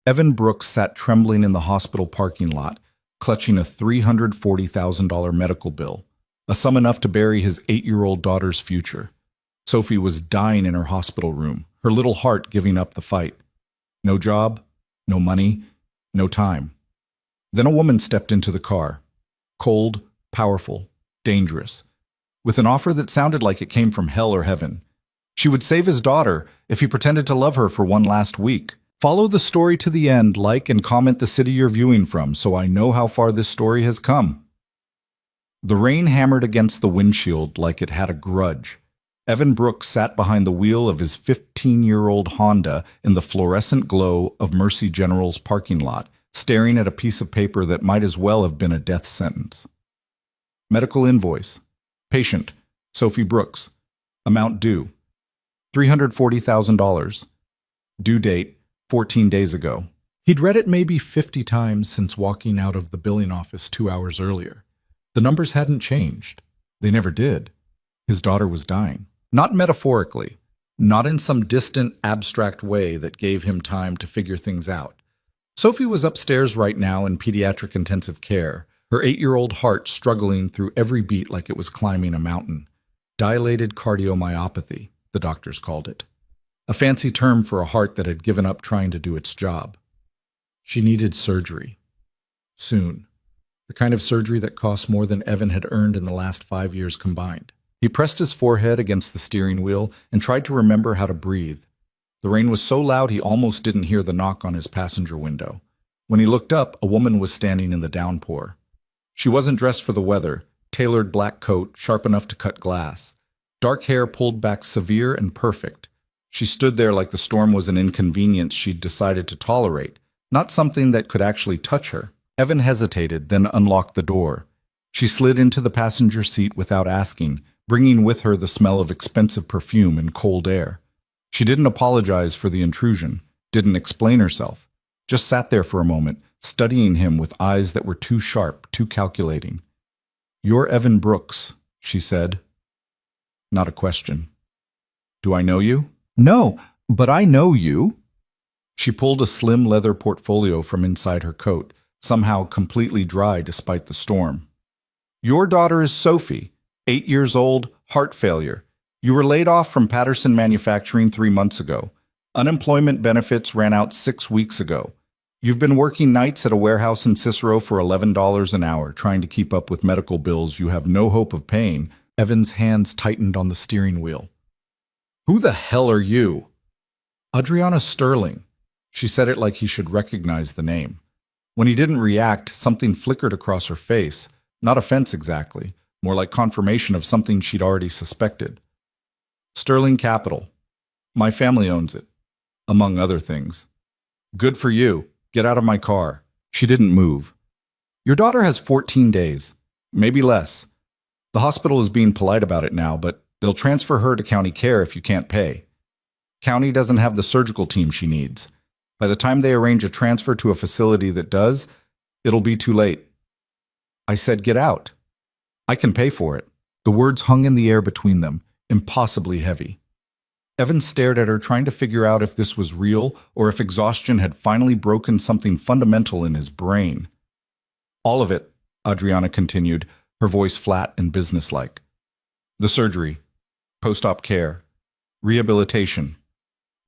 Evan Brooks sat trembling in the hospital parking lot, clutching a $340,000 medical bill, a sum enough to bury his 8-year-old daughter's future. Sophie was dying in her hospital room, her little heart giving up the fight. No job, no money, no time. Then a woman stepped into the car. Cold, powerful, dangerous, with an offer that sounded like it came from hell or heaven. She would save his daughter if he pretended to love her for one last week. Follow the story to the end, like and comment the city you're viewing from so I know how far this story has come. The rain hammered against the windshield like it had a grudge. Evan Brooks sat behind the wheel of his 15-year-old Honda in the fluorescent glow of Mercy General's parking lot, staring at a piece of paper that might as well have been a death sentence. Medical invoice. Patient, Sophie Brooks. Amount due, $340,000. Due date, 14 days ago. He'd read it maybe 50 times since walking out of the billing office 2 hours earlier. The numbers hadn't changed. They never did. His daughter was dying. Not metaphorically. Not in some distant, abstract way that gave him time to figure things out. Sophie was upstairs right now in pediatric intensive care, her 8-year-old heart struggling through every beat like it was climbing a mountain. Dilated cardiomyopathy, the doctors called it. A fancy term for a heart that had given up trying to do its job. She needed surgery. Soon. The kind of surgery that cost more than Evan had earned in the last 5 years combined. He pressed his forehead against the steering wheel and tried to remember how to breathe. The rain was so loud he almost didn't hear the knock on his passenger window. When he looked up, a woman was standing in the downpour. She wasn't dressed for the weather, tailored black coat, sharp enough to cut glass. Dark hair pulled back severe and perfect. She stood there like the storm was an inconvenience she'd decided to tolerate, not something that could actually touch her. Evan hesitated, then unlocked the door. She slid into the passenger seat without asking, bringing with her the smell of expensive perfume and cold air. She didn't apologize for the intrusion, didn't explain herself, just sat there for a moment, studying him with eyes that were too sharp, too calculating. "You're Evan Brooks," she said. Not a question. "Do I know you?" "No, but I know you." She pulled a slim leather portfolio from inside her coat, somehow completely dry despite the storm. "Your daughter is Sophie, 8 years old, heart failure. You were laid off from Patterson Manufacturing 3 months ago. Unemployment benefits ran out 6 weeks ago. You've been working nights at a warehouse in Cicero for $11 an hour, trying to keep up with medical bills you have no hope of paying." Evan's hands tightened on the steering wheel. "Who the hell are you?" "Adriana Sterling." She said it like he should recognize the name. When he didn't react, something flickered across her face. Not offense exactly, more like confirmation of something she'd already suspected. "Sterling Capital. My family owns it, among other things." "Good for you. Get out of my car." She didn't move. "Your daughter has 14 days, maybe less. The hospital is being polite about it now, but they'll transfer her to county care if you can't pay. County doesn't have the surgical team she needs. By the time they arrange a transfer to a facility that does, it'll be too late." I said, "Get out." "I can pay for it." The words hung in the air between them, impossibly heavy. Evan stared at her, trying to figure out if this was real or if exhaustion had finally broken something fundamental in his brain. "All of it," Adriana continued, her voice flat and businesslike. "The surgery, post-op care, rehabilitation,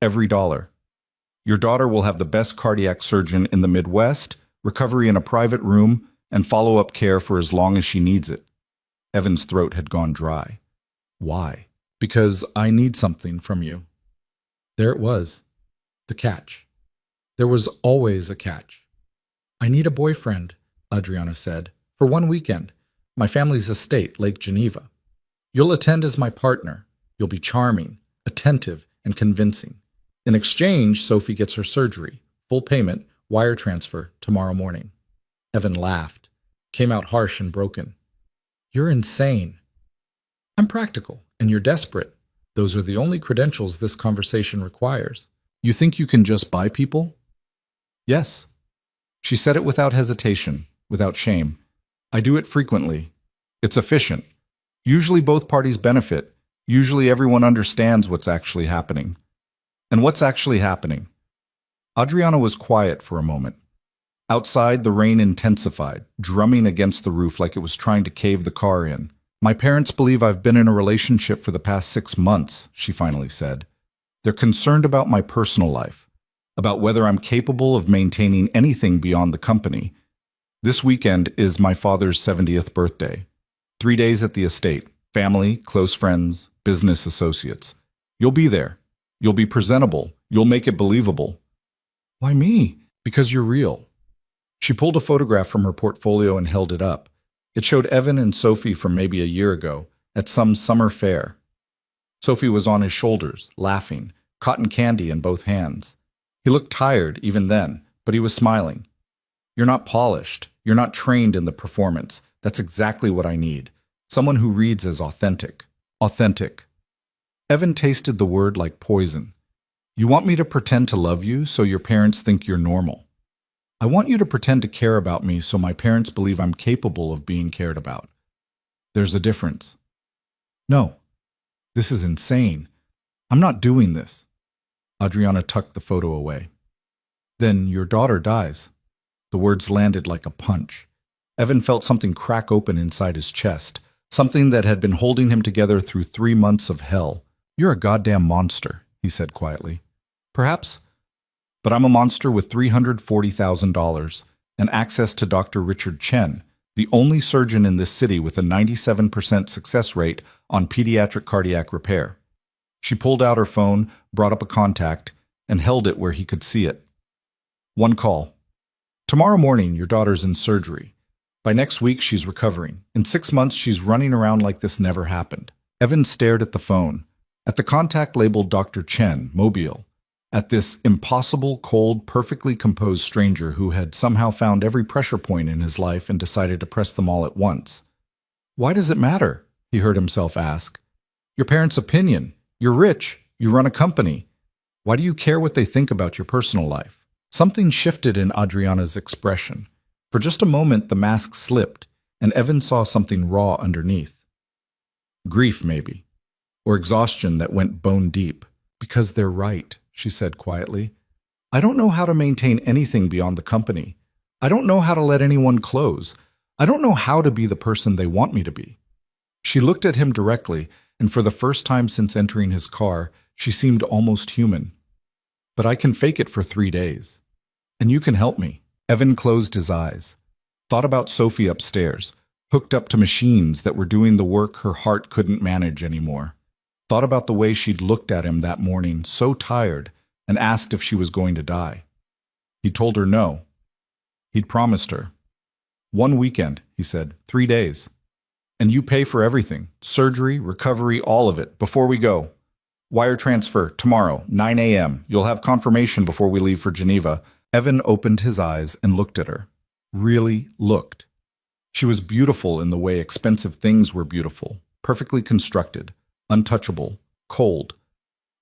every dollar. Your daughter will have the best cardiac surgeon in the Midwest, recovery in a private room, and follow-up care for as long as she needs it." Evan's throat had gone dry. "Why?" "Because I need something from you." There it was. The catch. There was always a catch. "I need a boyfriend," Adriana said, "for 1 weekend. My family's estate, Lake Geneva. You'll attend as my partner. You'll be charming, attentive, and convincing. In exchange, Sophie gets her surgery. Full payment, wire transfer, tomorrow morning." Evan laughed, came out harsh and broken. "You're insane." "I'm practical, and you're desperate. Those are the only credentials this conversation requires. You think you can just buy people?" "Yes." She said it without hesitation, without shame. "I do it frequently. It's efficient. Usually both parties benefit. Usually everyone understands what's actually happening." "And what's actually happening?" Adriana was quiet for a moment. Outside, the rain intensified, drumming against the roof like it was trying to cave the car in. My parents believe I've been in a relationship for the past 6 months, she finally said. They're concerned about my personal life, about whether I'm capable of maintaining anything beyond the company. This weekend is my father's 70th birthday. 3 days at the estate, family, close friends, business associates. You'll be there. You'll be presentable. You'll make it believable. Why me? Because you're real. She pulled a photograph from her portfolio and held it up. It showed Evan and Sophie from maybe a year ago, at some summer fair. Sophie was on his shoulders, laughing, cotton candy in both hands. He looked tired even then, but he was smiling. You're not polished. You're not trained in the performance. That's exactly what I need. Someone who reads as authentic. Authentic. Evan tasted the word like poison. You want me to pretend to love you so your parents think you're normal. I want you to pretend to care about me so my parents believe I'm capable of being cared about. There's a difference. No, this is insane. I'm not doing this. Adriana tucked the photo away. Then your daughter dies. The words landed like a punch. Evan felt something crack open inside his chest, something that had been holding him together through 3 months of hell. You're a goddamn monster, he said quietly. Perhaps, but I'm a monster with $340,000 and access to Dr. Richard Chen, the only surgeon in this city with a 97% success rate on pediatric cardiac repair. She pulled out her phone, brought up a contact, and held it where he could see it. One call. Tomorrow morning, your daughter's in surgery. By next week, she's recovering. In 6 months, she's running around like this never happened. Evan stared at the phone, at the contact labeled Dr. Chen, Mobile, at this impossible, cold, perfectly composed stranger who had somehow found every pressure point in his life and decided to press them all at once. Why does it matter? He heard himself ask. Your parents' opinion. You're rich. You run a company. Why do you care what they think about your personal life? Something shifted in Adriana's expression. For just a moment, the mask slipped, and Evan saw something raw underneath. Grief, maybe. Or exhaustion that went bone deep. Because they're right, she said quietly. I don't know how to maintain anything beyond the company. I don't know how to let anyone close. I don't know how to be the person they want me to be. She looked at him directly, and for the first time since entering his car, she seemed almost human. But I can fake it for 3 days. And you can help me. Evan closed his eyes, thought about Sophie upstairs, hooked up to machines that were doing the work her heart couldn't manage anymore. Thought about the way she'd looked at him that morning, so tired, and asked if she was going to die. He told her no. He'd promised her. 1 weekend, he said, 3 days. And you pay for everything, surgery, recovery, all of it, before we go. Wire transfer, tomorrow, 9 a.m. You'll have confirmation before we leave for Geneva. Evan opened his eyes and looked at her. Really looked. She was beautiful in the way expensive things were beautiful, perfectly constructed, untouchable, cold.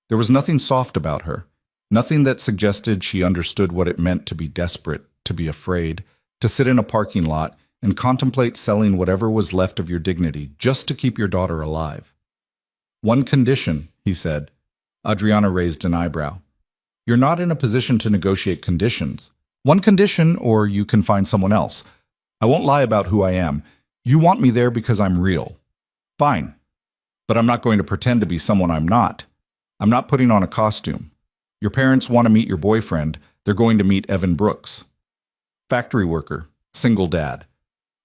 There was nothing soft about her, nothing that suggested she understood what it meant to be desperate, to be afraid, to sit in a parking lot and contemplate selling whatever was left of your dignity just to keep your daughter alive. One condition, he said. Adriana raised an eyebrow. You're not in a position to negotiate conditions. One condition, or you can find someone else. I won't lie about who I am. You want me there because I'm real. Fine. But I'm not going to pretend to be someone I'm not. I'm not putting on a costume. Your parents want to meet your boyfriend. They're going to meet Evan Brooks. Factory worker, single dad.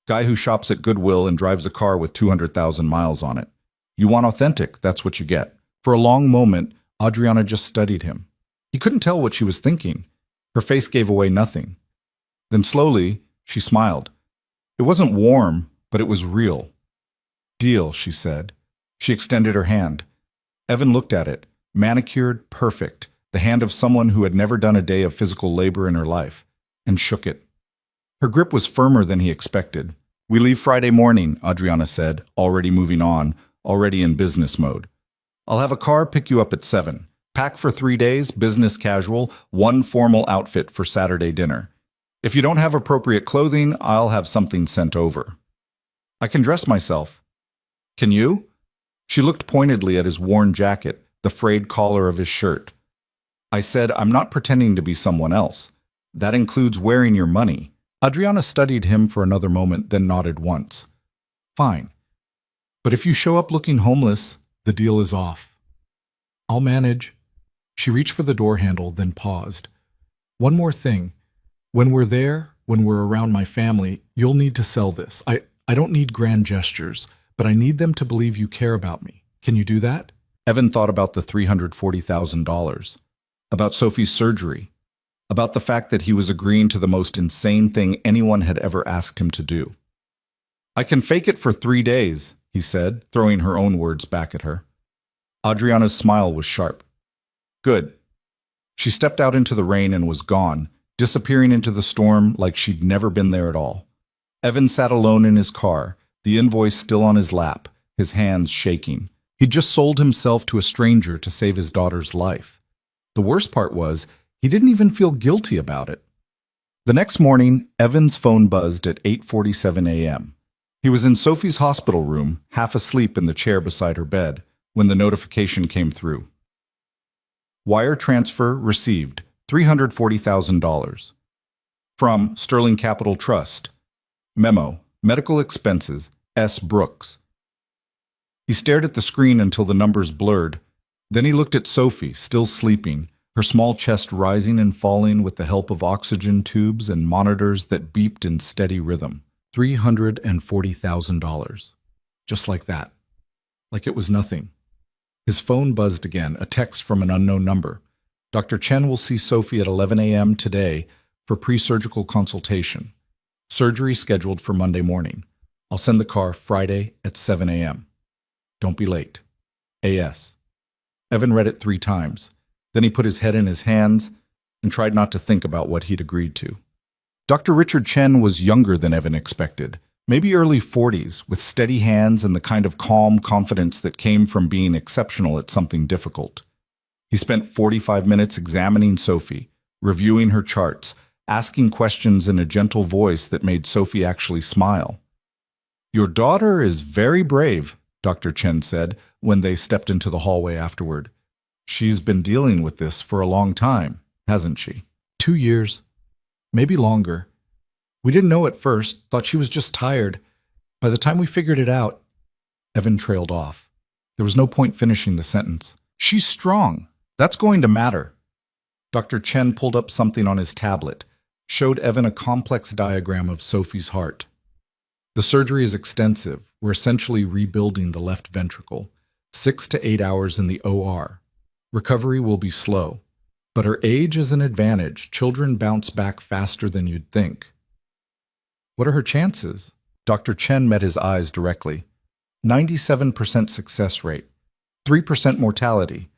Guy who shops at Goodwill and drives a car with 200,000 miles on it. You want authentic, that's what you get. For a long moment, Adriana just studied him. He couldn't tell what she was thinking. Her face gave away nothing. Then slowly, she smiled. It wasn't warm, but it was real. Deal, she said. She extended her hand. Evan looked at it, manicured, perfect, the hand of someone who had never done a day of physical labor in her life, and shook it. Her grip was firmer than he expected. We leave Friday morning, Adriana said, already moving on, already in business mode. I'll have a car pick you up at 7. Pack for 3 days, business casual, 1 formal outfit for Saturday dinner. If you don't have appropriate clothing, I'll have something sent over. I can dress myself. Can you? She looked pointedly at his worn jacket, the frayed collar of his shirt. I said, I'm not pretending to be someone else. That includes wearing your money. Adriana studied him for another moment, then nodded once. Fine. But if you show up looking homeless, the deal is off. I'll manage. She reached for the door handle, then paused. One more thing. When we're there, when we're around my family, you'll need to sell this. I don't need grand gestures, but I need them to believe you care about me. Can you do that? Evan thought about the $340,000, about Sophie's surgery, about the fact that he was agreeing to the most insane thing anyone had ever asked him to do. I can fake it for 3 days, he said, throwing her own words back at her. Adriana's smile was sharp. Good. She stepped out into the rain and was gone, disappearing into the storm like she'd never been there at all. Evan sat alone in his car, the invoice still on his lap, his hands shaking. He'd just sold himself to a stranger to save his daughter's life. The worst part was, he didn't even feel guilty about it. The next morning, Evan's phone buzzed at 8:47 a.m. He was in Sophie's hospital room, half asleep in the chair beside her bed, when the notification came through. Wire transfer received, $340,000. From Sterling Capital Trust. Memo, medical expenses, S. Brooks. He stared at the screen until the numbers blurred. Then he looked at Sophie, still sleeping, her small chest rising and falling with the help of oxygen tubes and monitors that beeped in steady rhythm. $340,000. Just like that. Like it was nothing. His phone buzzed again, a text from an unknown number. Dr. Chen will see Sophie at 11 a.m. today for pre-surgical consultation. Surgery scheduled for Monday morning. I'll send the car Friday at 7 a.m. Don't be late. A.S. Evan read it 3 times. Then he put his head in his hands and tried not to think about what he'd agreed to. Dr. Richard Chen was younger than Evan expected, maybe early 40s, with steady hands and the kind of calm confidence that came from being exceptional at something difficult. He spent 45 minutes examining Sophie, reviewing her charts, asking questions in a gentle voice that made Sophie actually smile. Your daughter is very brave, Dr. Chen said when they stepped into the hallway afterward. She's been dealing with this for a long time, hasn't she? 2 years. Maybe longer. We didn't know at first, thought she was just tired. By the time we figured it out, Evan trailed off. There was no point finishing the sentence. She's strong. That's going to matter. Dr. Chen pulled up something on his tablet, showed Evan a complex diagram of Sophie's heart. The surgery is extensive. We're essentially rebuilding the left ventricle. 6 to 8 hours in the OR. Recovery will be slow. But her age is an advantage. Children bounce back faster than you'd think. What are her chances? Dr. Chen met his eyes directly. 97% success rate. 3% mortality.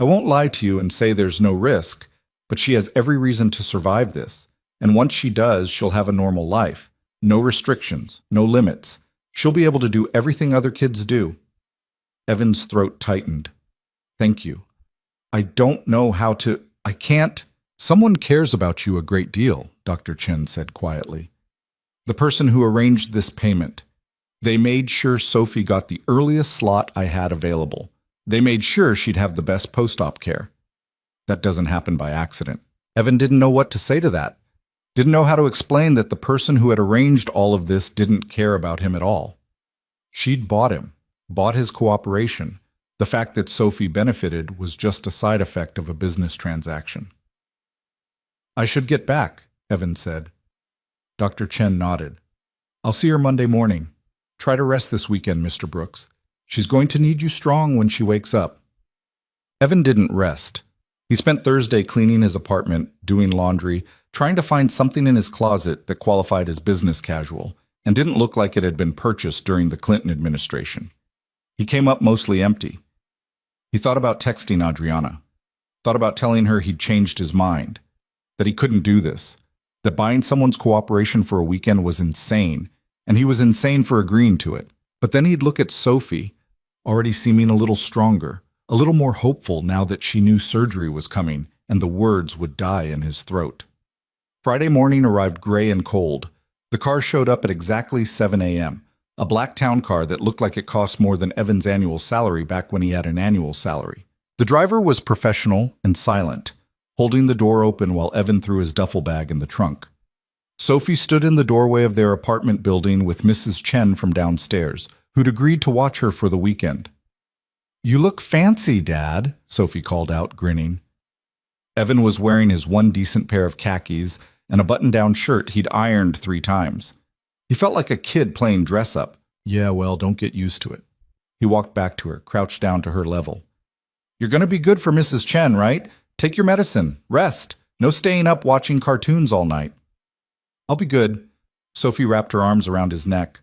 I won't lie to you and say there's no risk, but she has every reason to survive this. And once she does, she'll have a normal life. No restrictions, no limits. She'll be able to do everything other kids do. Evan's throat tightened. Thank you. I don't know how to... I can't... Someone cares about you a great deal, Dr. Chen said quietly. The person who arranged this payment. They made sure Sophie got the earliest slot I had available. They made sure she'd have the best post-op care. That doesn't happen by accident. Evan didn't know what to say to that. Didn't know how to explain that the person who had arranged all of this didn't care about him at all. She'd bought him, bought his cooperation. The fact that Sophie benefited was just a side effect of a business transaction. I should get back, Evan said. Dr. Chen nodded. I'll see her Monday morning. Try to rest this weekend, Mr. Brooks. She's going to need you strong when she wakes up. Evan didn't rest. He spent Thursday cleaning his apartment, doing laundry, trying to find something in his closet that qualified as business casual and didn't look like it had been purchased during the Clinton administration. He came up mostly empty. He thought about texting Adriana, thought about telling her he'd changed his mind, that he couldn't do this, that buying someone's cooperation for a weekend was insane, and he was insane for agreeing to it. But then he'd look at Sophie, already seeming a little stronger, a little more hopeful now that she knew surgery was coming and the words would die in his throat. Friday morning arrived gray and cold. The car showed up at exactly 7 a.m., a black town car that looked like it cost more than Evan's annual salary back when he had an annual salary. The driver was professional and silent, holding the door open while Evan threw his duffel bag in the trunk. Sophie stood in the doorway of their apartment building with Mrs. Chen from downstairs, who'd agreed to watch her for the weekend. "You look fancy, Dad," Sophie called out, grinning. Evan was wearing his one decent pair of khakis and a button-down shirt he'd ironed 3 times. He felt like a kid playing dress-up. "Yeah, well, don't get used to it." He walked back to her, crouched down to her level. "You're going to be good for Mrs. Chen, right? Take your medicine. Rest. No staying up watching cartoons all night." "I'll be good." Sophie wrapped her arms around his neck.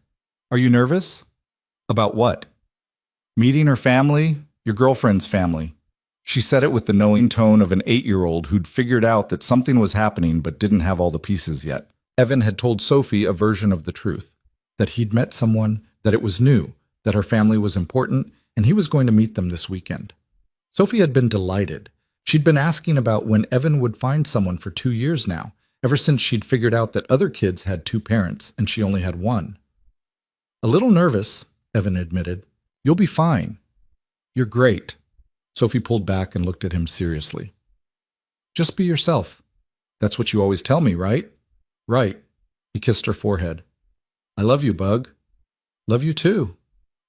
"Are you nervous?" "About what?" "Meeting her family, your girlfriend's family." She said it with the knowing tone of an 8-year-old who'd figured out that something was happening but didn't have all the pieces yet. Evan had told Sophie a version of the truth, that he'd met someone, that it was new, that her family was important, and he was going to meet them this weekend. Sophie had been delighted. She'd been asking about when Evan would find someone for 2 years now, ever since she'd figured out that other kids had 2 parents and she only had one. "A little nervous," Evan admitted. "You'll be fine." "You're great." Sophie pulled back and looked at him seriously. "Just be yourself. That's what you always tell me, right?" "Right." He kissed her forehead. "I love you, Bug." "Love you too."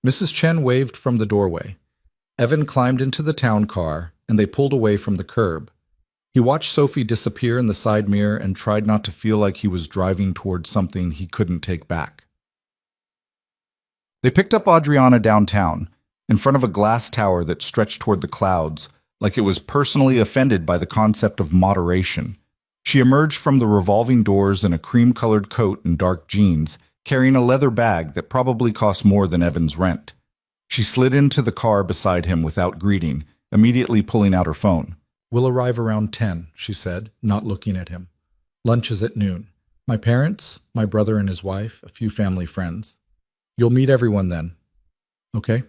Mrs. Chen waved from the doorway. Evan climbed into the town car, and they pulled away from the curb. He watched Sophie disappear in the side mirror and tried not to feel like he was driving towards something he couldn't take back. They picked up Adriana downtown, in front of a glass tower that stretched toward the clouds, like it was personally offended by the concept of moderation. She emerged from the revolving doors in a cream-colored coat and dark jeans, carrying a leather bag that probably cost more than Evan's rent. She slid into the car beside him without greeting, immediately pulling out her phone. "We'll arrive around 10, she said, not looking at him. "Lunch is at noon. My parents, my brother and his wife, a few family friends. You'll meet everyone then. Okay?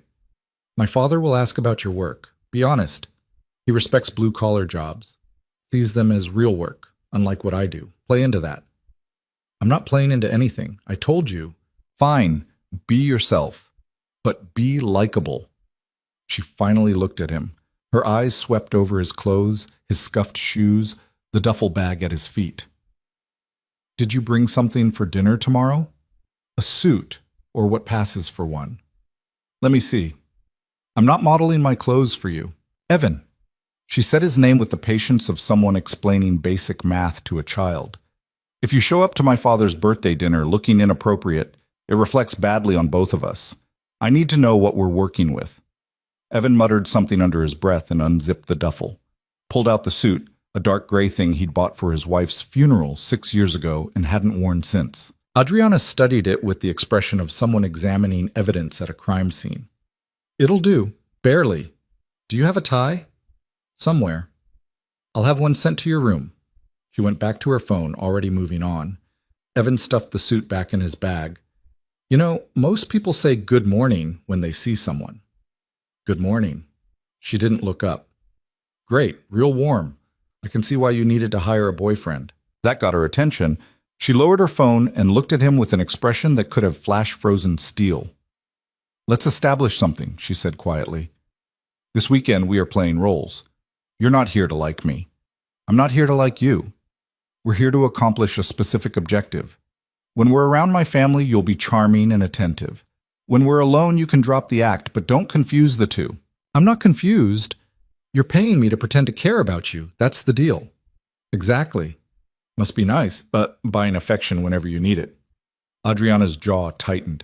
My father will ask about your work. Be honest. He respects blue-collar jobs. Sees them as real work, unlike what I do. Play into that." "I'm not playing into anything. I told you." "Fine. Be yourself. But be likable." She finally looked at him. Her eyes swept over his clothes, his scuffed shoes, the duffel bag at his feet. "Did you bring something for dinner tomorrow?" "A suit, or what passes for one." "Let me see. I'm not modeling my clothes for you." "Evan." She said his name with the patience of someone explaining basic math to a child. "If you show up to my father's birthday dinner looking inappropriate, it reflects badly on both of us. I need to know what we're working with." Evan muttered something under his breath and unzipped the duffel. Pulled out the suit, a dark gray thing he'd bought for his wife's funeral 6 years ago and hadn't worn since. Adriana studied it with the expression of someone examining evidence at a crime scene. "It'll do. Barely. Do you have a tie?" "Somewhere." "I'll have one sent to your room." She went back to her phone, already moving on. Evan stuffed the suit back in his bag. "You know, most people say good morning when they see someone." "Good morning." She didn't look up. "Great, real warm. I can see why you needed to hire a boyfriend." That got her attention. She lowered her phone and looked at him with an expression that could have flash-frozen steel. "Let's establish something," she said quietly. "This weekend we are playing roles. You're not here to like me. I'm not here to like you. We're here to accomplish a specific objective. When we're around my family, you'll be charming and attentive. When we're alone, you can drop the act, but don't confuse the two." "I'm not confused. You're paying me to pretend to care about you. That's the deal." "Exactly. Must be nice, but buying affection whenever you need it." Adriana's jaw tightened.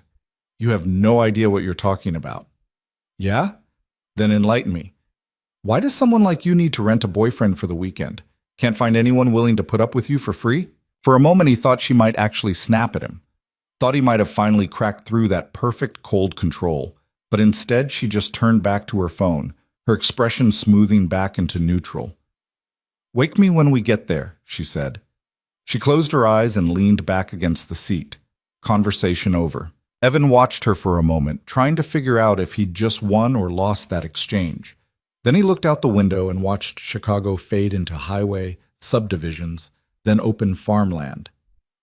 "You have no idea what you're talking about." "Yeah? Then enlighten me. Why does someone like you need to rent a boyfriend for the weekend? Can't find anyone willing to put up with you for free?" For a moment he thought she might actually snap at him. Thought he might have finally cracked through that perfect cold control. But instead she just turned back to her phone, her expression smoothing back into neutral. "Wake me when we get there," she said. She closed her eyes and leaned back against the seat. Conversation over. Evan watched her for a moment, trying to figure out if he'd just won or lost that exchange. Then he looked out the window and watched Chicago fade into highway, subdivisions, then open farmland.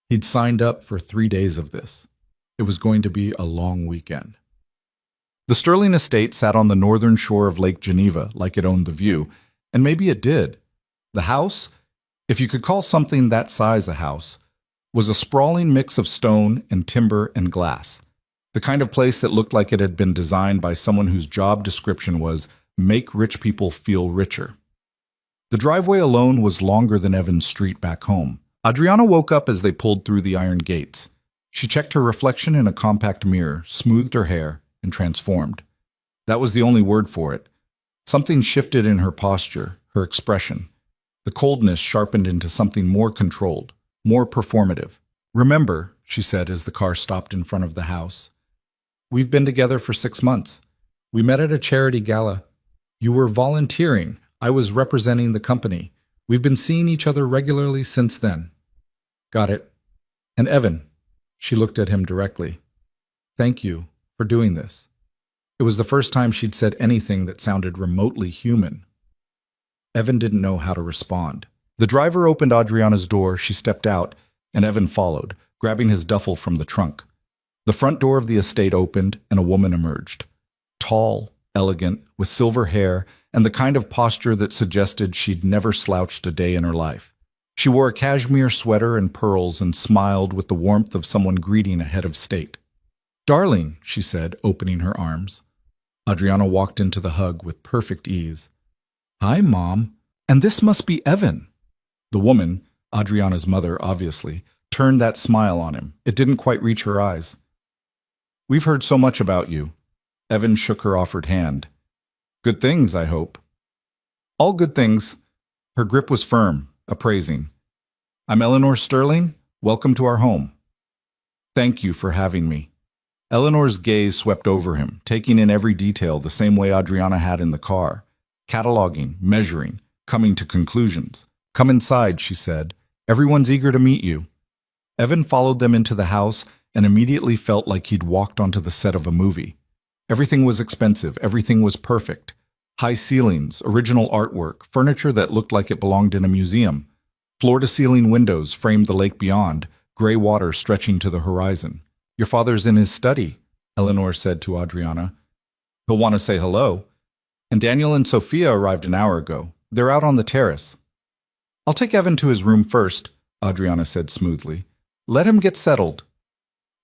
He'd signed up for 3 days of this. It was going to be a long weekend. The Sterling estate sat on the northern shore of Lake Geneva like it owned the view, and maybe it did. The house, if you could call something that size a house, was a sprawling mix of stone and timber and glass. The kind of place that looked like it had been designed by someone whose job description was make rich people feel richer. The driveway alone was longer than Evan's street back home. Adriana woke up as they pulled through the iron gates. She checked her reflection in a compact mirror, smoothed her hair, and transformed. That was the only word for it. Something shifted in her posture, her expression. The coldness sharpened into something more controlled, more performative. "Remember," she said as the car stopped in front of the house, "we've been together for 6 months. We met at a charity gala. You were volunteering. I was representing the company. We've been seeing each other regularly since then." "Got it. And Evan," she looked at him directly, "thank you for doing this." It was the first time she'd said anything that sounded remotely human. Evan didn't know how to respond. The driver opened Adriana's door, she stepped out, and Evan followed, grabbing his duffel from the trunk. The front door of the estate opened, and a woman emerged. Tall, elegant, with silver hair, and the kind of posture that suggested she'd never slouched a day in her life. She wore a cashmere sweater and pearls and smiled with the warmth of someone greeting a head of state. "Darling," she said, opening her arms. Adriana walked into the hug with perfect ease. "Hi, Mom. And this must be Evan." The woman, Adriana's mother obviously, turned that smile on him. It didn't quite reach her eyes. "We've heard so much about you." Evan shook her offered hand. "Good things, I hope." "All good things." Her grip was firm, appraising. "I'm Eleanor Sterling. Welcome to our home." "Thank you for having me." Eleanor's gaze swept over him, taking in every detail the same way Adriana had in the car. Cataloging, measuring, coming to conclusions. "Come inside," she said. "Everyone's eager to meet you." Evan followed them into the house and immediately felt like he'd walked onto the set of a movie. Everything was expensive, everything was perfect. High ceilings, original artwork, furniture that looked like it belonged in a museum. Floor-to-ceiling windows framed the lake beyond, gray water stretching to the horizon. "Your father's in his study," Eleanor said to Adriana. "He'll want to say hello." "And Daniel and Sophia arrived an hour ago. They're out on the terrace." "I'll take Evan to his room first," Adriana said smoothly. "Let him get settled."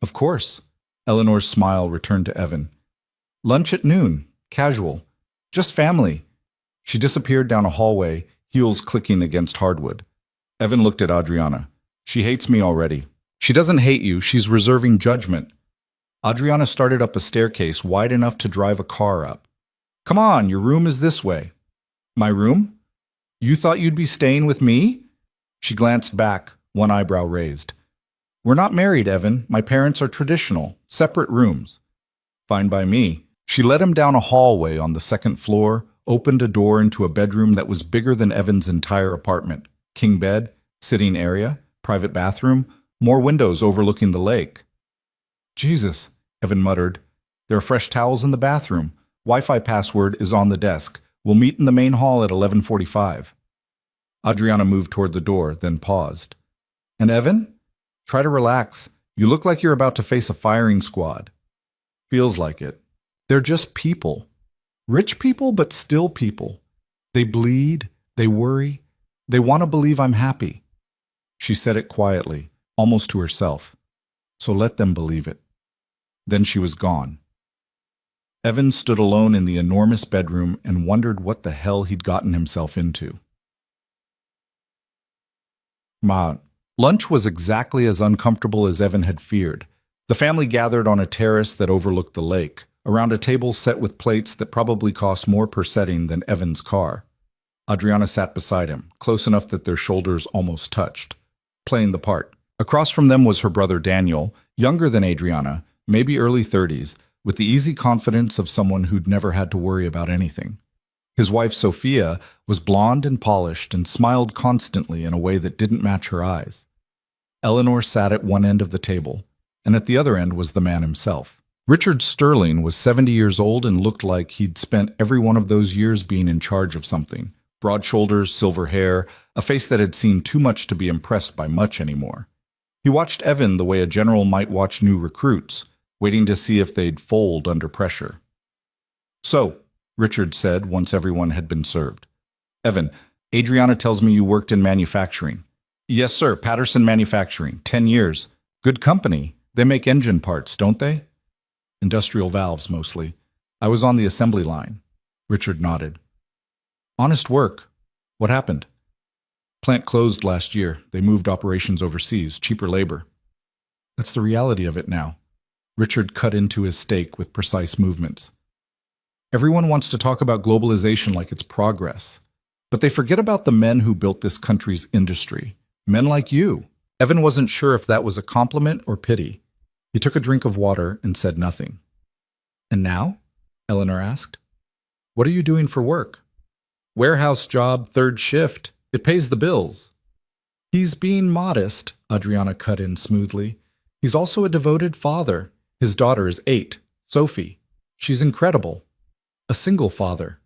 "Of course." Eleanor's smile returned to Evan. "Lunch at noon. Casual. Just family." She disappeared down a hallway, heels clicking against hardwood. Evan looked at Adriana. "She hates me already." "She doesn't hate you. She's reserving judgment." Adriana started up a staircase wide enough to drive a car up. "Come on, your room is this way." "My room? You thought you'd be staying with me?" She glanced back, one eyebrow raised. "We're not married, Evan. My parents are traditional. Separate rooms." "Fine by me." She led him down a hallway on the second floor, opened a door into a bedroom that was bigger than Evan's entire apartment. King bed, sitting area, private bathroom, more windows overlooking the lake. "Jesus," Evan muttered. "There are fresh towels in the bathroom. Wi-Fi password is on the desk. We'll meet in the main hall at 11:45. Adriana moved toward the door, then paused. "And Evan? Try to relax. You look like you're about to face a firing squad." "Feels like it. They're just people. Rich people, but still people. They bleed, they worry, they want to believe I'm happy." She said it quietly, almost to herself. So let them believe it. Then she was gone. Evan stood alone in the enormous bedroom and wondered what the hell he'd gotten himself into. Lunch was exactly as uncomfortable as Evan had feared. The family gathered on a terrace that overlooked the lake, around a table set with plates that probably cost more per setting than Evan's car. Adriana sat beside him, close enough that their shoulders almost touched, playing the part. Across from them was her brother Daniel, younger than Adriana, maybe early 30s, with the easy confidence of someone who'd never had to worry about anything. His wife Sophia was blonde and polished and smiled constantly in a way that didn't match her eyes. Eleanor sat at one end of the table, and at the other end was the man himself. Richard Sterling was 70 years old and looked like he'd spent every one of those years being in charge of something. Broad shoulders, silver hair, a face that had seen too much to be impressed by much anymore. He watched Evan the way a general might watch new recruits, waiting to see if they'd fold under pressure. "So," Richard said once everyone had been served. "Evan, Adriana tells me you worked in manufacturing. Yes, sir, Patterson Manufacturing, 10 years. Good company. They make engine parts, don't they? Industrial valves, mostly. I was on the assembly line. Richard nodded. Honest work. What happened? Plant closed last year. They moved operations overseas, cheaper labor. That's the reality of it now. Richard cut into his steak with precise movements. Everyone wants to talk about globalization like it's progress. But they forget about the men who built this country's industry. Men like you. Evan wasn't sure if that was a compliment or pity. He took a drink of water and said nothing. And now? Eleanor asked. What are you doing for work? Warehouse job, third shift. It pays the bills. He's being modest, Adriana cut in smoothly. He's also a devoted father. His daughter is 8, Sophie. She's incredible. A single father,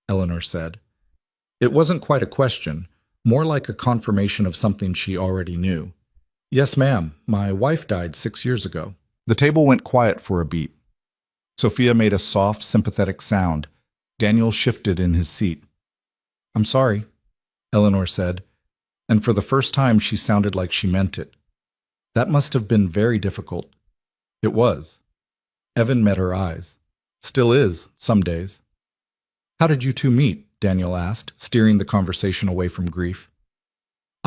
Eleanor said. It wasn't quite a question, more like a confirmation of something she already knew. Yes, ma'am. My wife died 6 years ago. The table went quiet for a beat. Sophia made a soft, sympathetic sound. Daniel shifted in his seat. I'm sorry, Eleanor said, and for the first time she sounded like she meant it. That must have been very difficult. It was. Evan met her eyes. Still is, some days. How did you two meet? Daniel asked, steering the conversation away from grief.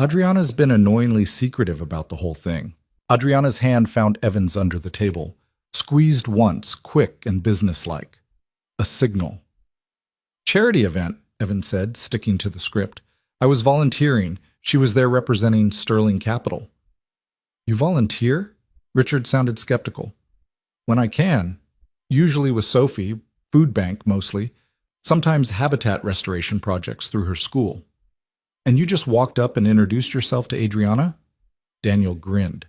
Adriana's been annoyingly secretive about the whole thing. Adriana's hand found Evan's under the table, squeezed once, quick and businesslike. A signal. Charity event, Evan said, sticking to the script. I was volunteering. She was there representing Sterling Capital. You volunteer? Richard sounded skeptical. When I can. Usually with Sophie, food bank mostly, sometimes habitat restoration projects through her school. And you just walked up and introduced yourself to Adriana? Daniel grinned.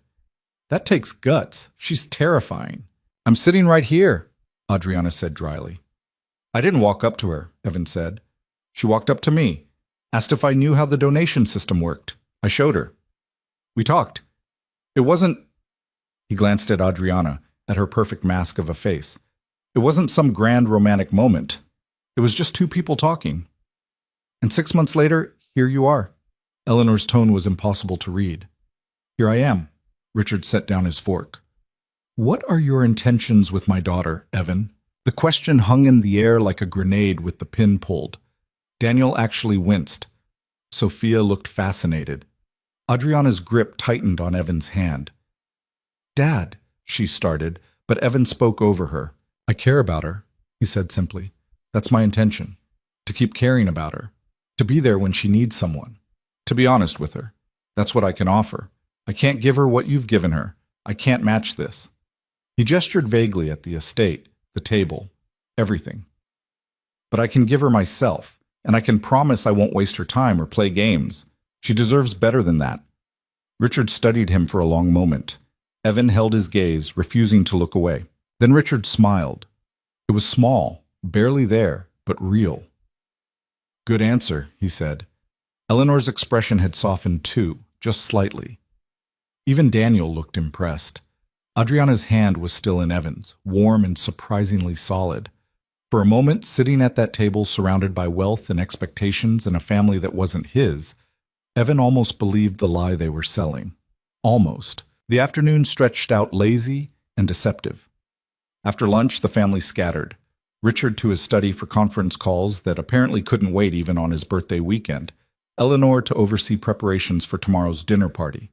That takes guts. She's terrifying. I'm sitting right here, Adriana said dryly. I didn't walk up to her, Evan said. She walked up to me, asked if I knew how the donation system worked. I showed her. We talked. It wasn't... He glanced at Adriana, at her perfect mask of a face. It wasn't some grand romantic moment. It was just two people talking. And 6 months later, here you are. Eleanor's tone was impossible to read. Here I am. Richard set down his fork. What are your intentions with my daughter, Evan? The question hung in the air like a grenade with the pin pulled. Daniel actually winced. Sophia looked fascinated. Adriana's grip tightened on Evan's hand. Dad, she started, but Evan spoke over her. I care about her, he said simply. That's my intention. To keep caring about her. To be there when she needs someone. To be honest with her. That's what I can offer. I can't give her what you've given her. I can't match this. He gestured vaguely at the estate, the table, everything. But I can give her myself, and I can promise I won't waste her time or play games. She deserves better than that. Richard studied him for a long moment. Evan held his gaze, refusing to look away. Then Richard smiled. It was small, barely there, but real. Good answer, he said. Eleanor's expression had softened too, just slightly. Even Daniel looked impressed. Adriana's hand was still in Evan's, warm and surprisingly solid. For a moment, sitting at that table surrounded by wealth and expectations and a family that wasn't his, Evan almost believed the lie they were selling. Almost. The afternoon stretched out lazy and deceptive. After lunch, the family scattered. Richard to his study for conference calls that apparently couldn't wait even on his birthday weekend. Eleanor to oversee preparations for tomorrow's dinner party.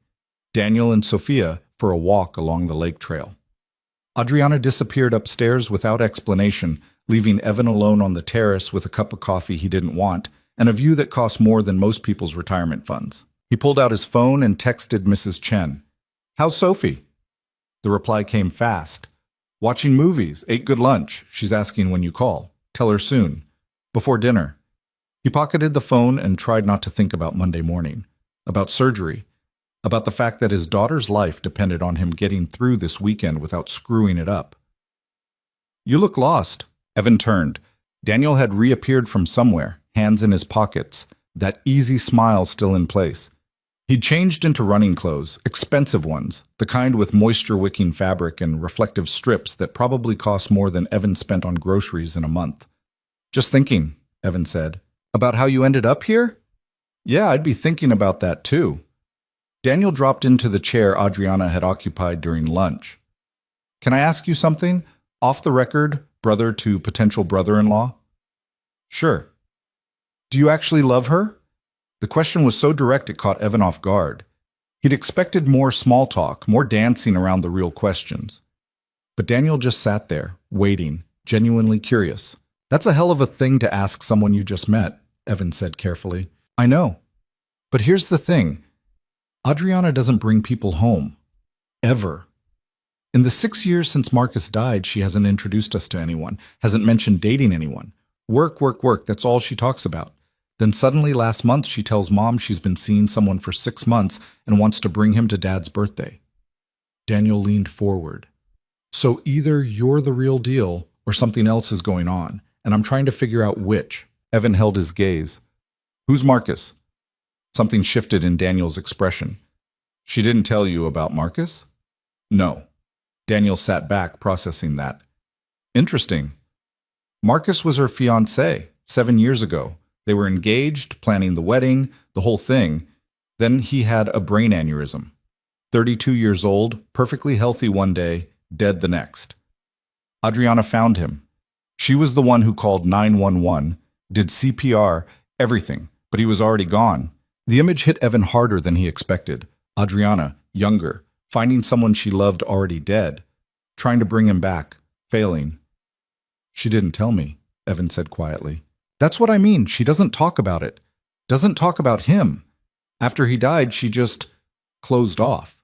Daniel and Sophia for a walk along the lake trail. Adriana disappeared upstairs without explanation, leaving Evan alone on the terrace with a cup of coffee he didn't want and a view that cost more than most people's retirement funds. He pulled out his phone and texted Mrs. Chen. How's Sophie? The reply came fast. Watching movies, ate good lunch. She's asking when you call. Tell her soon. Before dinner. He pocketed the phone and tried not to think about Monday morning. About surgery. About the fact that his daughter's life depended on him getting through this weekend without screwing it up. You look lost. Evan turned. Daniel had reappeared from somewhere, hands in his pockets, that easy smile still in place. He'd changed into running clothes, expensive ones, the kind with moisture-wicking fabric and reflective strips that probably cost more than Evan spent on groceries in a month. Just thinking, Evan said, about how you ended up here? Yeah, I'd be thinking about that too. Daniel dropped into the chair Adriana had occupied during lunch. Can I ask you something? Off the record, brother to potential brother-in-law? Sure. Do you actually love her? The question was so direct it caught Evan off guard. He'd expected more small talk, more dancing around the real questions. But Daniel just sat there, waiting, genuinely curious. That's a hell of a thing to ask someone you just met, Evan said carefully. I know. But here's the thing. Adriana doesn't bring people home. Ever. In the 6 years since Marcus died, she hasn't introduced us to anyone, hasn't mentioned dating anyone. Work, work, work, that's all she talks about. Then suddenly last month she tells Mom she's been seeing someone for 6 months and wants to bring him to Dad's birthday. Daniel leaned forward. So either you're the real deal or something else is going on, and I'm trying to figure out which. Evan held his gaze. Who's Marcus? Something shifted in Daniel's expression. She didn't tell you about Marcus? No. Daniel sat back, processing that. Interesting. Marcus was her fiancé 7 years ago. They were engaged, planning the wedding, the whole thing. Then he had a brain aneurysm. 32 years old, perfectly healthy one day, dead the next. Adriana found him. She was the one who called 911, did CPR, everything, but he was already gone. The image hit Evan harder than he expected. Adriana, younger, finding someone she loved already dead, trying to bring him back, failing. She didn't tell me, Evan said quietly. That's what I mean. She doesn't talk about it. Doesn't talk about him. After he died, she just closed off.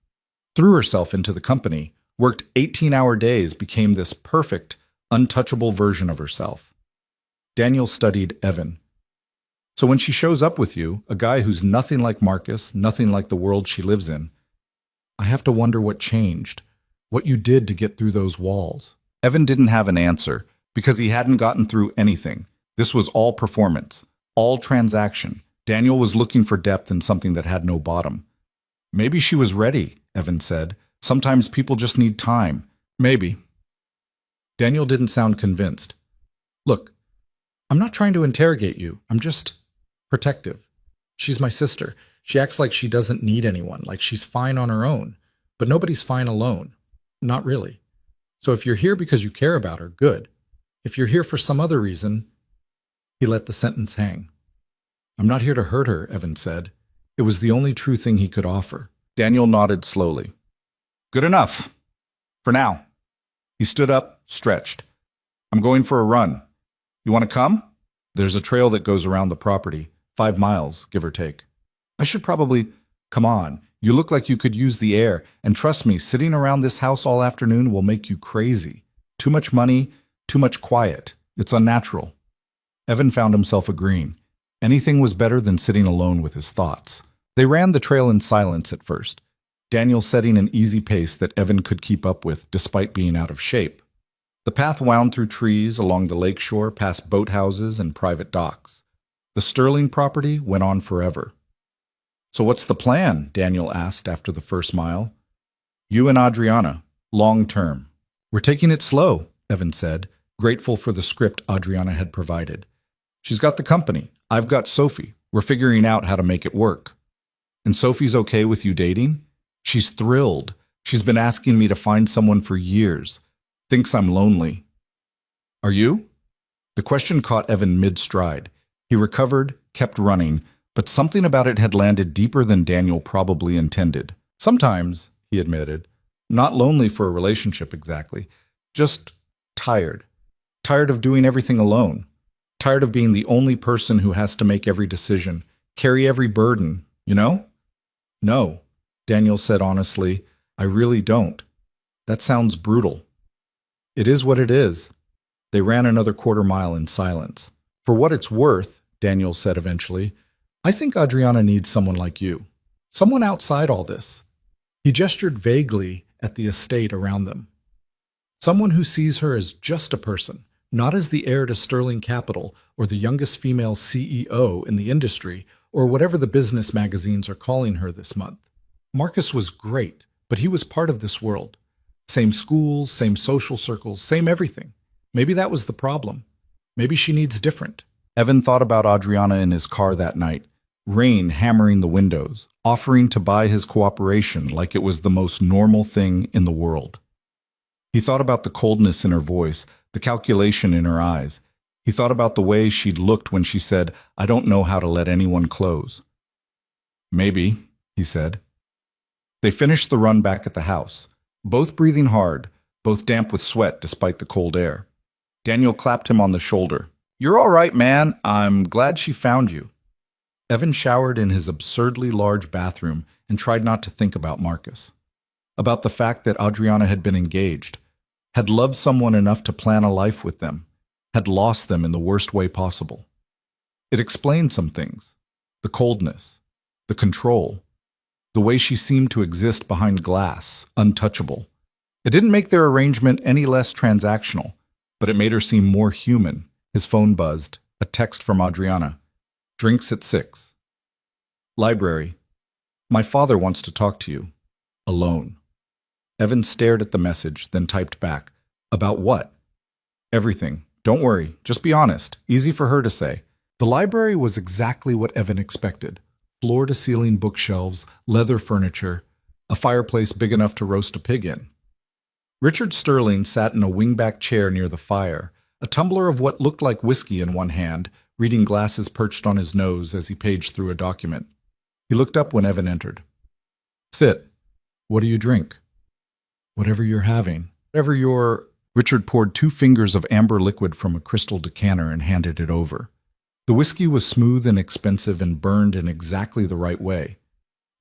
Threw herself into the company, worked 18-hour days, became this perfect, untouchable version of herself. Daniel studied Evan. So when she shows up with you, a guy who's nothing like Marcus, nothing like the world she lives in, I have to wonder what changed, what you did to get through those walls. Evan didn't have an answer because he hadn't gotten through anything. This was all performance, all transaction. Daniel was looking for depth in something that had no bottom. Maybe she was ready, Evan said. Sometimes people just need time. Maybe. Daniel didn't sound convinced. Look, I'm not trying to interrogate you. I'm just protective. She's my sister. She acts like she doesn't need anyone, like she's fine on her own. But nobody's fine alone. Not really. So if you're here because you care about her, good. If you're here for some other reason, he let the sentence hang. I'm not here to hurt her, Evan said. It was the only true thing he could offer. Daniel nodded slowly. Good enough. For now. He stood up, stretched. I'm going for a run. You want to come? There's a trail that goes around the property, 5 miles, give or take. I should probably... Come on. You look like you could use the air, and trust me, sitting around this house all afternoon will make you crazy. Too much money, too much quiet. It's unnatural. Evan found himself agreeing. Anything was better than sitting alone with his thoughts. They ran the trail in silence at first, Daniel setting an easy pace that Evan could keep up with despite being out of shape. The path wound through trees along the lakeshore, past boathouses and private docks. The Sterling property went on forever. So what's the plan? Daniel asked after the first mile. You and Adriana, long term. We're taking it slow, Evan said, grateful for the script Adriana had provided. She's got the company. I've got Sophie. We're figuring out how to make it work. And Sophie's okay with you dating? She's thrilled. She's been asking me to find someone for years. Thinks I'm lonely. Are you? The question caught Evan mid-stride. He recovered, kept running, but something about it had landed deeper than Daniel probably intended. Sometimes, he admitted, not lonely for a relationship exactly, just tired. Tired of doing everything alone. Tired of being the only person who has to make every decision, carry every burden, you know? No, Daniel said honestly, I really don't. That sounds brutal. It is what it is. They ran another quarter mile in silence. For what it's worth, Daniel said eventually, I think Adriana needs someone like you. Someone outside all this. He gestured vaguely at the estate around them. Someone who sees her as just a person, not as the heir to Sterling Capital or the youngest female CEO in the industry or whatever the business magazines are calling her this month. Marcus was great, but he was part of this world. Same schools, same social circles, same everything. Maybe that was the problem. Maybe she needs different. Evan thought about Adriana in his car that night, rain hammering the windows, offering to buy his cooperation like it was the most normal thing in the world. He thought about the coldness in her voice, the calculation in her eyes. He thought about the way she'd looked when she said, "I don't know how to let anyone close." "Maybe," he said. They finished the run back at the house, both breathing hard, both damp with sweat despite the cold air. Daniel clapped him on the shoulder. "You're all right, man. I'm glad she found you." Evan showered in his absurdly large bathroom and tried not to think about Marcus. About the fact that Adriana had been engaged, had loved someone enough to plan a life with them, had lost them in the worst way possible. It explained some things. The coldness, the control, the way she seemed to exist behind glass, untouchable. It didn't make their arrangement any less transactional, but it made her seem more human. His phone buzzed, a text from Adriana. "Drinks at 6. Library. My father wants to talk to you. Alone." Evan stared at the message, then typed back. "About what?" "Everything. Don't worry. Just be honest." Easy for her to say. The library was exactly what Evan expected. Floor-to-ceiling bookshelves, leather furniture, a fireplace big enough to roast a pig in. Richard Sterling sat in a wingback chair near the fire, a tumbler of what looked like whiskey in one hand, reading glasses perched on his nose as he paged through a document. He looked up when Evan entered. "Sit. What do you drink?" "Whatever you're having. Whatever you're—" Richard poured 2 fingers of amber liquid from a crystal decanter and handed it over. The whiskey was smooth and expensive and burned in exactly the right way.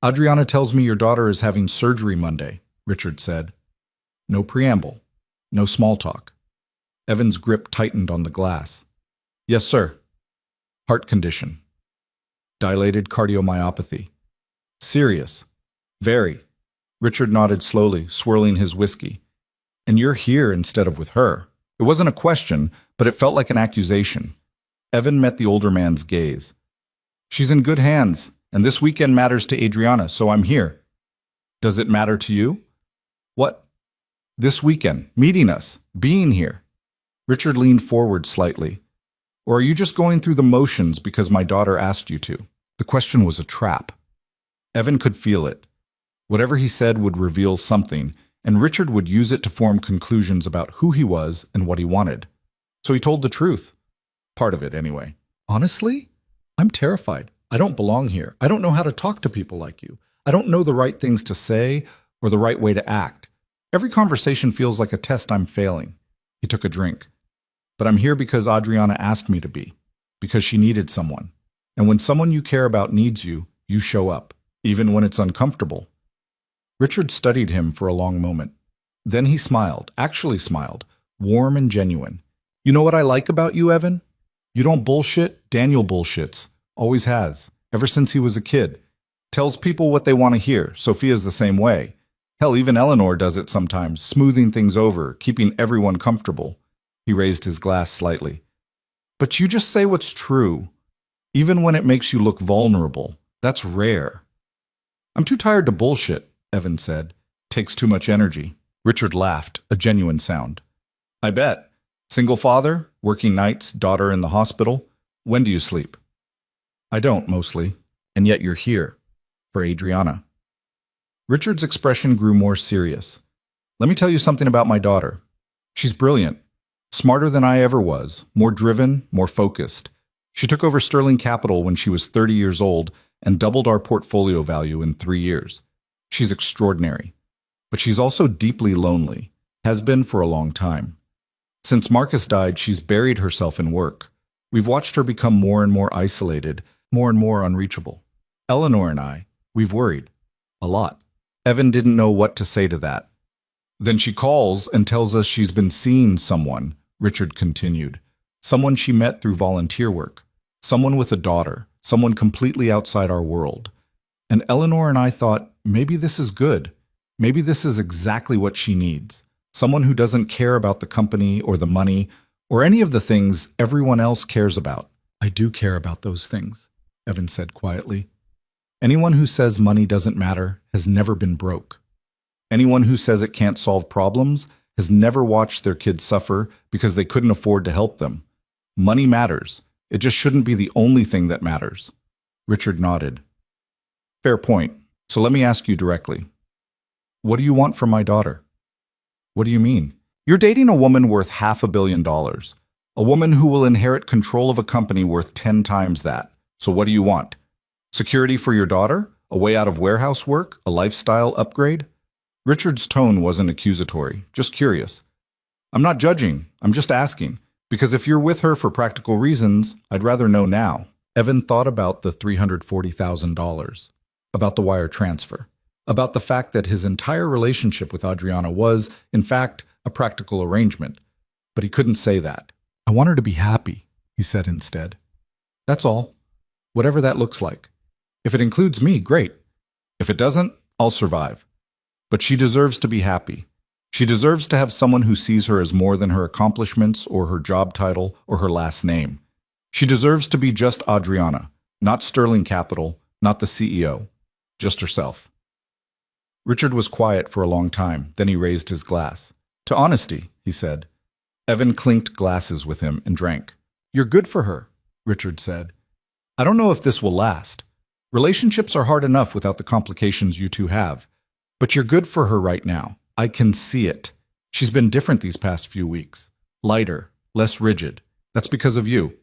"Adriana tells me your daughter is having surgery Monday," Richard said. No preamble. No small talk. Evan's grip tightened on the glass. "Yes, sir." "Heart condition." "Dilated cardiomyopathy." "Serious." "Very." Richard nodded slowly, swirling his whiskey. "And you're here instead of with her." It wasn't a question, but it felt like an accusation. Evan met the older man's gaze. "She's in good hands, and this weekend matters to Adriana, so I'm here." "Does it matter to you?" "What?" "This weekend, meeting us, being here." Richard leaned forward slightly. "Or are you just going through the motions because my daughter asked you to?" The question was a trap. Evan could feel it. Whatever he said would reveal something, and Richard would use it to form conclusions about who he was and what he wanted. So he told the truth. Part of it, anyway. "Honestly, I'm terrified. I don't belong here. I don't know how to talk to people like you. I don't know the right things to say or the right way to act. Every conversation feels like a test I'm failing." He took a drink. "But I'm here because Adriana asked me to be, because she needed someone. And when someone you care about needs you, you show up, even when it's uncomfortable." Richard studied him for a long moment. Then he smiled, actually smiled, warm and genuine. "You know what I like about you, Evan? You don't bullshit. Daniel bullshits. Always has. Ever since he was a kid. Tells people what they want to hear. Sophia's the same way. Hell, even Eleanor does it sometimes, smoothing things over, keeping everyone comfortable." He raised his glass slightly. "But you just say what's true, even when it makes you look vulnerable. That's rare." "I'm too tired to bullshit," Evan said. "Takes too much energy." Richard laughed, a genuine sound. "I bet. Single father, working nights, daughter in the hospital. When do you sleep?" "I don't, mostly. And yet you're here. For Adriana." Richard's expression grew more serious. "Let me tell you something about my daughter. She's brilliant. Smarter than I ever was. More driven, more focused. She took over Sterling Capital when she was 30 years old and doubled our portfolio value in 3 years. She's extraordinary. But she's also deeply lonely. Has been for a long time. Since Marcus died, she's buried herself in work. We've watched her become more and more isolated, more and more unreachable. Eleanor and I, we've worried. A lot." Evan didn't know what to say to that. "Then she calls and tells us she's been seeing someone," Richard continued. "Someone she met through volunteer work. Someone with a daughter. Someone completely outside our world. And Eleanor and I thought, maybe this is good. Maybe this is exactly what she needs. Someone who doesn't care about the company or the money or any of the things everyone else cares about." "I do care about those things," Evan said quietly. "Anyone who says money doesn't matter has never been broke. Anyone who says it can't solve problems has never watched their kids suffer because they couldn't afford to help them. Money matters. It just shouldn't be the only thing that matters." Richard nodded. Fair point. So let me ask you directly. What do you want from my daughter? What do you mean? You're dating a woman worth $500 million. A woman who will inherit control of a company worth 10 times that. So what do you want? Security for your daughter? A way out of warehouse work? A lifestyle upgrade? Richard's tone wasn't accusatory, just curious. I'm not judging, I'm just asking. Because if you're with her for practical reasons, I'd rather know now. Evan thought about the $340,000, about the wire transfer, about the fact that his entire relationship with Adriana was, in fact, a practical arrangement. But he couldn't say that. I want her to be happy, he said instead. That's all. Whatever that looks like. If it includes me, great. If it doesn't, I'll survive. But she deserves to be happy. She deserves to have someone who sees her as more than her accomplishments or her job title or her last name. She deserves to be just Adriana, not Sterling Capital, not the CEO, just herself. Richard was quiet for a long time, then he raised his glass. To honesty, he said. Evan clinked glasses with him and drank. You're good for her, Richard said. I don't know if this will last. Relationships are hard enough without the complications you two have. But you're good for her right now. I can see it. She's been different these past few weeks. Lighter, less rigid. That's because of you.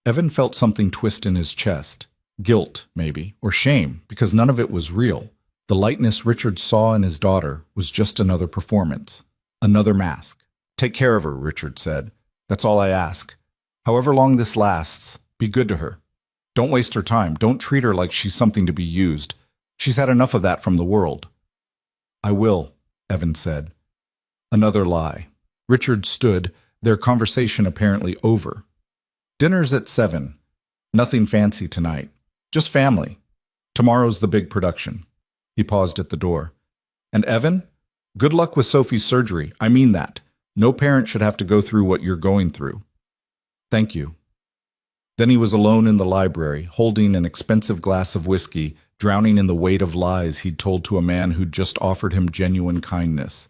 Evan felt something twist in his chest. Guilt, maybe, or shame, because none of it was real. The lightness Richard saw in his daughter was just another performance. Another mask. Take care of her, Richard said. That's all I ask. However long this lasts, be good to her. Don't waste her time. Don't treat her like she's something to be used. She's had enough of that from the world. I will, Evan said. Another lie. Richard stood, their conversation apparently over. Dinner's at 7. Nothing fancy tonight. Just family. Tomorrow's the big production. He paused at the door. And Evan? Good luck with Sophie's surgery. I mean that. No parent should have to go through what you're going through. Thank you. Then he was alone in the library, holding an expensive glass of whiskey, drowning in the weight of lies he'd told to a man who'd just offered him genuine kindness.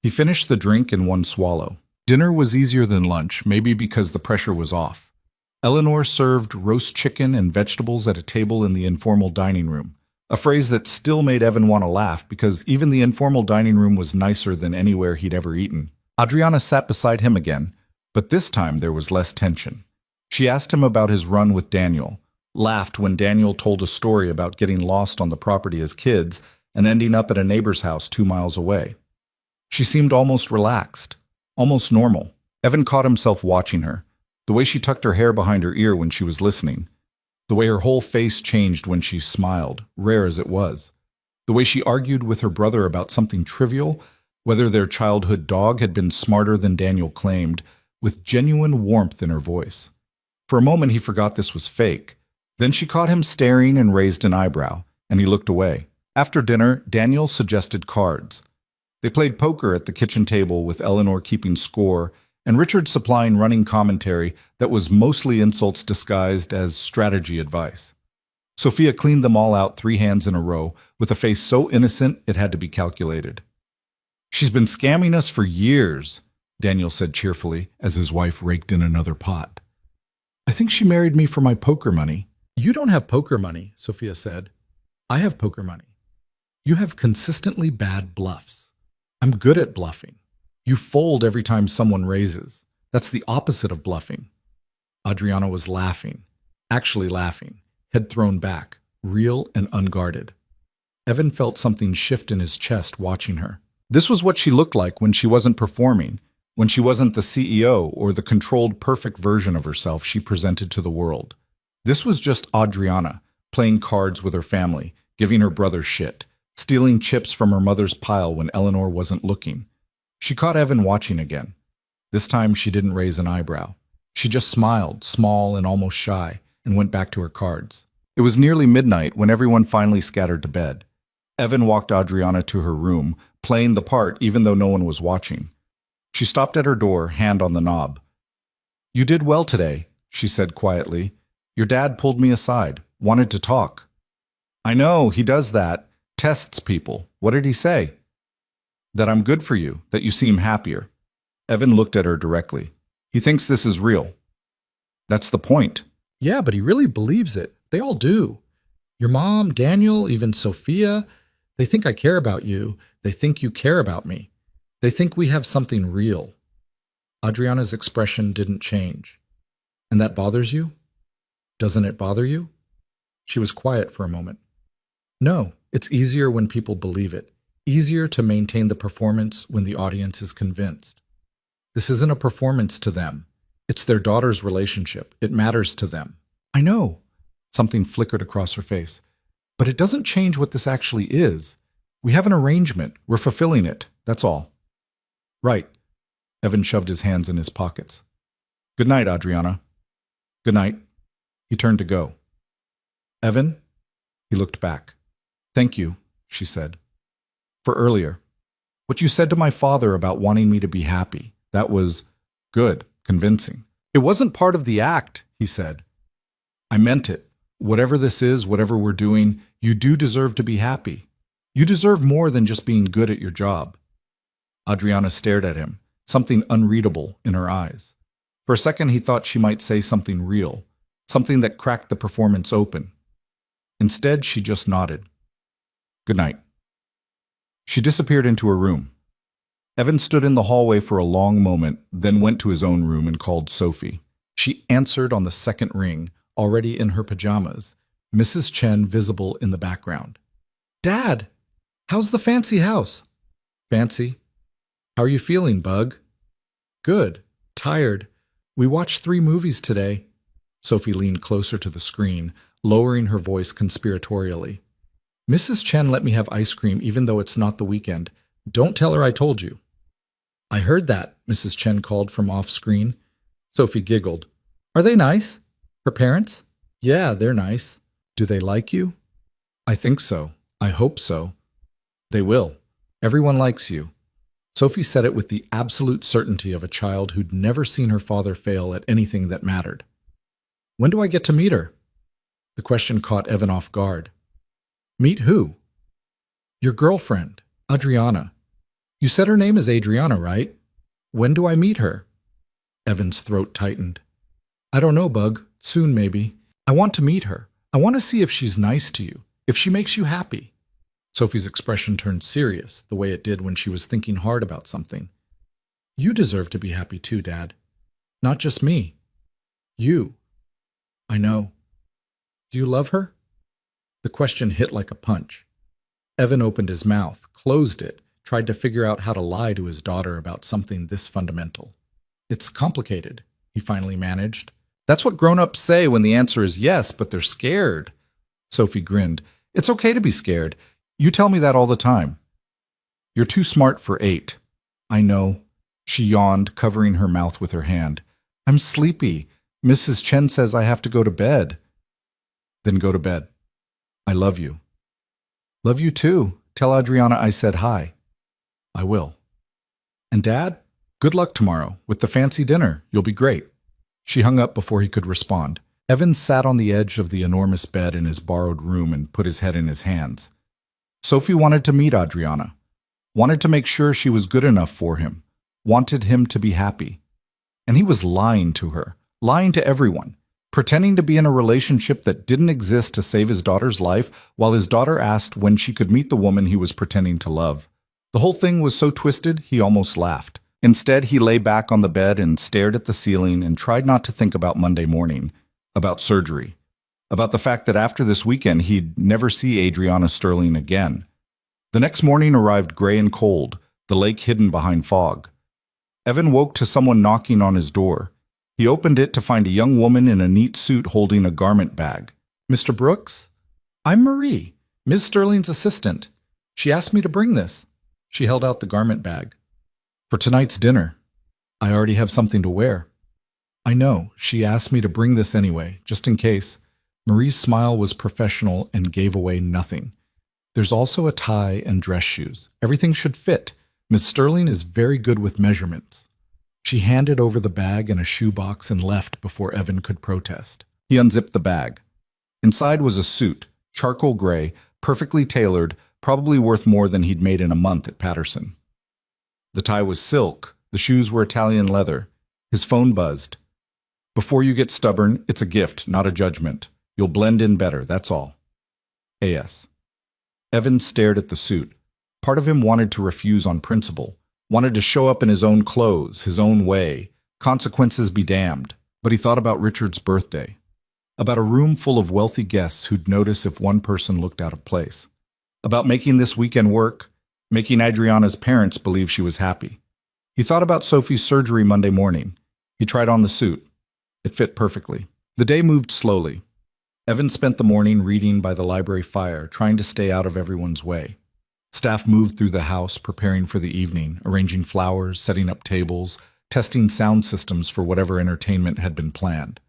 He finished the drink in one swallow. Dinner was easier than lunch, maybe because the pressure was off. Eleanor served roast chicken and vegetables at a table in the informal dining room, a phrase that still made Evan want to laugh because even the informal dining room was nicer than anywhere he'd ever eaten. Adriana sat beside him again, but this time there was less tension. She asked him about his run with Daniel, laughed when Daniel told a story about getting lost on the property as kids and ending up at a neighbor's house 2 miles away. She seemed almost relaxed, almost normal. Evan caught himself watching her, the way she tucked her hair behind her ear when she was listening, the way her whole face changed when she smiled, rare as it was, the way she argued with her brother about something trivial, whether their childhood dog had been smarter than Daniel claimed, with genuine warmth in her voice. For a moment he forgot this was fake. Then she caught him staring and raised an eyebrow, and he looked away. After dinner, Daniel suggested cards. They played poker at the kitchen table with Eleanor keeping score, and Richard supplying running commentary that was mostly insults disguised as strategy advice. Sophia cleaned them all out 3 hands in a row, with a face so innocent it had to be calculated. She's been scamming us for years, Daniel said cheerfully, as his wife raked in another pot. I think she married me for my poker money. You don't have poker money, Sophia said. I have poker money. You have consistently bad bluffs. I'm good at bluffing. You fold every time someone raises. That's the opposite of bluffing. Adriana was laughing, actually laughing, head thrown back, real and unguarded. Evan felt something shift in his chest watching her. This was what she looked like when she wasn't performing, when she wasn't the CEO or the controlled, perfect version of herself she presented to the world. This was just Adriana, playing cards with her family, giving her brother shit, stealing chips from her mother's pile when Eleanor wasn't looking. She caught Evan watching again. This time she didn't raise an eyebrow. She just smiled, small and almost shy, and went back to her cards. It was nearly midnight when everyone finally scattered to bed. Evan walked Adriana to her room, playing the part even though no one was watching. She stopped at her door, hand on the knob. You did well today, she said quietly. Your dad pulled me aside, wanted to talk. I know, he does that. Tests people. What did he say? That I'm good for you, that you seem happier. Evan looked at her directly. He thinks this is real. That's the point. Yeah, but he really believes it. They all do. Your mom, Daniel, even Sophia, they think I care about you. They think you care about me. They think we have something real. Adriana's expression didn't change. And that bothers you? Doesn't it bother you? She was quiet for a moment. No, it's easier when people believe it. Easier to maintain the performance when the audience is convinced. This isn't a performance to them. It's their daughter's relationship. It matters to them. I know. Something flickered across her face. But it doesn't change what this actually is. We have an arrangement. We're fulfilling it. That's all. Right. Evan shoved his hands in his pockets. Good night, Adriana. Good night. He turned to go. Evan? He looked back. Thank you, she said. For earlier. What you said to my father about wanting me to be happy. That was good, convincing. It wasn't part of the act, he said. I meant it. Whatever this is, whatever we're doing, you do deserve to be happy. You deserve more than just being good at your job. Adriana stared at him, something unreadable in her eyes. For a second, he thought she might say something real, something that cracked the performance open. Instead, she just nodded. Good night. She disappeared into her room. Evan stood in the hallway for a long moment, then went to his own room and called Sophie. She answered on the second ring, already in her pajamas, Mrs. Chen visible in the background. Dad, how's the fancy house? Fancy. How are you feeling, Bug? Good. Tired. We watched 3 movies today. Sophie leaned closer to the screen, lowering her voice conspiratorially. Mrs. Chen let me have ice cream even though it's not the weekend. Don't tell her I told you. I heard that, Mrs. Chen called from off-screen. Sophie giggled. Are they nice? Her parents? Yeah, they're nice. Do they like you? I think so. I hope so. They will. Everyone likes you. Sophie said it with the absolute certainty of a child who'd never seen her father fail at anything that mattered. When do I get to meet her? The question caught Evan off guard. Meet who? Your girlfriend, Adriana. You said her name is Adriana, right? When do I meet her? Evan's throat tightened. I don't know, Bug. Soon, maybe. I want to meet her. I want to see if she's nice to you, if she makes you happy. Sophie's expression turned serious, the way it did when she was thinking hard about something. You deserve to be happy too, Dad. Not just me. You. I know. Do you love her? The question hit like a punch. Evan opened his mouth, closed it, tried to figure out how to lie to his daughter about something this fundamental. It's complicated, he finally managed. That's what grown-ups say when the answer is yes, but they're scared. Sophie grinned. It's okay to be scared. You tell me that all the time. You're too smart for 8. I know. She yawned, covering her mouth with her hand. I'm sleepy. Mrs. Chen says I have to go to bed. Then go to bed. I love you. Love you too. Tell Adriana I said hi. I will. And Dad, good luck tomorrow with the fancy dinner. You'll be great. She hung up before he could respond. Evan sat on the edge of the enormous bed in his borrowed room and put his head in his hands. Sophie wanted to meet Adriana, wanted to make sure she was good enough for him, wanted him to be happy. And he was lying to her, lying to everyone, pretending to be in a relationship that didn't exist to save his daughter's life while his daughter asked when she could meet the woman he was pretending to love. The whole thing was so twisted, he almost laughed. Instead, he lay back on the bed and stared at the ceiling and tried not to think about Monday morning, about surgery, about the fact that after this weekend he'd never see Adriana Sterling again. The next morning arrived gray and cold, the lake hidden behind fog. Evan woke to someone knocking on his door. He opened it to find a young woman in a neat suit holding a garment bag. Mr. Brooks? I'm Marie, Ms. Sterling's assistant. She asked me to bring this. She held out the garment bag. For tonight's dinner. I already have something to wear. I know. She asked me to bring this anyway, just in case. Marie's smile was professional and gave away nothing. There's also a tie and dress shoes. Everything should fit. Miss Sterling is very good with measurements. She handed over the bag and a shoebox and left before Evan could protest. He unzipped the bag. Inside was a suit, charcoal gray, perfectly tailored, probably worth more than he'd made in a month at Patterson. The tie was silk. The shoes were Italian leather. His phone buzzed. Before you get stubborn, it's a gift, not a judgment. You'll blend in better, that's all. A.S. Evan stared at the suit. Part of him wanted to refuse on principle, wanted to show up in his own clothes, his own way, consequences be damned. But he thought about Richard's birthday, about a room full of wealthy guests who'd notice if one person looked out of place, about making this weekend work, making Adriana's parents believe she was happy. He thought about Sophie's surgery Monday morning. He tried on the suit. It fit perfectly. The day moved slowly. Evan spent the morning reading by the library fire, trying to stay out of everyone's way. Staff moved through the house, preparing for the evening, arranging flowers, setting up tables, testing sound systems for whatever entertainment had been planned.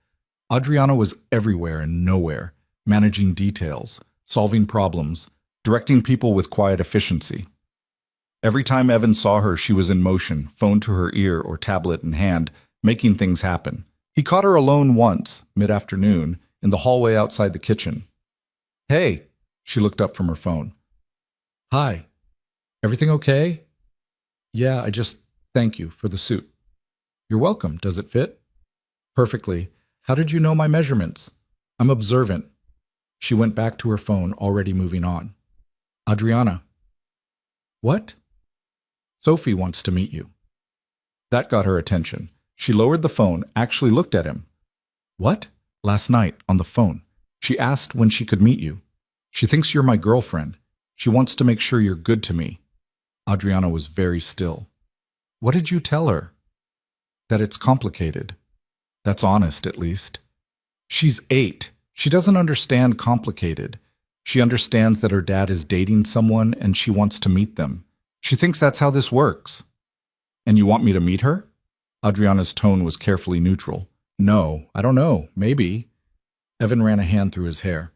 Adriana was everywhere and nowhere, managing details, solving problems, directing people with quiet efficiency. Every time Evan saw her, she was in motion, phone to her ear or tablet in hand, making things happen. He caught her alone once, mid-afternoon, in the hallway outside the kitchen. "Hey," she looked up from her phone. "Hi. Everything okay?" "Yeah, thank you for the suit." "You're welcome. Does it fit?" "Perfectly. How did you know my measurements?" "I'm observant." She went back to her phone, already moving on. "Adriana." "What?" "Sophie wants to meet you." That got her attention. She lowered the phone, actually looked at him. "What?" "Last night, on the phone. She asked when she could meet you. She thinks you're my girlfriend. She wants to make sure you're good to me." Adriana was very still. "What did you tell her?" "That it's complicated." "That's honest, at least." "She's 8. She doesn't understand complicated. She understands that her dad is dating someone and she wants to meet them. She thinks that's how this works." "And you want me to meet her?" Adriana's tone was carefully neutral. "No, I don't know. Maybe." Evan ran a hand through his hair.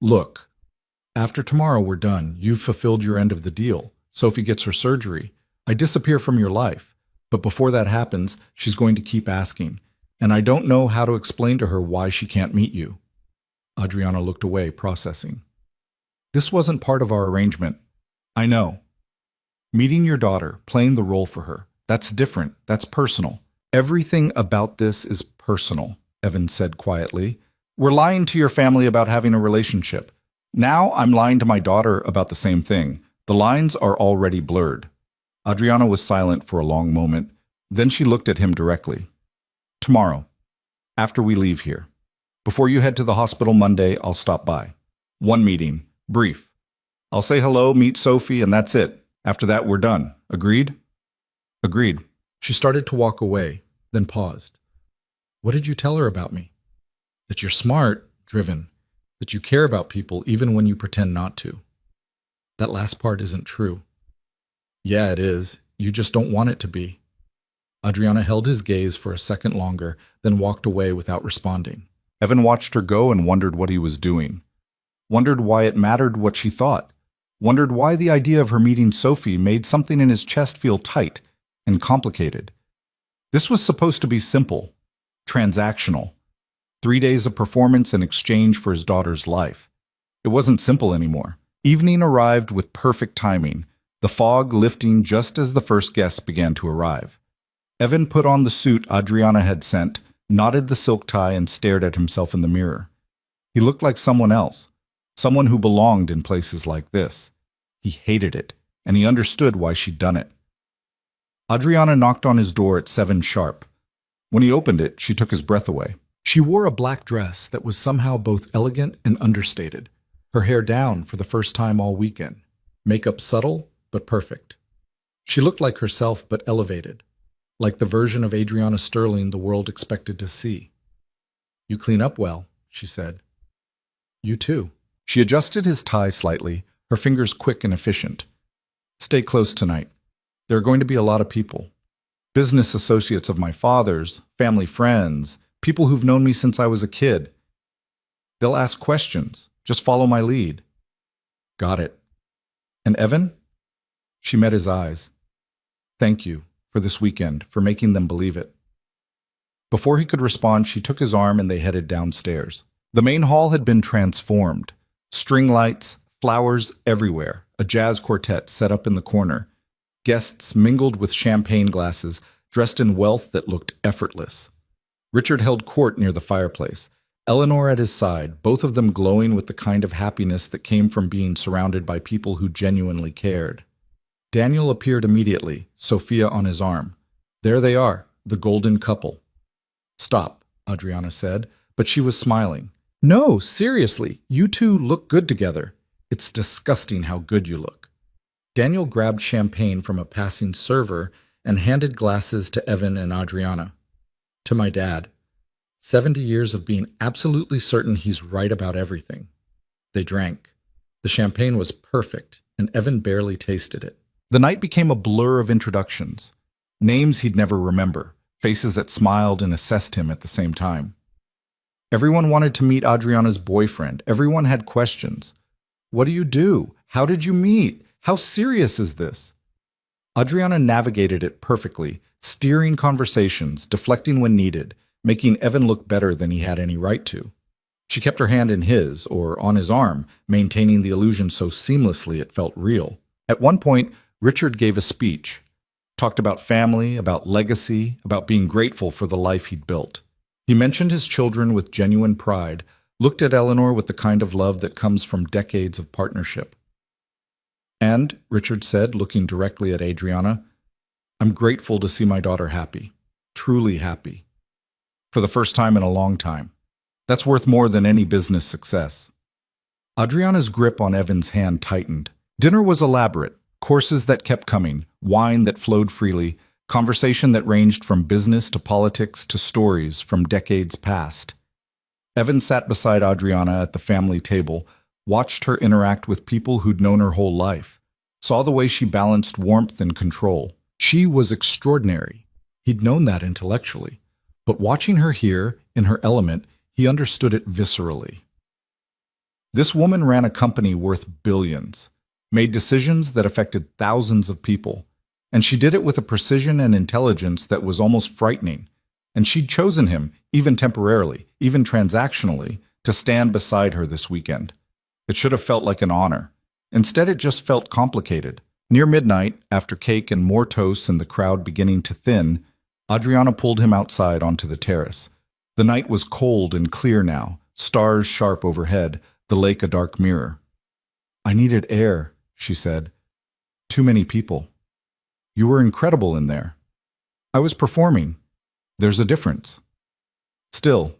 "Look, after tomorrow we're done. You've fulfilled your end of the deal. Sophie gets her surgery. I disappear from your life. But before that happens, she's going to keep asking. And I don't know how to explain to her why she can't meet you." Adriana looked away, processing. "This wasn't part of our arrangement." "I know. Meeting your daughter, playing the role for her, that's different. That's personal." "Everything about this is personal," Evan said quietly. "We're lying to your family about having a relationship. Now I'm lying to my daughter about the same thing. The lines are already blurred." Adriana was silent for a long moment. Then she looked at him directly. "Tomorrow, after we leave here. Before you head to the hospital Monday, I'll stop by. One meeting, brief. I'll say hello, meet Sophie, and that's it. After that, we're done. Agreed?" "Agreed." She started to walk away, then paused. "What did you tell her about me?" "That you're smart, driven, that you care about people even when you pretend not to." "That last part isn't true." "Yeah, it is. You just don't want it to be." Adriana held his gaze for a second longer, then walked away without responding. Evan watched her go and wondered what he was doing. Wondered why it mattered what she thought. Wondered why the idea of her meeting Sophie made something in his chest feel tight and complicated. This was supposed to be simple, transactional. 3 days of performance in exchange for his daughter's life. It wasn't simple anymore. Evening arrived with perfect timing, the fog lifting just as the first guests began to arrive. Evan put on the suit Adriana had sent, knotted the silk tie, and stared at himself in the mirror. He looked like someone else, someone who belonged in places like this. He hated it, and he understood why she'd done it. Adriana knocked on his door at 7 sharp. When he opened it, she took his breath away. She wore a black dress that was somehow both elegant and understated, her hair down for the first time all weekend, makeup subtle but perfect. She looked like herself but elevated, like the version of Adriana Sterling the world expected to see. "You clean up well," she said. "You too." She adjusted his tie slightly, her fingers quick and efficient. "Stay close tonight. There are going to be a lot of people. Business associates of my father's, family friends, people who've known me since I was a kid. They'll ask questions. Just follow my lead." "Got it." "And Evan?" She met his eyes. "Thank you for this weekend, for making them believe it." Before he could respond, she took his arm and they headed downstairs. The main hall had been transformed. String lights, flowers everywhere, a jazz quartet set up in the corner. Guests mingled with champagne glasses, dressed in wealth that looked effortless. Richard held court near the fireplace. Eleanor at his side, both of them glowing with the kind of happiness that came from being surrounded by people who genuinely cared. Daniel appeared immediately, Sophia on his arm. There they are, the golden couple. Stop, Adriana said, but she was smiling. No, seriously, you two look good together. It's disgusting how good you look. Daniel grabbed champagne from a passing server and handed glasses to Evan and Adriana. To my dad. 70 years of being absolutely certain he's right about everything. They drank. The champagne was perfect, and Evan barely tasted it. The night became a blur of introductions. Names he'd never remember, faces that smiled and assessed him at the same time. Everyone wanted to meet Adriana's boyfriend. Everyone had questions. What do you do? How did you meet? How serious is this? Adriana navigated it perfectly, steering conversations, deflecting when needed, making Evan look better than he had any right to. She kept her hand in his, or on his arm, maintaining the illusion so seamlessly it felt real. At one point, Richard gave a speech, talked about family, about legacy, about being grateful for the life he'd built. He mentioned his children with genuine pride, looked at Eleanor with the kind of love that comes from decades of partnership. And, Richard said, looking directly at Adriana, I'm grateful to see my daughter happy, truly happy. For the first time in a long time. That's worth more than any business success. Adriana's grip on Evan's hand tightened. Dinner was elaborate, courses that kept coming, wine that flowed freely, conversation that ranged from business to politics to stories from decades past. Evan sat beside Adriana at the family table, watched her interact with people who'd known her whole life, saw the way she balanced warmth and control. She was extraordinary. He'd known that intellectually. But watching her here, in her element, he understood it viscerally. This woman ran a company worth billions, made decisions that affected thousands of people, and she did it with a precision and intelligence that was almost frightening. And she'd chosen him, even temporarily, even transactionally, to stand beside her this weekend. It should have felt like an honor. Instead, it just felt complicated. Near midnight, after cake and more toasts and the crowd beginning to thin, Adriana pulled him outside onto the terrace. The night was cold and clear now, stars sharp overhead, the lake a dark mirror. I needed air, she said. Too many people. You were incredible in there. I was performing. There's a difference. Still,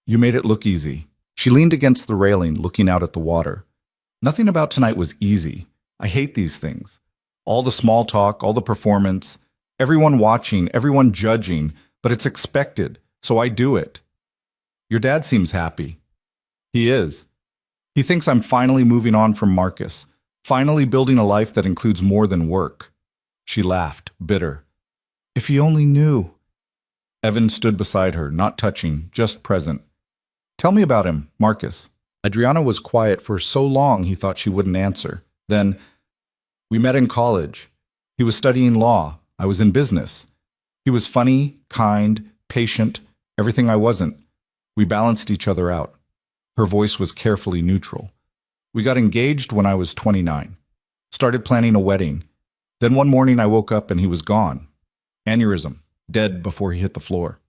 you made it look easy. She leaned against the railing, looking out at the water. Nothing about tonight was easy. I hate these things. All the small talk, all the performance, everyone watching, everyone judging, but it's expected, so I do it. Your dad seems happy. He is. He thinks I'm finally moving on from Marcus, finally building a life that includes more than work. She laughed, bitter. If he only knew. Evan stood beside her, not touching, just present. Tell me about him, Marcus. Adriana was quiet for so long he thought she wouldn't answer. Then, we met in college. He was studying law. I was in business. He was funny, kind, patient, everything I wasn't. We balanced each other out. Her voice was carefully neutral. We got engaged when I was 29. Started planning a wedding. Then one morning I woke up and he was gone. Aneurysm, dead before he hit the floor.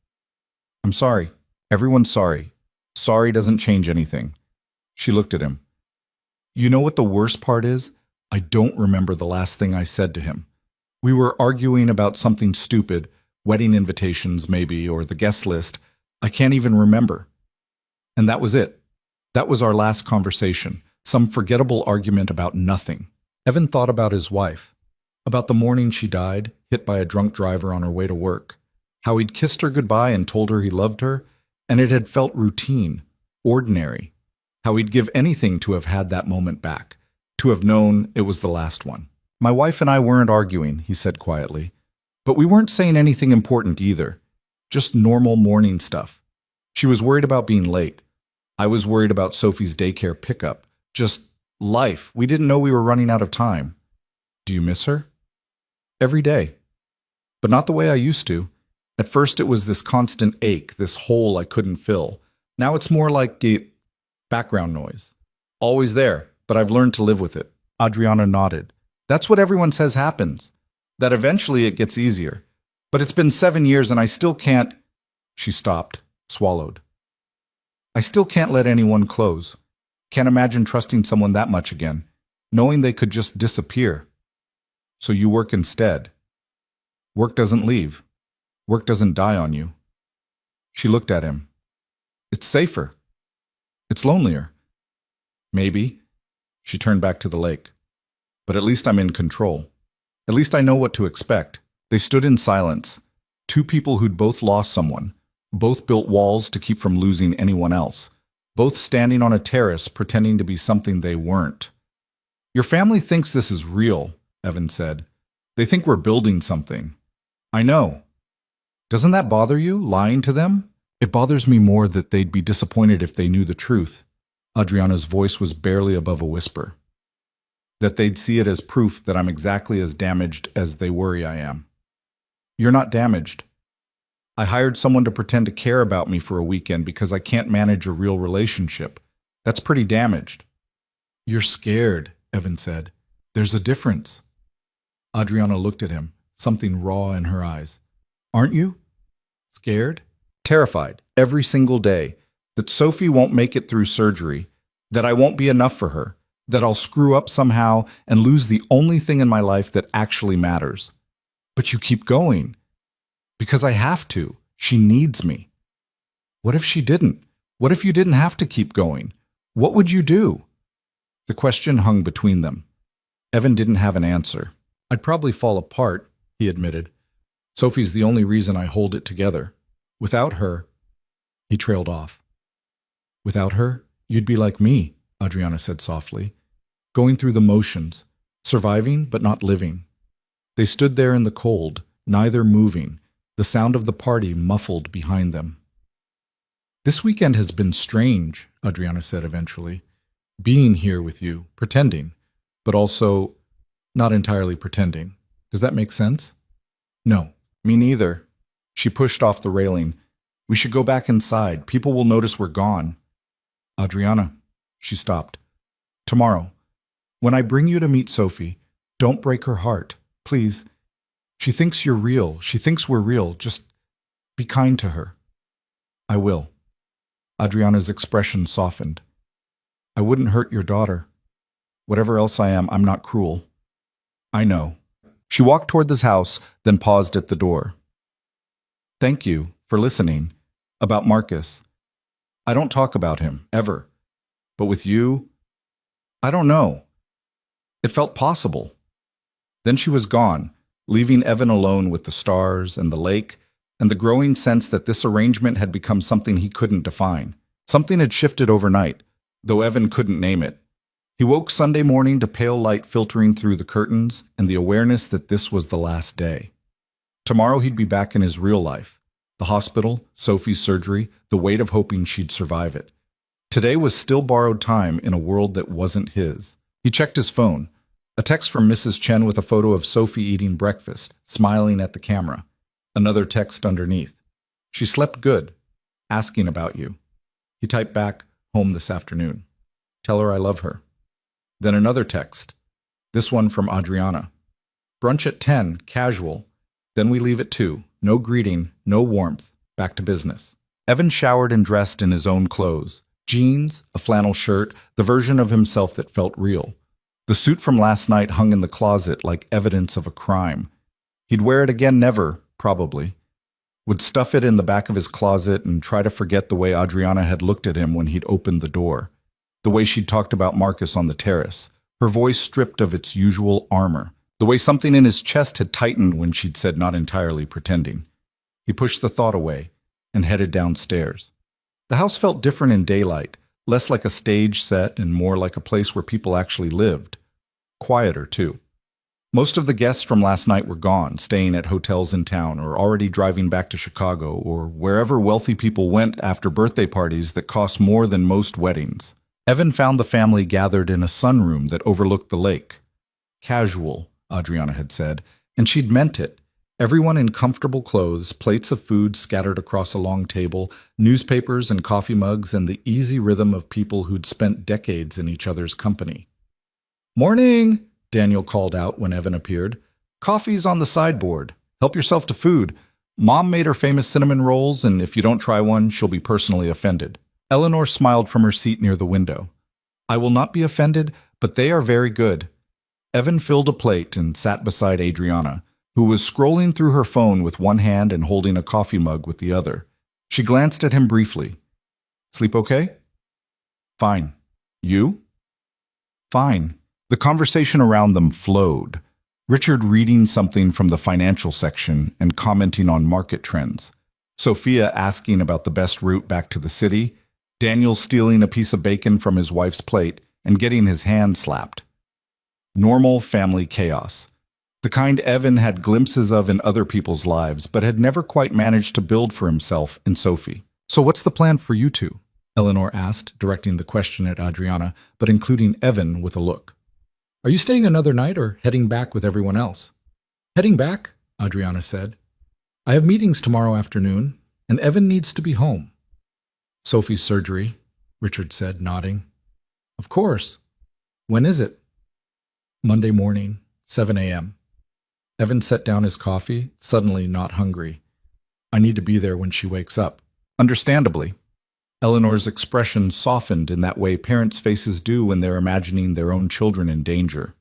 I'm sorry. Everyone's sorry. Sorry doesn't change anything. She looked at him. You know what the worst part is? I don't remember the last thing I said to him. We were arguing about something stupid, wedding invitations maybe, or the guest list. I can't even remember. And that was it. That was our last conversation, some forgettable argument about nothing. Evan thought about his wife, about the morning she died, hit by a drunk driver on her way to work, how he'd kissed her goodbye and told her he loved her, and it had felt routine, ordinary, how he'd give anything to have had that moment back, to have known it was the last one. My wife and I weren't arguing, he said quietly, but we weren't saying anything important either, just normal morning stuff. She was worried about being late. I was worried about Sophie's daycare pickup, just life. We didn't know we were running out of time. Do you miss her? Every day. But not the way I used to. At first it was this constant ache, this hole I couldn't fill. Now it's more like background noise. Always there, but I've learned to live with it. Adriana nodded. That's what everyone says happens. That eventually it gets easier. But it's been 7 years and I still can't. She stopped, swallowed. I still can't let anyone close. Can't imagine trusting someone that much again, knowing they could just disappear. So you work instead. Work doesn't leave. Work doesn't die on you. She looked at him. It's safer. It's lonelier. Maybe. She turned back to the lake. But at least I'm in control. At least I know what to expect. They stood in silence. Two people who'd both lost someone. Both built walls to keep from losing anyone else. Both standing on a terrace pretending to be something they weren't. Your family thinks this is real, Evan said. They think we're building something. I know. Doesn't that bother you, lying to them? It bothers me more that they'd be disappointed if they knew the truth. Adriana's voice was barely above a whisper. That they'd see it as proof that I'm exactly as damaged as they worry I am. You're not damaged. I hired someone to pretend to care about me for a weekend because I can't manage a real relationship. That's pretty damaged. You're scared, Evan said. There's a difference. Adriana looked at him, something raw in her eyes. Aren't you? Scared? Terrified, every single day, that Sophie won't make it through surgery, that I won't be enough for her, that I'll screw up somehow and lose the only thing in my life that actually matters. But you keep going. Because I have to. She needs me. What if she didn't? What if you didn't have to keep going? What would you do? The question hung between them. Evan didn't have an answer. I'd probably fall apart, he admitted. Sophie's the only reason I hold it together. Without her, he trailed off. Without her, you'd be like me, Adriana said softly, going through the motions, surviving but not living. They stood there in the cold, neither moving, the sound of the party muffled behind them. This weekend has been strange, Adriana said eventually. Being here with you, pretending, but also not entirely pretending. Does that make sense? No, me neither. She pushed off the railing. We should go back inside. People will notice we're gone. Adriana, she stopped. Tomorrow, when I bring you to meet Sophie, don't break her heart, please. She thinks you're real. She thinks we're real. Just be kind to her. I will. Adriana's expression softened. I wouldn't hurt your daughter. Whatever else I am, I'm not cruel. I know. She walked toward this house, then paused at the door. Thank you for listening. About Marcus. I don't talk about him, ever. But with you, I don't know. It felt possible. Then she was gone, leaving Evan alone with the stars and the lake, and the growing sense that this arrangement had become something he couldn't define. Something had shifted overnight, though Evan couldn't name it. He woke Sunday morning to pale light filtering through the curtains and the awareness that this was the last day. Tomorrow he'd be back in his real life. The hospital, Sophie's surgery, the weight of hoping she'd survive it. Today was still borrowed time in a world that wasn't his. He checked his phone. A text from Mrs. Chen with a photo of Sophie eating breakfast, smiling at the camera. Another text underneath. She slept good. Asking about you. He typed back, home this afternoon. Tell her I love her. Then another text. This one from Adriana. Brunch at 10, casual. Then we leave at 2. No greeting, no warmth. Back to business. Evan showered and dressed in his own clothes. Jeans, a flannel shirt, the version of himself that felt real. The suit from last night hung in the closet like evidence of a crime. He'd wear it again never, probably. Would stuff it in the back of his closet and try to forget the way Adriana had looked at him when he'd opened the door. The way she'd talked about Marcus on the terrace. Her voice stripped of its usual armor. The way something in his chest had tightened when she'd said not entirely pretending. He pushed the thought away and headed downstairs. The house felt different in daylight, less like a stage set and more like a place where people actually lived. Quieter, too. Most of the guests from last night were gone, staying at hotels in town or already driving back to Chicago or wherever wealthy people went after birthday parties that cost more than most weddings. Evan found the family gathered in a sunroom that overlooked the lake. Casual, Adriana had said, and she'd meant it. Everyone in comfortable clothes, plates of food scattered across a long table, newspapers and coffee mugs, and the easy rhythm of people who'd spent decades in each other's company. "Morning!" Daniel called out when Evan appeared. "Coffee's on the sideboard. Help yourself to food. Mom made her famous cinnamon rolls, and if you don't try one, she'll be personally offended." Eleanor smiled from her seat near the window. I will not be offended, but they are very good. Evan filled a plate and sat beside Adriana, who was scrolling through her phone with one hand and holding a coffee mug with the other. She glanced at him briefly. Sleep okay? Fine. You? Fine. The conversation around them flowed. Richard reading something from the financial section and commenting on market trends. Sophia asking about the best route back to the city. Daniel stealing a piece of bacon from his wife's plate and getting his hand slapped. Normal family chaos. The kind Evan had glimpses of in other people's lives, but had never quite managed to build for himself in Sophie. So what's the plan for you two? Eleanor asked, directing the question at Adriana, but including Evan with a look. Are you staying another night or heading back with everyone else? Heading back, Adriana said. I have meetings tomorrow afternoon, and Evan needs to be home. Sophie's surgery, Richard said, nodding. Of course. When is it? Monday morning, 7 a.m. Evan set down his coffee, suddenly not hungry. I need to be there when she wakes up. Understandably. Eleanor's expression softened in that way parents' faces do when they're imagining their own children in danger.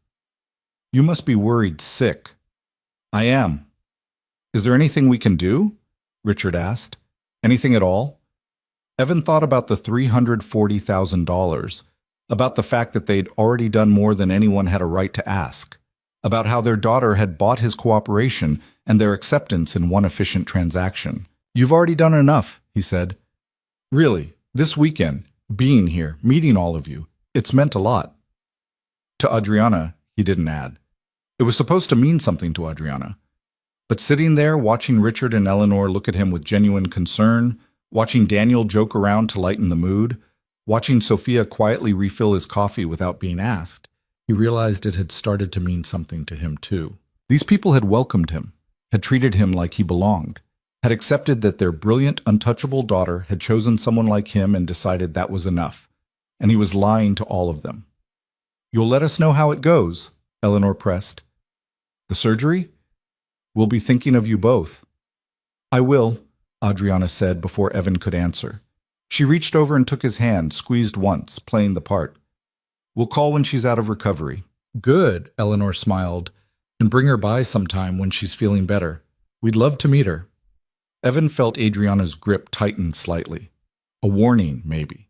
You must be worried sick. I am. Is there anything we can do? Richard asked. Anything at all? Evan thought about the $340,000, about the fact that they'd already done more than anyone had a right to ask, about how their daughter had bought his cooperation and their acceptance in one efficient transaction. You've already done enough, he said. Really, this weekend, being here, meeting all of you, it's meant a lot. To Adriana, he didn't add. It was supposed to mean something to Adriana. But sitting there, watching Richard and Eleanor look at him with genuine concern, watching Daniel joke around to lighten the mood, watching Sophia quietly refill his coffee without being asked, he realized it had started to mean something to him too. These people had welcomed him, had treated him like he belonged, had accepted that their brilliant, untouchable daughter had chosen someone like him and decided that was enough, and he was lying to all of them. You'll let us know how it goes, Eleanor pressed. The surgery? We'll be thinking of you both. I will, Adriana said before Evan could answer. She reached over and took his hand, squeezed once, playing the part. We'll call when she's out of recovery. Good, Eleanor smiled, and bring her by sometime when she's feeling better. We'd love to meet her. Evan felt Adriana's grip tighten slightly. A warning, maybe.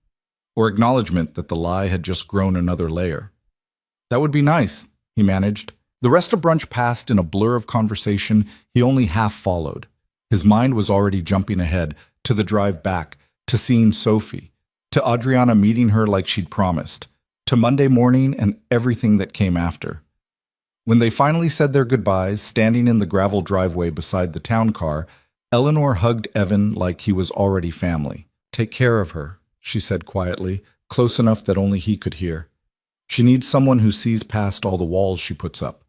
Or acknowledgement that the lie had just grown another layer. That would be nice, he managed. The rest of brunch passed in a blur of conversation he only half followed. His mind was already jumping ahead, to the drive back, to seeing Sophie, to Adriana meeting her like she'd promised, to Monday morning and everything that came after. When they finally said their goodbyes, standing in the gravel driveway beside the town car, Eleanor hugged Evan like he was already family. Take care of her, she said quietly, close enough that only he could hear. She needs someone who sees past all the walls she puts up.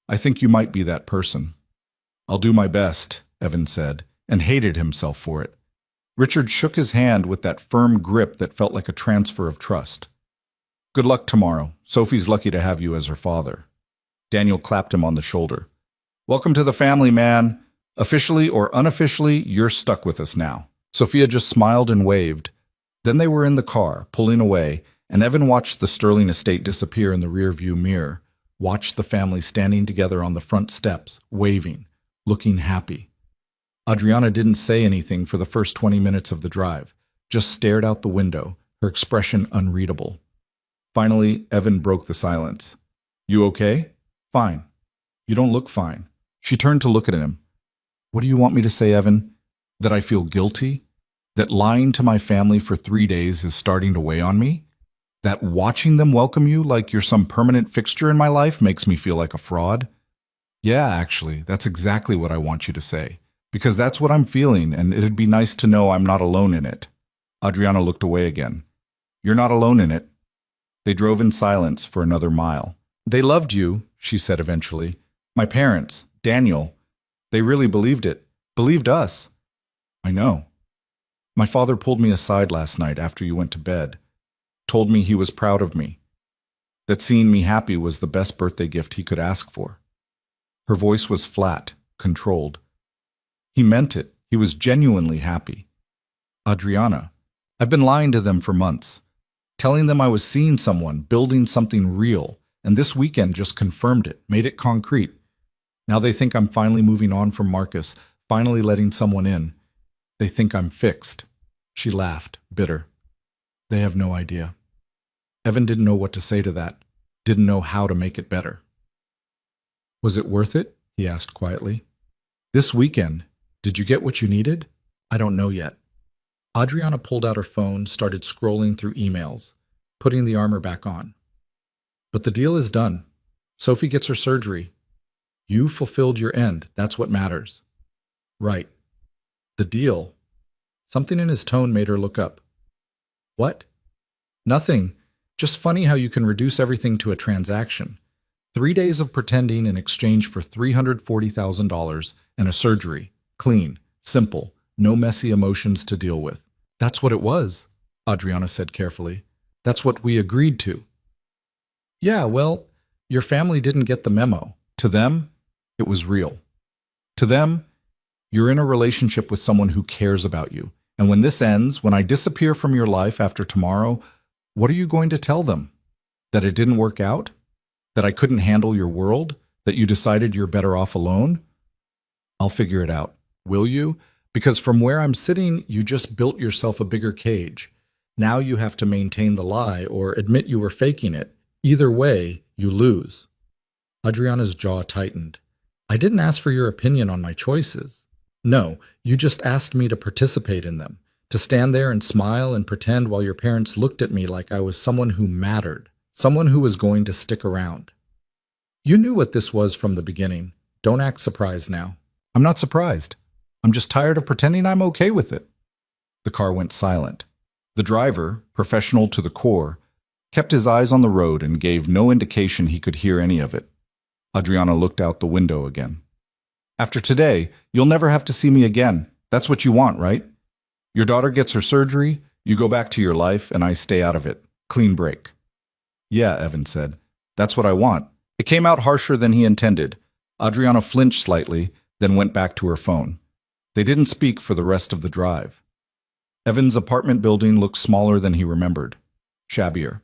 I think you might be that person. I'll do my best, Evan said, and hated himself for it. Richard shook his hand with that firm grip that felt like a transfer of trust. Good luck tomorrow. Sophie's lucky to have you as her father. Daniel clapped him on the shoulder. Welcome to the family, man. Officially or unofficially, you're stuck with us now. Sophia just smiled and waved. Then they were in the car, pulling away, and Evan watched the Sterling estate disappear in the rearview mirror, watched the family standing together on the front steps, waving, looking happy. Adriana didn't say anything for the first 20 minutes of the drive, just stared out the window, her expression unreadable. Finally, Evan broke the silence. You okay? Fine. You don't look fine. She turned to look at him. What do you want me to say, Evan? That I feel guilty? That lying to my family for 3 days is starting to weigh on me? That watching them welcome you like you're some permanent fixture in my life makes me feel like a fraud? Yeah, actually, that's exactly what I want you to say. Because that's what I'm feeling, and it'd be nice to know I'm not alone in it. Adriana looked away again. You're not alone in it. They drove in silence for another mile. They loved you, she said eventually. My parents, Daniel, they really believed it. Believed us. I know. My father pulled me aside last night after you went to bed. Told me he was proud of me. That seeing me happy was the best birthday gift he could ask for. Her voice was flat, controlled. He meant it. He was genuinely happy. Adriana, I've been lying to them for months, telling them I was seeing someone, building something real, and this weekend just confirmed it, made it concrete. Now they think I'm finally moving on from Marcus, finally letting someone in. They think I'm fixed. She laughed, bitter. They have no idea. Evan didn't know what to say to that, didn't know how to make it better. Was it worth it? He asked quietly. This weekend, did you get what you needed? I don't know yet. Adriana pulled out her phone, started scrolling through emails, putting the armor back on. But the deal is done. Sophie gets her surgery. You fulfilled your end. That's what matters. Right. The deal. Something in his tone made her look up. What? Nothing. Just funny how you can reduce everything to a transaction. 3 days of pretending in exchange for $340,000 and a surgery. Clean, simple, no messy emotions to deal with. That's what it was, Adriana said carefully. That's what we agreed to. Yeah, well, your family didn't get the memo. To them, it was real. To them, you're in a relationship with someone who cares about you. And when this ends, when I disappear from your life after tomorrow, what are you going to tell them? That it didn't work out? That I couldn't handle your world? That you decided you're better off alone? I'll figure it out. Will you? Because from where I'm sitting, you just built yourself a bigger cage. Now you have to maintain the lie or admit you were faking it. Either way, you lose. Adriana's jaw tightened. I didn't ask for your opinion on my choices. No, you just asked me to participate in them, to stand there and smile and pretend while your parents looked at me like I was someone who mattered, someone who was going to stick around. You knew what this was from the beginning. Don't act surprised now. I'm not surprised. I'm just tired of pretending I'm okay with it. The car went silent. The driver, professional to the core, kept his eyes on the road and gave no indication he could hear any of it. Adriana looked out the window again. After today, you'll never have to see me again. That's what you want, right? Your daughter gets her surgery, you go back to your life, and I stay out of it. Clean break. Yeah, Evan said. That's what I want. It came out harsher than he intended. Adriana flinched slightly, then went back to her phone. They didn't speak for the rest of the drive. Evan's apartment building looked smaller than he remembered. Shabbier.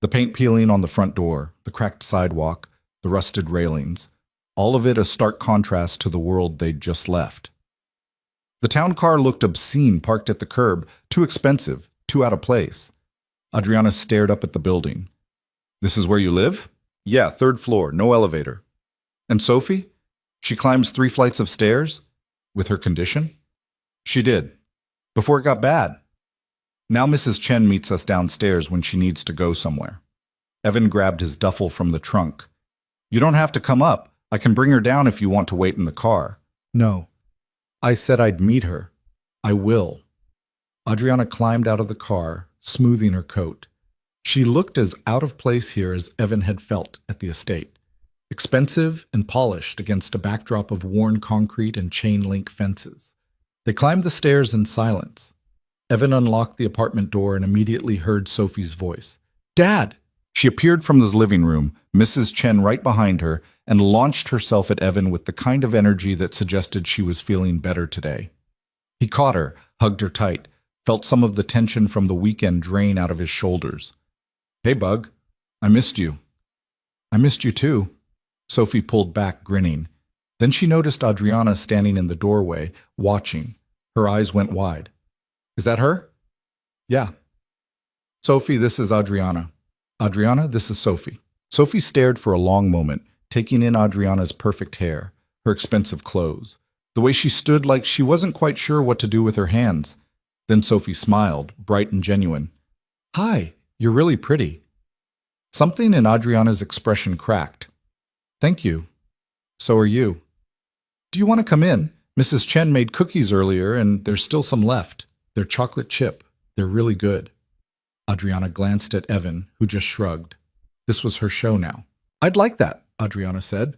The paint peeling on the front door, the cracked sidewalk, the rusted railings. All of it a stark contrast to the world they'd just left. The town car looked obscene parked at the curb, too expensive, too out of place. Adriana stared up at the building. This is where you live? Yeah, 3rd floor, no elevator. And Sophie? She climbs 3 flights of stairs? With her condition? She did. Before it got bad. Now Mrs. Chen meets us downstairs when she needs to go somewhere. Evan grabbed his duffel from the trunk. You don't have to come up. I can bring her down if you want to wait in the car. No. I said I'd meet her. I will. Adriana climbed out of the car, smoothing her coat. She looked as out of place here as Evan had felt at the estate. Expensive and polished against a backdrop of worn concrete and chain-link fences. They climbed the stairs in silence. Evan unlocked the apartment door and immediately heard Sophie's voice. Dad! She appeared from the living room, Mrs. Chen right behind her, and launched herself at Evan with the kind of energy that suggested she was feeling better today. He caught her, hugged her tight, felt some of the tension from the weekend drain out of his shoulders. Hey, Bug. I missed you. I missed you too. Sophie pulled back, grinning. Then she noticed Adriana standing in the doorway, watching. Her eyes went wide. Is that her? Yeah. Sophie, this is Adriana. Adriana, this is Sophie. Sophie stared for a long moment, taking in Adriana's perfect hair, her expensive clothes, the way she stood like she wasn't quite sure what to do with her hands. Then Sophie smiled, bright and genuine. Hi, you're really pretty. Something in Adriana's expression cracked. Thank you. So are you. Do you want to come in? Mrs. Chen made cookies earlier, and there's still some left. They're chocolate chip. They're really good. Adriana glanced at Evan, who just shrugged. This was her show now. I'd like that, Adriana said.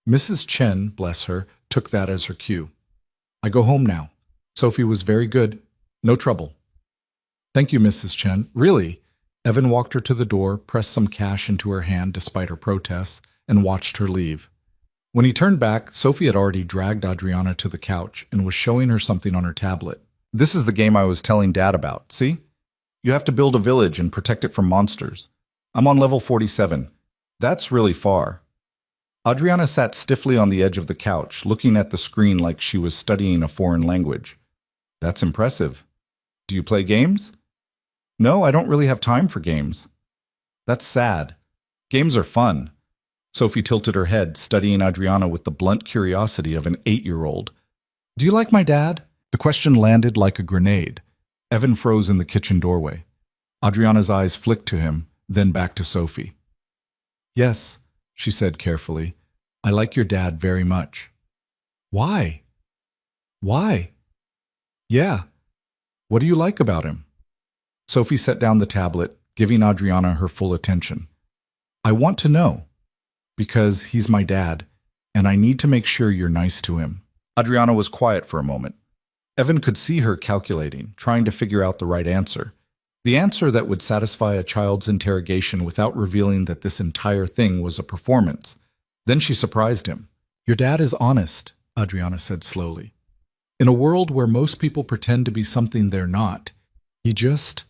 Mrs. Chen, bless her, took that as her cue. I go home now. Sophie was very good. No trouble. Thank you, Mrs. Chen. Really? Evan walked her to the door, pressed some cash into her hand despite her protests, and watched her leave. When he turned back, Sophie had already dragged Adriana to the couch and was showing her something on her tablet. This is the game I was telling Dad about, see? You have to build a village and protect it from monsters. I'm on level 47. That's really far. Adriana sat stiffly on the edge of the couch, looking at the screen like she was studying a foreign language. That's impressive. Do you play games? No, I don't really have time for games. That's sad. Games are fun. Sophie tilted her head, studying Adriana with the blunt curiosity of an 8-year-old. Do you like my dad? The question landed like a grenade. Evan froze in the kitchen doorway. Adriana's eyes flicked to him, then back to Sophie. Yes, she said carefully. I like your dad very much. Why? Why? Yeah. What do you like about him? Sophie set down the tablet, giving Adriana her full attention. I want to know. Because he's my dad, and I need to make sure you're nice to him. Adriana was quiet for a moment. Evan could see her calculating, trying to figure out the right answer. The answer that would satisfy a child's interrogation without revealing that this entire thing was a performance. Then she surprised him. Your dad is honest, Adriana said slowly. In a world where most people pretend to be something they're not, he just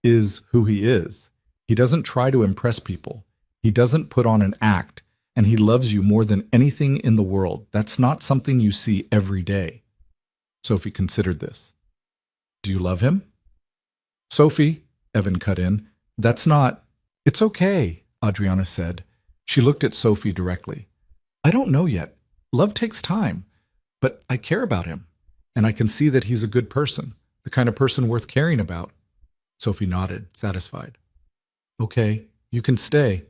is who he is. He doesn't try to impress people. He doesn't put on an act, and he loves you more than anything in the world. That's not something you see every day. Sophie considered this. Do you love him? Sophie, Evan cut in, that's not... It's okay, Adriana said. She looked at Sophie directly. I don't know yet. Love takes time, but I care about him, and I can see that he's a good person, the kind of person worth caring about. Sophie nodded, satisfied. Okay, you can stay.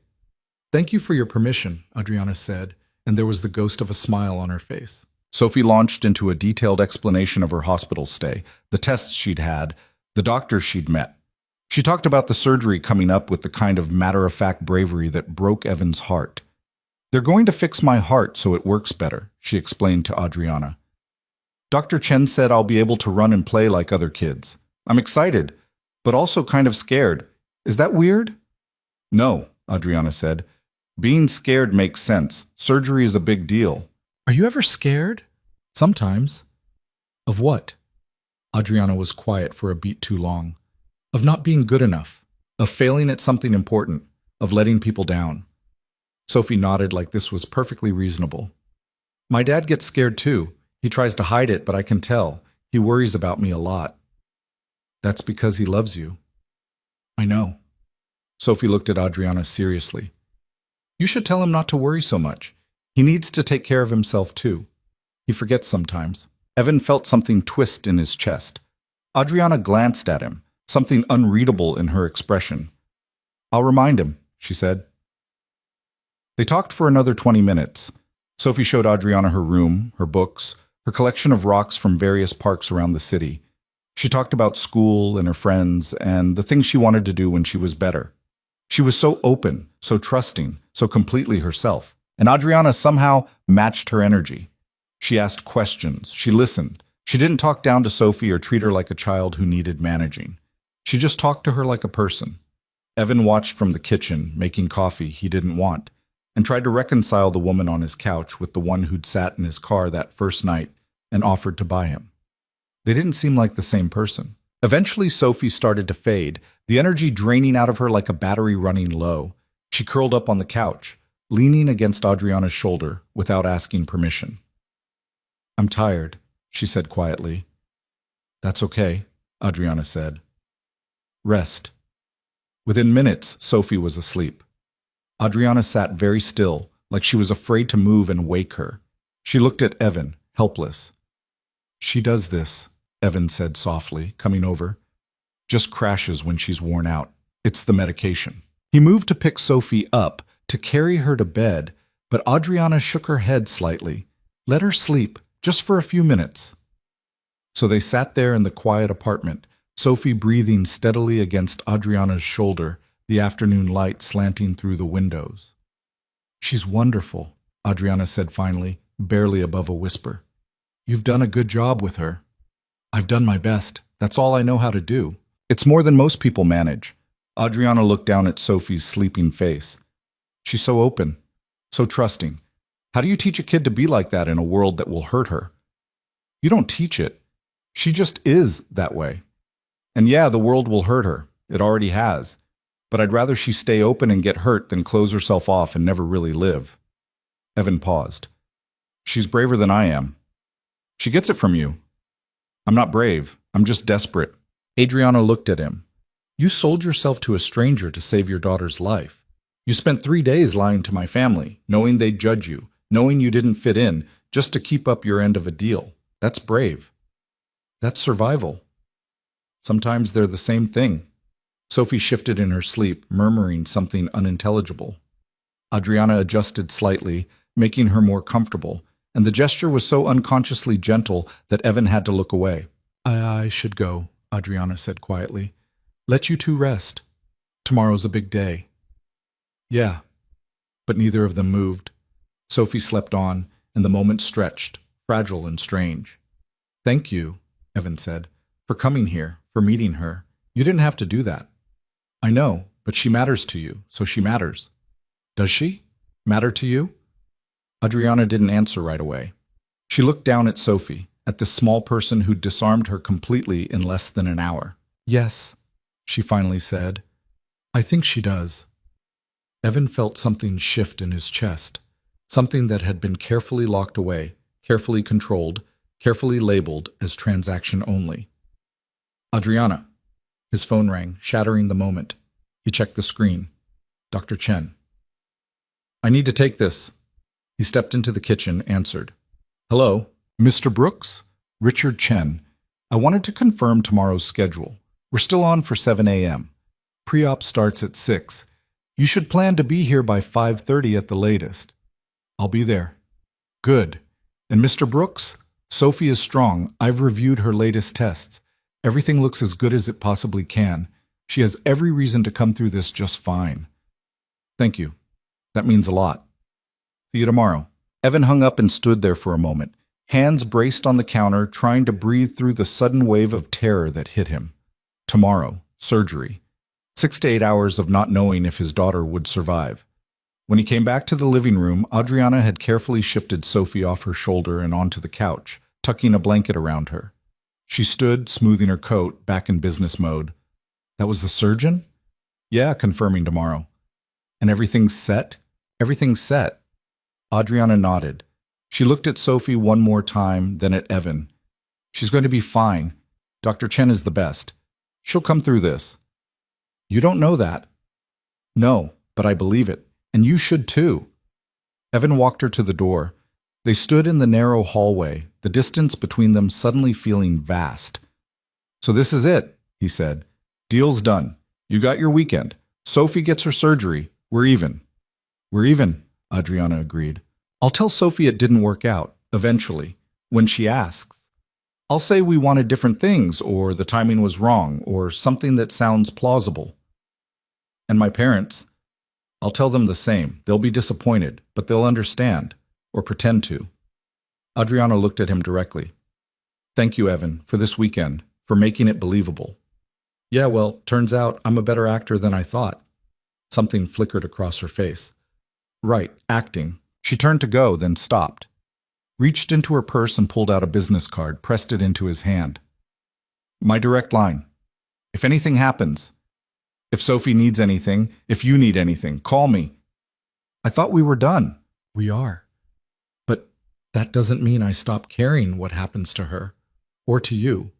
Thank you for your permission, Adriana said, and there was the ghost of a smile on her face. Sophie launched into a detailed explanation of her hospital stay, the tests she'd had, the doctors she'd met. She talked about the surgery coming up with the kind of matter-of-fact bravery that broke Evan's heart. They're going to fix my heart so it works better, she explained to Adriana. Dr. Chen said I'll be able to run and play like other kids. I'm excited, but also kind of scared. Is that weird? No, Adriana said. Being scared makes sense. Surgery is a big deal. Are you ever scared? Sometimes. Of what? Adriana was quiet for a beat too long. Of not being good enough. Of failing at something important. Of letting people down. Sophie nodded like this was perfectly reasonable. My dad gets scared too. He tries to hide it, but I can tell. He worries about me a lot. That's because he loves you. I know. Sophie looked at Adriana seriously. You should tell him not to worry so much. He needs to take care of himself too. He forgets sometimes. Evan felt something twist in his chest. Adriana glanced at him, something unreadable in her expression. I'll remind him, she said. They talked for another 20 minutes. Sophie showed Adriana her room, her books, her collection of rocks from various parks around the city. She talked about school and her friends and the things she wanted to do when she was better. She was so open, so trusting, so completely herself. And Adriana somehow matched her energy. She asked questions. She listened. She didn't talk down to Sophie or treat her like a child who needed managing. She just talked to her like a person. Evan watched from the kitchen, making coffee he didn't want, and tried to reconcile the woman on his couch with the one who'd sat in his car that first night and offered to buy him. They didn't seem like the same person. Eventually, Sophie started to fade, the energy draining out of her like a battery running low. She curled up on the couch, leaning against Adriana's shoulder without asking permission. I'm tired, she said quietly. That's okay, Adriana said. Rest. Within minutes, Sophie was asleep. Adriana sat very still, like she was afraid to move and wake her. She looked at Evan, helpless. She does this, Evan said softly, coming over. Just crashes when she's worn out. It's the medication. He moved to pick Sophie up, to carry her to bed, but Adriana shook her head slightly. Let her sleep, just for a few minutes. So they sat there in the quiet apartment, Sophie breathing steadily against Adriana's shoulder, the afternoon light slanting through the windows. She's wonderful, Adriana said finally, barely above a whisper. You've done a good job with her. I've done my best. That's all I know how to do. It's more than most people manage. Adriana looked down at Sophie's sleeping face. She's so open, so trusting. How do you teach a kid to be like that in a world that will hurt her? You don't teach it. She just is that way. And yeah, the world will hurt her. It already has. But I'd rather she stay open and get hurt than close herself off and never really live. Evan paused. She's braver than I am. She gets it from you. I'm not brave. I'm just desperate. Adriana looked at him. You sold yourself to a stranger to save your daughter's life. You spent 3 days lying to my family, knowing they'd judge you, knowing you didn't fit in, just to keep up your end of a deal. That's brave. That's survival. Sometimes they're the same thing. Sophie shifted in her sleep, murmuring something unintelligible. Adriana adjusted slightly, making her more comfortable, and the gesture was so unconsciously gentle that Evan had to look away. I should go, Adriana said quietly. Let you two rest. Tomorrow's a big day. Yeah. But neither of them moved. Sophie slept on, and the moment stretched, fragile and strange. Thank you, Evan said, for coming here, for meeting her. You didn't have to do that. I know, but she matters to you, so she matters. Does she? Matter to you? Adriana didn't answer right away. She looked down at Sophie, at this small person who'd disarmed her completely in less than an hour. Yes, she finally said. I think she does. Evan felt something shift in his chest, something that had been carefully locked away, carefully controlled, carefully labeled as transaction only. Adriana. His phone rang, shattering the moment. He checked the screen. Dr. Chen. I need to take this. He stepped into the kitchen, answered. Hello, Mr. Brooks? Richard Chen. I wanted to confirm tomorrow's schedule. We're still on for 7 a.m. Pre-op starts at 6. You should plan to be here by 5:30 at the latest. I'll be there. Good. And Mr. Brooks? Sophie is strong. I've reviewed her latest tests. Everything looks as good as it possibly can. She has every reason to come through this just fine. Thank you. That means a lot. See you tomorrow. Evan hung up and stood there for a moment, hands braced on the counter, trying to breathe through the sudden wave of terror that hit him. Tomorrow, surgery. 6 to 8 hours of not knowing if his daughter would survive. When he came back to the living room, Adriana had carefully shifted Sophie off her shoulder and onto the couch, tucking a blanket around her. She stood, smoothing her coat, back in business mode. That was the surgeon? Yeah, confirming tomorrow. And everything's set? Everything's set. Adriana nodded. She looked at Sophie one more time, then at Evan. She's going to be fine. Dr. Chen is the best. She'll come through this. You don't know that. No, but I believe it. And you should too. Evan walked her to the door. They stood in the narrow hallway, the distance between them suddenly feeling vast. So this is it, he said. Deal's done. You got your weekend. Sophie gets her surgery. We're even. We're even, Adriana agreed. I'll tell Sophie it didn't work out, eventually, when she asks. I'll say we wanted different things, or the timing was wrong, or something that sounds plausible. And my parents, I'll tell them the same. They'll be disappointed, but they'll understand, or pretend to. Adriana looked at him directly. Thank you, Evan, for this weekend, for making it believable. Yeah, well, turns out I'm a better actor than I thought. Something flickered across her face. Right, acting. She turned to go, then stopped. Reached into her purse and pulled out a business card, pressed it into his hand. My direct line. If anything happens, if Sophie needs anything, if you need anything, call me. I thought we were done. We are. But that doesn't mean I stop caring what happens to her, or to you.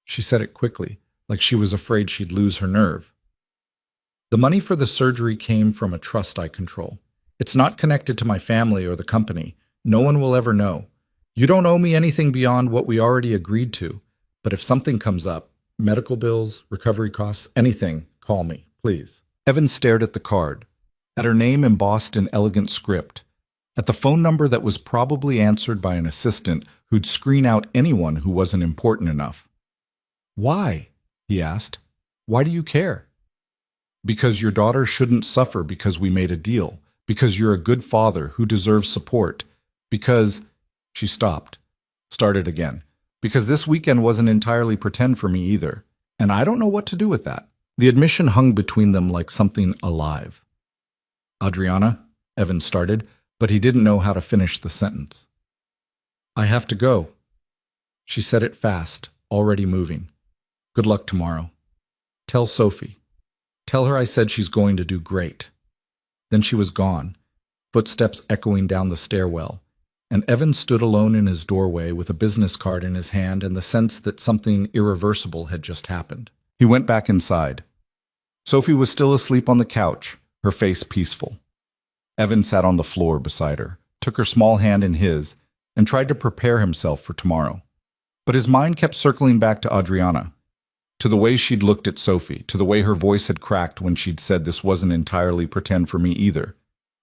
She said it quickly, like she was afraid she'd lose her nerve. The money for the surgery came from a trust I control. It's not connected to my family or the company. No one will ever know. You don't owe me anything beyond what we already agreed to. But if something comes up, medical bills, recovery costs, anything, call me, please. Evan stared at the card, at her name embossed in elegant script, at the phone number that was probably answered by an assistant who'd screen out anyone who wasn't important enough. Why? He asked. Why do you care? Because your daughter shouldn't suffer because we made a deal. Because you're a good father who deserves support. Because... She stopped. Started again. Because this weekend wasn't entirely pretend for me either. And I don't know what to do with that. The admission hung between them like something alive. Adriana, Evan started, but he didn't know how to finish the sentence. I have to go. She said it fast, already moving. Good luck tomorrow. Tell Sophie. Tell her I said she's going to do great." Then she was gone, footsteps echoing down the stairwell, and Evan stood alone in his doorway with a business card in his hand and the sense that something irreversible had just happened. He went back inside. Sophie was still asleep on the couch, her face peaceful. Evan sat on the floor beside her, took her small hand in his, and tried to prepare himself for tomorrow. But his mind kept circling back to Adriana, to the way she'd looked at Sophie, to the way her voice had cracked when she'd said this wasn't entirely pretend for me either,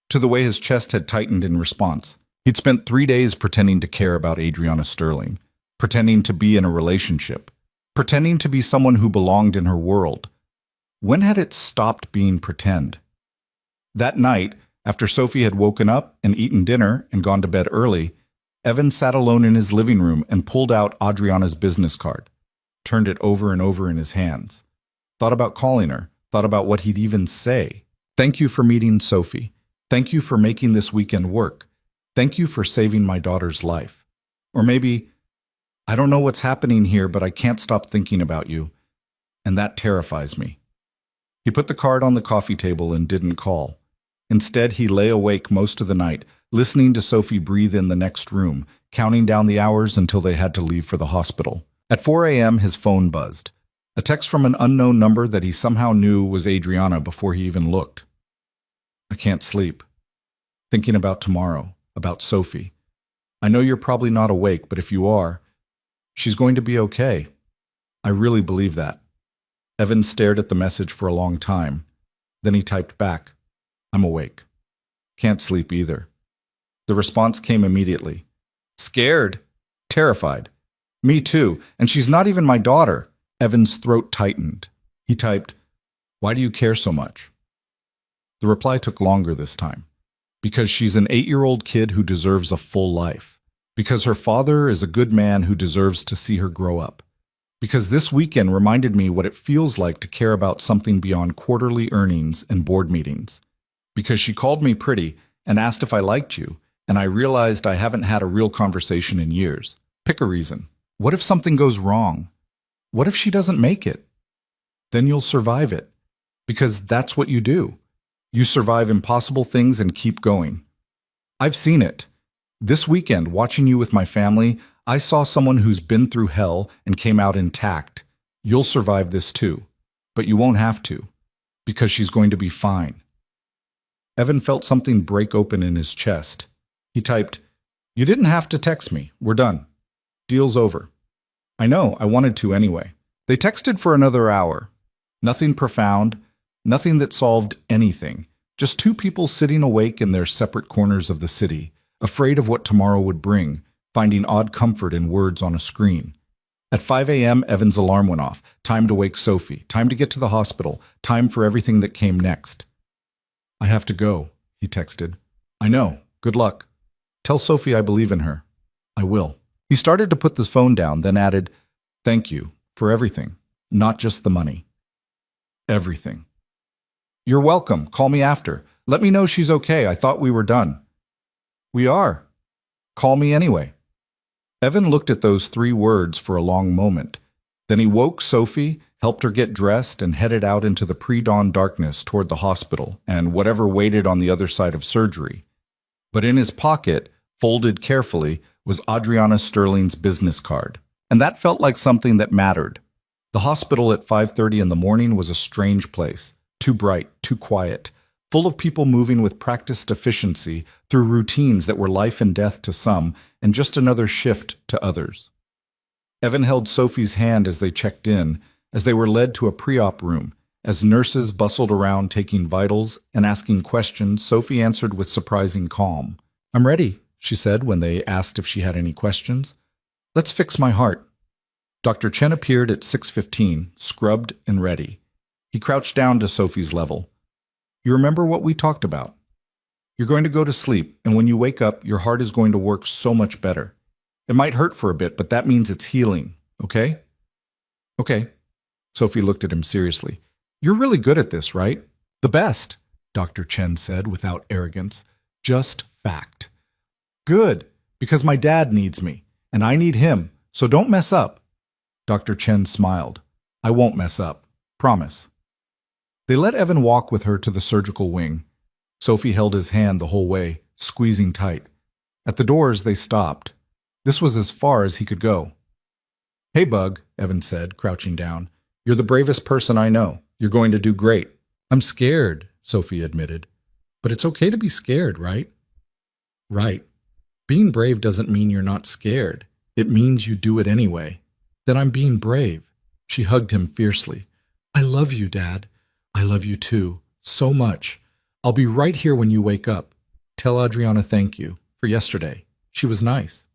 to the way his chest had tightened in response. He'd spent 3 days pretending to care about Adriana Sterling, pretending to be in a relationship, pretending to be someone who belonged in her world. When had it stopped being pretend? That night, after Sophie had woken up and eaten dinner and gone to bed early, Evan sat alone in his living room and pulled out Adriana's business card, turned it over and over in his hands, thought about calling her, thought about what he'd even say. "Thank you for meeting Sophie. Thank you for making this weekend work. Thank you for saving my daughter's life." Or maybe, "I don't know what's happening here, but I can't stop thinking about you, and that terrifies me." He put the card on the coffee table and didn't call. Instead, he lay awake most of the night, listening to Sophie breathe in the next room, counting down the hours until they had to leave for the hospital. At 4 a.m., his phone buzzed. A text from an unknown number that he somehow knew was Adriana before he even looked. "I can't sleep. Thinking about tomorrow, about Sophie. I know you're probably not awake, but if you are, she's going to be okay. I really believe that." Evan stared at the message for a long time. Then he typed back, "I'm awake. Can't sleep either." The response came immediately. "Scared? Terrified. Me too, and she's not even my daughter." Evan's throat tightened. He typed, "Why do you care so much?" The reply took longer this time. "Because she's an 8-year-old kid who deserves a full life. Because her father is a good man who deserves to see her grow up. Because this weekend reminded me what it feels like to care about something beyond quarterly earnings and board meetings. Because she called me pretty and asked if I liked you, and I realized I haven't had a real conversation in years. Pick a reason. What if something goes wrong? What if she doesn't make it? Then you'll survive it. Because that's what you do. You survive impossible things and keep going. I've seen it. This weekend, watching you with my family, I saw someone who's been through hell and came out intact. You'll survive this too. But you won't have to. Because she's going to be fine." Evan felt something break open in his chest. He typed, "You didn't have to text me. We're done. Deal's over." "I know, I wanted to anyway." They texted for another hour. Nothing profound, nothing that solved anything. Just two people sitting awake in their separate corners of the city, afraid of what tomorrow would bring, finding odd comfort in words on a screen. At 5 a.m., Evan's alarm went off. Time to wake Sophie. Time to get to the hospital. Time for everything that came next. "I have to go," he texted. "I know. Good luck. Tell Sophie I believe in her." "I will." He started to put the phone down, then added, "Thank you for everything, not just the money. Everything." "You're welcome. Call me after. Let me know she's okay. I thought we were done." "We are. Call me anyway." Evan looked at those 3 words for a long moment. Then he woke Sophie, helped her get dressed, and headed out into the pre-dawn darkness toward the hospital and whatever waited on the other side of surgery. But in his pocket, folded carefully, was Adriana Sterling's business card. And that felt like something that mattered. The hospital at 5:30 in the morning was a strange place. Too bright, too quiet, full of people moving with practiced efficiency through routines that were life and death to some and just another shift to others. Evan held Sophie's hand as they checked in, as they were led to a pre-op room. As nurses bustled around taking vitals and asking questions, Sophie answered with surprising calm. "I'm ready," she said when they asked if she had any questions. "Let's fix my heart." Dr. Chen appeared at 6:15, scrubbed and ready. He crouched down to Sophie's level. "You remember what we talked about? You're going to go to sleep, and when you wake up, your heart is going to work so much better. It might hurt for a bit, but that means it's healing, okay?" "Okay." Sophie looked at him seriously. "You're really good at this, right?" "The best," Dr. Chen said without arrogance. "Just fact." "Good, because my dad needs me, and I need him, so don't mess up." Dr. Chen smiled. I won't mess up. Promise. They let Evan walk with her to the surgical wing. Sophie held his hand the whole way, squeezing tight. At the doors, they stopped. This was as far as he could go. Hey, Bug, Evan said, crouching down. You're the bravest person I know. You're going to do great. I'm scared, Sophie admitted. But it's okay to be scared, right? Right. Being brave doesn't mean you're not scared. It means you do it anyway. Then I'm being brave. She hugged him fiercely. I love you, Dad. I love you too. So much. I'll be right here when you wake up. Tell Adriana thank you for yesterday. She was nice.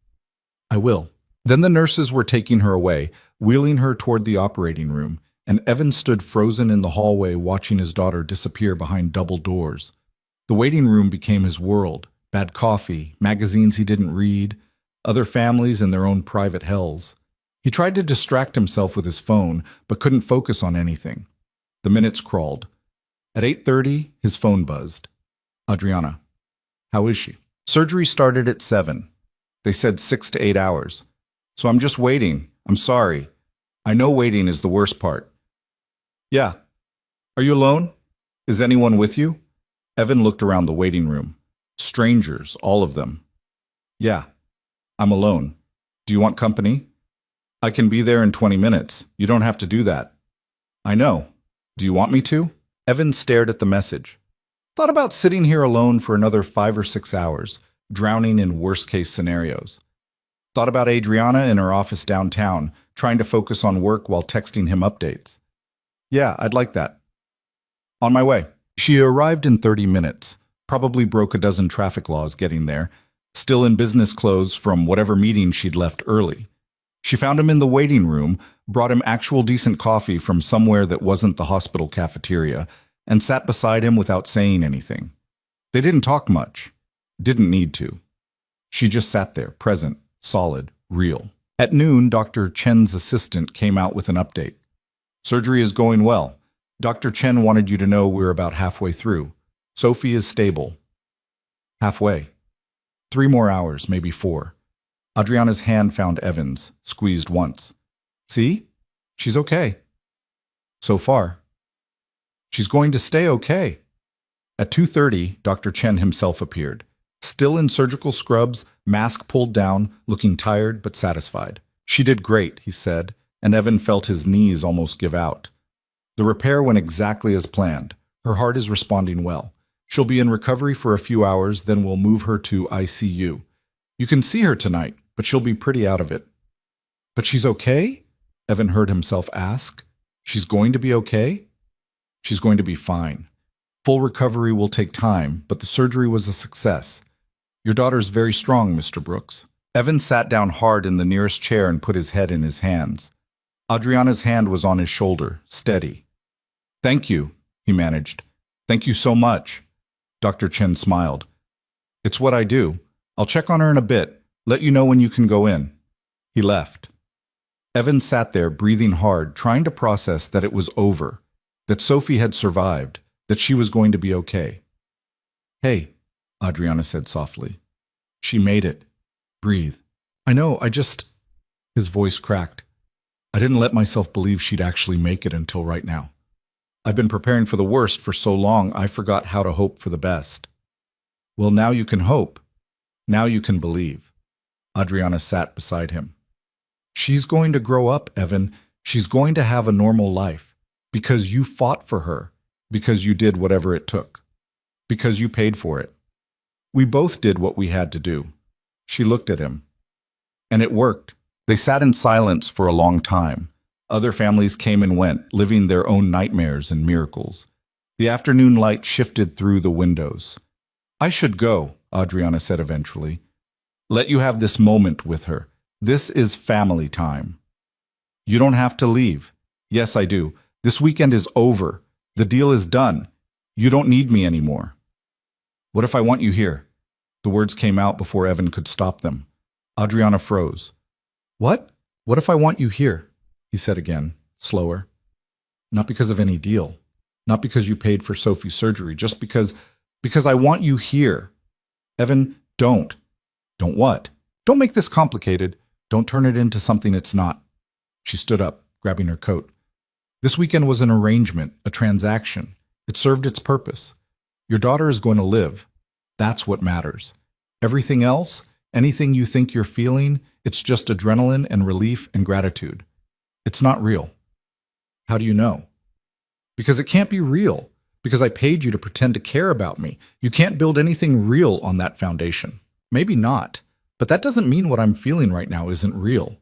I will. Then the nurses were taking her away, wheeling her toward the operating room, and Evan stood frozen in the hallway watching his daughter disappear behind double doors. The waiting room became his world. Bad coffee, magazines he didn't read, other families and their own private hells. He tried to distract himself with his phone, but couldn't focus on anything. The minutes crawled. At 8:30, his phone buzzed. Adriana. How is she? Surgery started at 7. They said 6 to 8 hours. So I'm just waiting. I'm sorry. I know waiting is the worst part. Yeah. Are you alone? Is anyone with you? Evan looked around the waiting room. Strangers, all of them. Yeah. I'm alone. Do you want company? I can be there in 20 minutes. You don't have to do that. I know. Do you want me to? Evan stared at the message. Thought about sitting here alone for another 5 or 6 hours, drowning in worst-case scenarios. Thought about Adriana in her office downtown, trying to focus on work while texting him updates. Yeah, I'd like that. On my way. She arrived in 30 minutes, probably broke a dozen traffic laws getting there, still in business clothes from whatever meeting she'd left early. She found him in the waiting room, brought him actual decent coffee from somewhere that wasn't the hospital cafeteria, and sat beside him without saying anything. They didn't talk much. Didn't need to. She just sat there, present, solid, real. At noon, Dr. Chen's assistant came out with an update. Surgery is going well. Dr. Chen wanted you to know we're about halfway through. Sophie is stable. Halfway. 3 more hours, maybe 4. Adriana's hand found Evan's, squeezed once. See? She's okay. So far. She's going to stay okay. At 2:30, Dr. Chen himself appeared. Still in surgical scrubs, mask pulled down, looking tired but satisfied. She did great, he said, and Evan felt his knees almost give out. The repair went exactly as planned. Her heart is responding well. She'll be in recovery for a few hours, then we'll move her to ICU. You can see her tonight, but she'll be pretty out of it. But she's okay? Evan heard himself ask. She's going to be okay? She's going to be fine. Full recovery will take time, but the surgery was a success. Your daughter's very strong, Mr. Brooks. Evan sat down hard in the nearest chair and put his head in his hands. Adriana's hand was on his shoulder, steady. Thank you, he managed. Thank you so much. Dr. Chen smiled. It's what I do. I'll check on her in a bit. Let you know when you can go in. He left. Evan sat there, breathing hard, trying to process that it was over, that Sophie had survived, that she was going to be okay. Hey, Adriana said softly. She made it. Breathe. I know, His voice cracked. I didn't let myself believe she'd actually make it until right now. I've been preparing for the worst for so long, I forgot how to hope for the best. Well, now you can hope. Now you can believe. Adriana sat beside him. She's going to grow up, Evan. She's going to have a normal life. Because you fought for her. Because you did whatever it took. Because you paid for it. We both did what we had to do. She looked at him. And it worked. They sat in silence for a long time. Other families came and went, living their own nightmares and miracles. The afternoon light shifted through the windows. I should go, Adriana said eventually. Let you have this moment with her. This is family time. You don't have to leave. Yes, I do. This weekend is over. The deal is done. You don't need me anymore. What if I want you here? The words came out before Evan could stop them. Adriana froze. What? What if I want you here? He said again, slower. Not because of any deal. Not because you paid for Sophie's surgery. Just because I want you here. Evan, don't. Don't what? Don't make this complicated. Don't turn it into something it's not. She stood up, grabbing her coat. This weekend was an arrangement, a transaction. It served its purpose. Your daughter is going to live. That's what matters. Everything else, anything you think you're feeling, it's just adrenaline and relief and gratitude. It's not real. How do you know? Because it can't be real. Because I paid you to pretend to care about me. You can't build anything real on that foundation. Maybe not, but that doesn't mean what I'm feeling right now isn't real.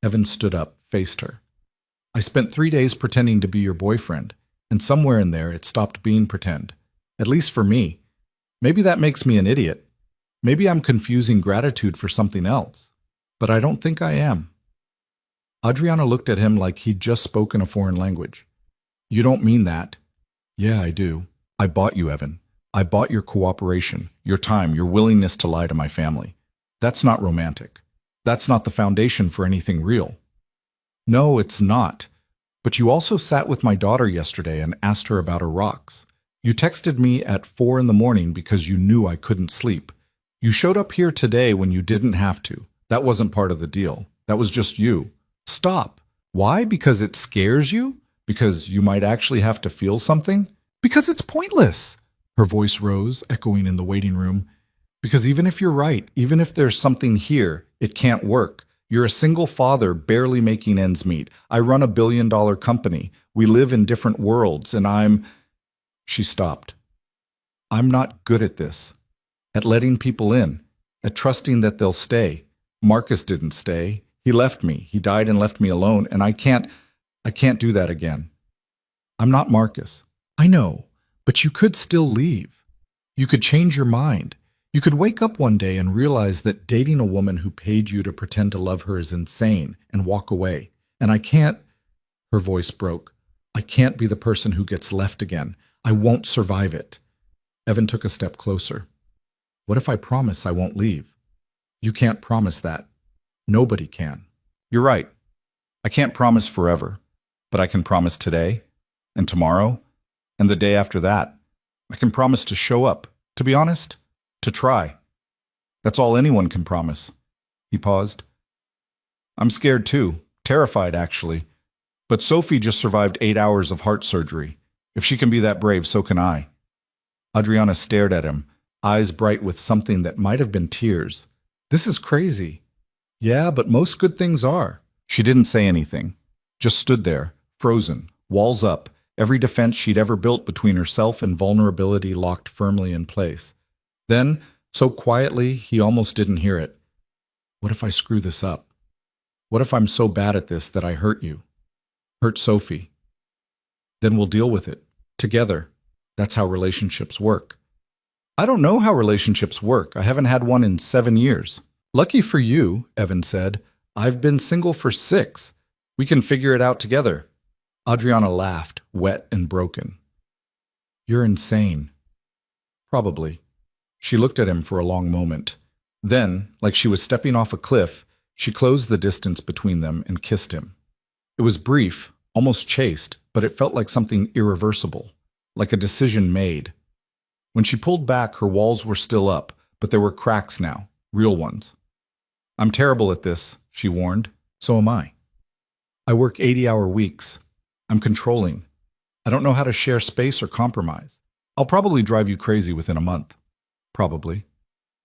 Evan stood up, faced her. I spent 3 days pretending to be your boyfriend, and somewhere in there it stopped being pretend. At least for me. Maybe that makes me an idiot. Maybe I'm confusing gratitude for something else. But I don't think I am. Adriana looked at him like he'd just spoken a foreign language. You don't mean that. Yeah, I do. I bought you, Evan. I bought your cooperation, your time, your willingness to lie to my family. That's not romantic. That's not the foundation for anything real. No, it's not. But you also sat with my daughter yesterday and asked her about her rocks. You texted me at 4 in the morning because you knew I couldn't sleep. You showed up here today when you didn't have to. That wasn't part of the deal. That was just you. Stop. Why? Because it scares you? Because you might actually have to feel something? Because it's pointless. Her voice rose, echoing in the waiting room. Because even if you're right, even if there's something here, it can't work. You're a single father barely making ends meet. I run a billion-dollar company. We live in different worlds, and I'm... She stopped. I'm not good at this. At letting people in. At trusting that they'll stay. Marcus didn't stay. He left me. He died and left me alone, and I can't do that again. I'm not Marcus. I know, but you could still leave. You could change your mind. You could wake up one day and realize that dating a woman who paid you to pretend to love her is insane and walk away. And I can't... Her voice broke. I can't be the person who gets left again. I won't survive it. Evan took a step closer. What if I promise I won't leave? You can't promise that. Nobody can. You're right. I can't promise forever, but I can promise today and tomorrow and the day after that. I can promise to show up, to be honest, to try. That's all anyone can promise. He paused. I'm scared too, terrified actually. But Sophie just survived 8 hours of heart surgery. If she can be that brave, so can I. Adriana stared at him, eyes bright with something that might have been tears. This is crazy. Yeah, but most good things are. She didn't say anything, just stood there, frozen, walls up, every defense she'd ever built between herself and vulnerability locked firmly in place. Then, so quietly, he almost didn't hear it. What if I screw this up? What if I'm so bad at this that I hurt you? Hurt Sophie? Then we'll deal with it, together. That's how relationships work. I don't know how relationships work. I haven't had one in 7 years. Lucky for you, Evan said. I've been single for 6. We can figure it out together. Adriana laughed, wet and broken. You're insane. Probably. She looked at him for a long moment. Then, like she was stepping off a cliff, she closed the distance between them and kissed him. It was brief, almost chaste, but it felt like something irreversible, like a decision made. When she pulled back, her walls were still up, but there were cracks now, real ones. I'm terrible at this, she warned. So am I. I work 80-hour weeks. I'm controlling. I don't know how to share space or compromise. I'll probably drive you crazy within a month. Probably.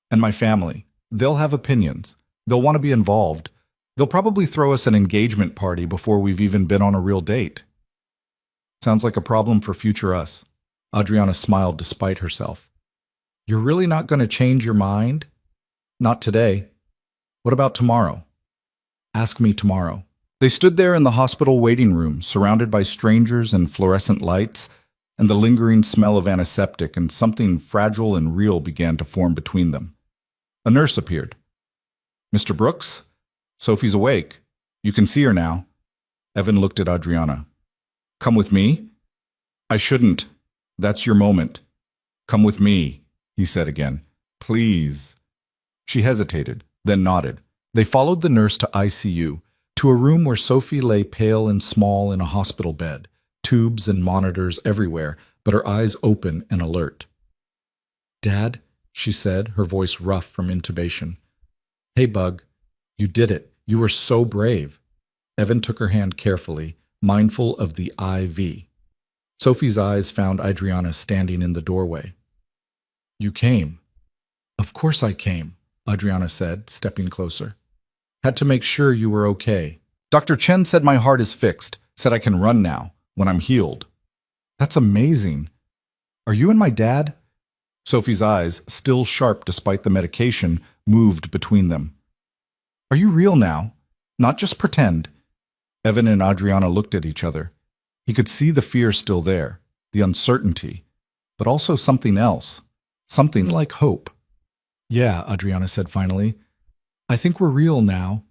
And my family. They'll have opinions. They'll want to be involved. They'll probably throw us an engagement party before we've even been on a real date. Sounds like a problem for future us. Adriana smiled despite herself. You're really not going to change your mind? Not today. What about tomorrow? Ask me tomorrow. They stood there in the hospital waiting room, surrounded by strangers and fluorescent lights, and the lingering smell of antiseptic, and something fragile and real began to form between them. A nurse appeared. Mr. Brooks? Sophie's awake. You can see her now. Evan looked at Adriana. Come with me? I shouldn't. That's your moment. Come with me, he said again. Please. She hesitated, then nodded. They followed the nurse to ICU, to a room where Sophie lay pale and small in a hospital bed, tubes and monitors everywhere, but her eyes open and alert. Dad, she said, her voice rough from intubation. Hey, Bug, you did it. You were so brave. Evan took her hand carefully, mindful of the IV. Sophie's eyes found Adriana standing in the doorway. "You came." "Of course I came," Adriana said, stepping closer. "Had to make sure you were okay. Dr. Chen said my heart is fixed, said I can run now, when I'm healed." "That's amazing. Are you and my dad?" Sophie's eyes, still sharp despite the medication, moved between them. "Are you real now? Not just pretend?" Evan and Adriana looked at each other. He could see the fear still there, the uncertainty, but also something else, something like hope. "Yeah," Adriana said finally. "I think we're real now."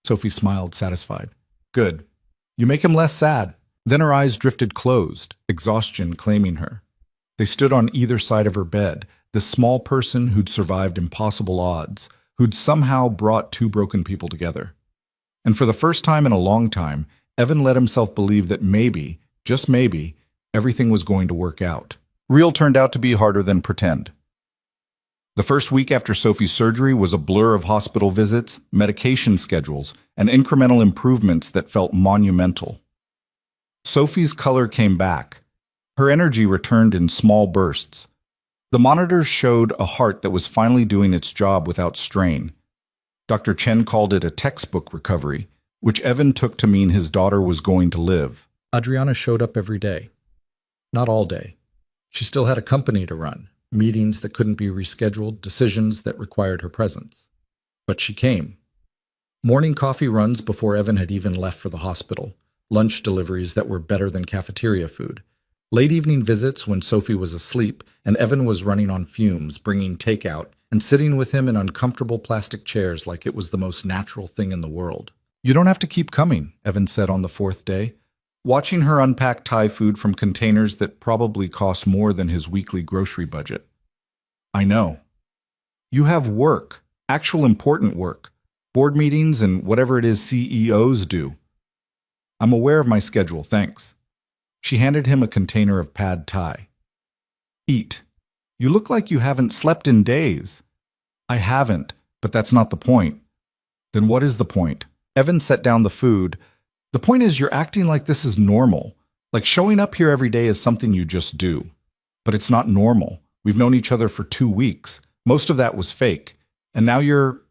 Sophie smiled, satisfied. "Good. You make him less sad." Then her eyes drifted closed, exhaustion claiming her. They stood on either side of her bed, this small person who'd survived impossible odds, who'd somehow brought two broken people together. And for the first time in a long time, Evan let himself believe that maybe, just maybe, everything was going to work out. Real turned out to be harder than pretend. The first week after Sophie's surgery was a blur of hospital visits, medication schedules, and incremental improvements that felt monumental. Sophie's color came back. Her energy returned in small bursts. The monitors showed a heart that was finally doing its job without strain. Dr. Chen called it a textbook recovery, which Evan took to mean his daughter was going to live. Adriana showed up every day. Not all day. She still had a company to run, meetings that couldn't be rescheduled, decisions that required her presence. But she came. Morning coffee runs before Evan had even left for the hospital, lunch deliveries that were better than cafeteria food, late evening visits when Sophie was asleep and Evan was running on fumes, bringing takeout, and sitting with him in uncomfortable plastic chairs like it was the most natural thing in the world. "You don't have to keep coming," Evan said on the fourth day, watching her unpack Thai food from containers that probably cost more than his weekly grocery budget. "I know. You have work, actual important work, board meetings and whatever it is CEOs do. I'm aware of my schedule, thanks." She handed him a container of pad Thai. "Eat. You look like you haven't slept in days." "I haven't, but that's not the point." "Then what is the point?" Evan set down the food. "The point is you're acting like this is normal, like showing up here every day is something you just do. But it's not normal. We've known each other for 2 weeks. Most of that was fake. And now you're,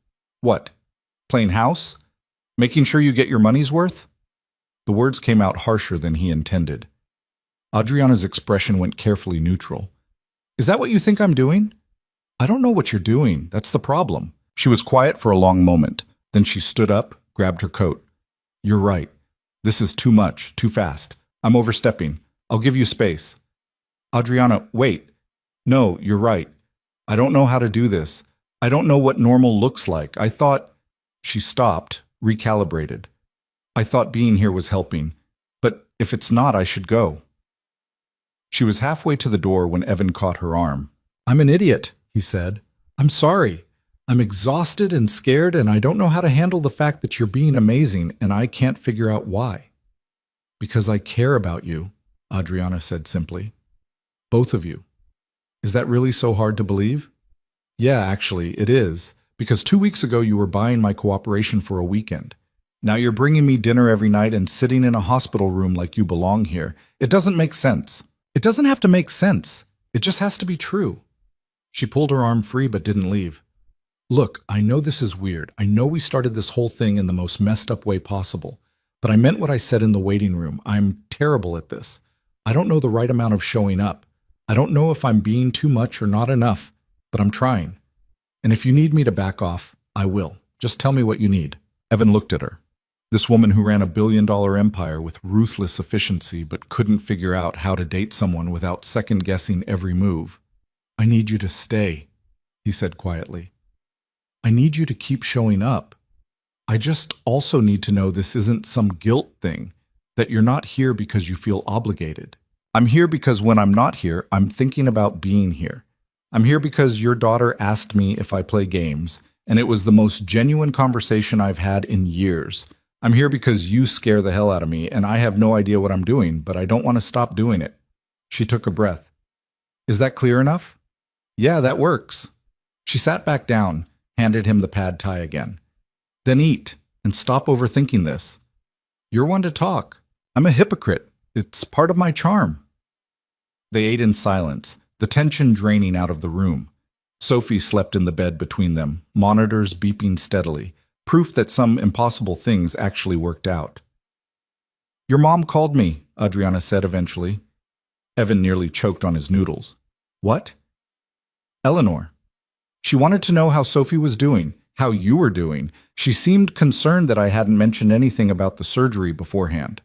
what, playing house? Making sure you get your money's worth?" The words came out harsher than he intended. Adriana's expression went carefully neutral. "Is that what you think I'm doing?" "I don't know what you're doing. That's the problem." She was quiet for a long moment. Then she stood up, grabbed her coat. "You're right. This is too much, too fast. I'm overstepping. I'll give you space." "Adriana, wait. No, you're right. I don't know how to do this. I don't know what normal looks like. I thought—" She stopped, recalibrated. "I thought being here was helping. But if it's not, I should go." She was halfway to the door when Evan caught her arm. "I'm an idiot," he said. "I'm sorry. I'm exhausted and scared, and I don't know how to handle the fact that you're being amazing, and I can't figure out why." "Because I care about you," Adriana said simply. "Both of you." "Is that really so hard to believe?" "Yeah, actually, it is. Because 2 weeks ago you were buying my cooperation for a weekend. Now you're bringing me dinner every night and sitting in a hospital room like you belong here. It doesn't make sense." "It doesn't have to make sense. It just has to be true." She pulled her arm free but didn't leave. "Look, I know this is weird. I know we started this whole thing in the most messed up way possible. But I meant what I said in the waiting room. I'm terrible at this. I don't know the right amount of showing up. I don't know if I'm being too much or not enough, but I'm trying. And if you need me to back off, I will. Just tell me what you need." Evan looked at her. This woman who ran a billion-dollar empire with ruthless efficiency but couldn't figure out how to date someone without second-guessing every move. "I need you to stay," he said quietly. "I need you to keep showing up. I just also need to know this isn't some guilt thing, that you're not here because you feel obligated. I'm here because when I'm not here, I'm thinking about being here. I'm here because your daughter asked me if I play games, and it was the most genuine conversation I've had in years. I'm here because you scare the hell out of me, and I have no idea what I'm doing, but I don't want to stop doing it." She took a breath. "Is that clear enough?" "Yeah, that works." She sat back down, handed him the pad Thai again. "Then eat, and stop overthinking this. You're one to talk. I'm a hypocrite. It's part of my charm. They ate in silence, the tension draining out of the room. Sophie slept in the bed between them, monitors beeping steadily, proof that some impossible things actually worked out. Your mom called me, Adriana said eventually. Evan nearly choked on his noodles. What? Eleanor. She wanted to know how Sophie was doing, how you were doing. She seemed concerned that I hadn't mentioned anything about the surgery beforehand.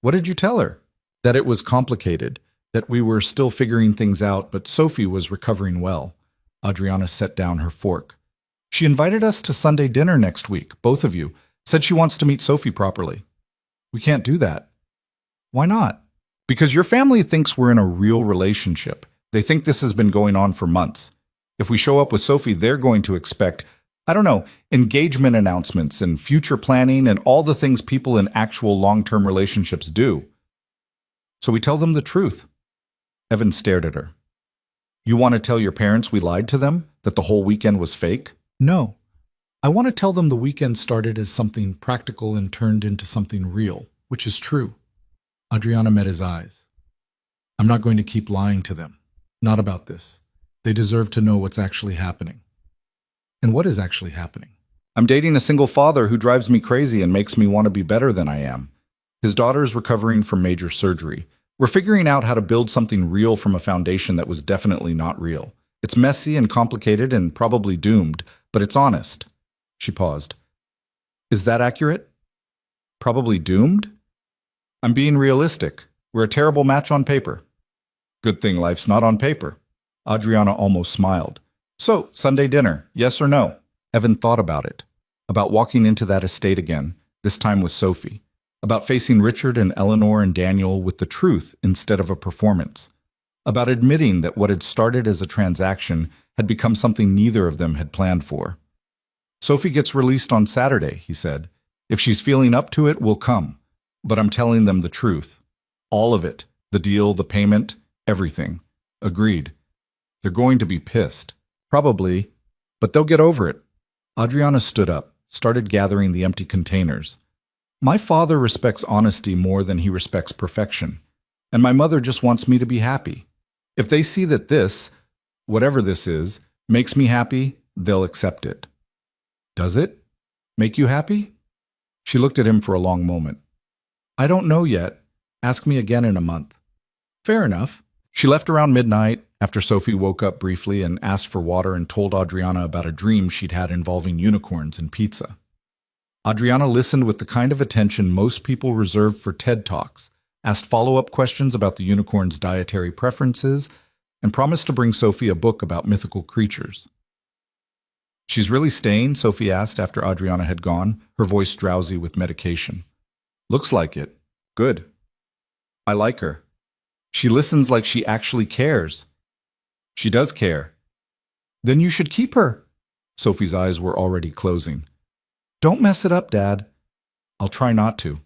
What did you tell her? That it was complicated, that we were still figuring things out, but Sophie was recovering well. Adriana set down her fork. She invited us to Sunday dinner next week, both of you. Said she wants to meet Sophie properly. We can't do that. Why not? Because your family thinks we're in a real relationship. They think this has been going on for months. If we show up with Sophie, they're going to expect, I don't know, engagement announcements and future planning and all the things people in actual long-term relationships do. So we tell them the truth. Evan stared at her. You want to tell your parents we lied to them? That the whole weekend was fake? No. I want to tell them the weekend started as something practical and turned into something real, which is true. Adriana met his eyes. I'm not going to keep lying to them. Not about this. They deserve to know what's actually happening. And what is actually happening? I'm dating a single father who drives me crazy and makes me want to be better than I am. His daughter's recovering from major surgery. We're figuring out how to build something real from a foundation that was definitely not real. It's messy and complicated and probably doomed, but it's honest. She paused. Is that accurate? Probably doomed? I'm being realistic. We're a terrible match on paper. Good thing life's not on paper. Adriana almost smiled. So, Sunday dinner, yes or no? Evan thought about it. About walking into that estate again, this time with Sophie. About facing Richard and Eleanor and Daniel with the truth instead of a performance. About admitting that what had started as a transaction had become something neither of them had planned for. Sophie gets released on Saturday, he said. If she's feeling up to it, we'll come. But I'm telling them the truth. All of it. The deal, the payment, everything. Agreed. They're going to be pissed. Probably. But they'll get over it. Adriana stood up, started gathering the empty containers. My father respects honesty more than he respects perfection. And my mother just wants me to be happy. If they see that this, whatever this is, makes me happy, they'll accept it. Does it? Make you happy? She looked at him for a long moment. I don't know yet. Ask me again in a month. Fair enough. She left around midnight after Sophie woke up briefly and asked for water and told Adriana about a dream she'd had involving unicorns and pizza. Adriana listened with the kind of attention most people reserve for TED Talks, asked follow-up questions about the unicorn's dietary preferences, and promised to bring Sophie a book about mythical creatures. She's really staying? Sophie asked after Adriana had gone, her voice drowsy with medication. Looks like it. Good. I like her. She listens like she actually cares. She does care. Then you should keep her. Sophie's eyes were already closing. Don't mess it up, Dad. I'll try not to.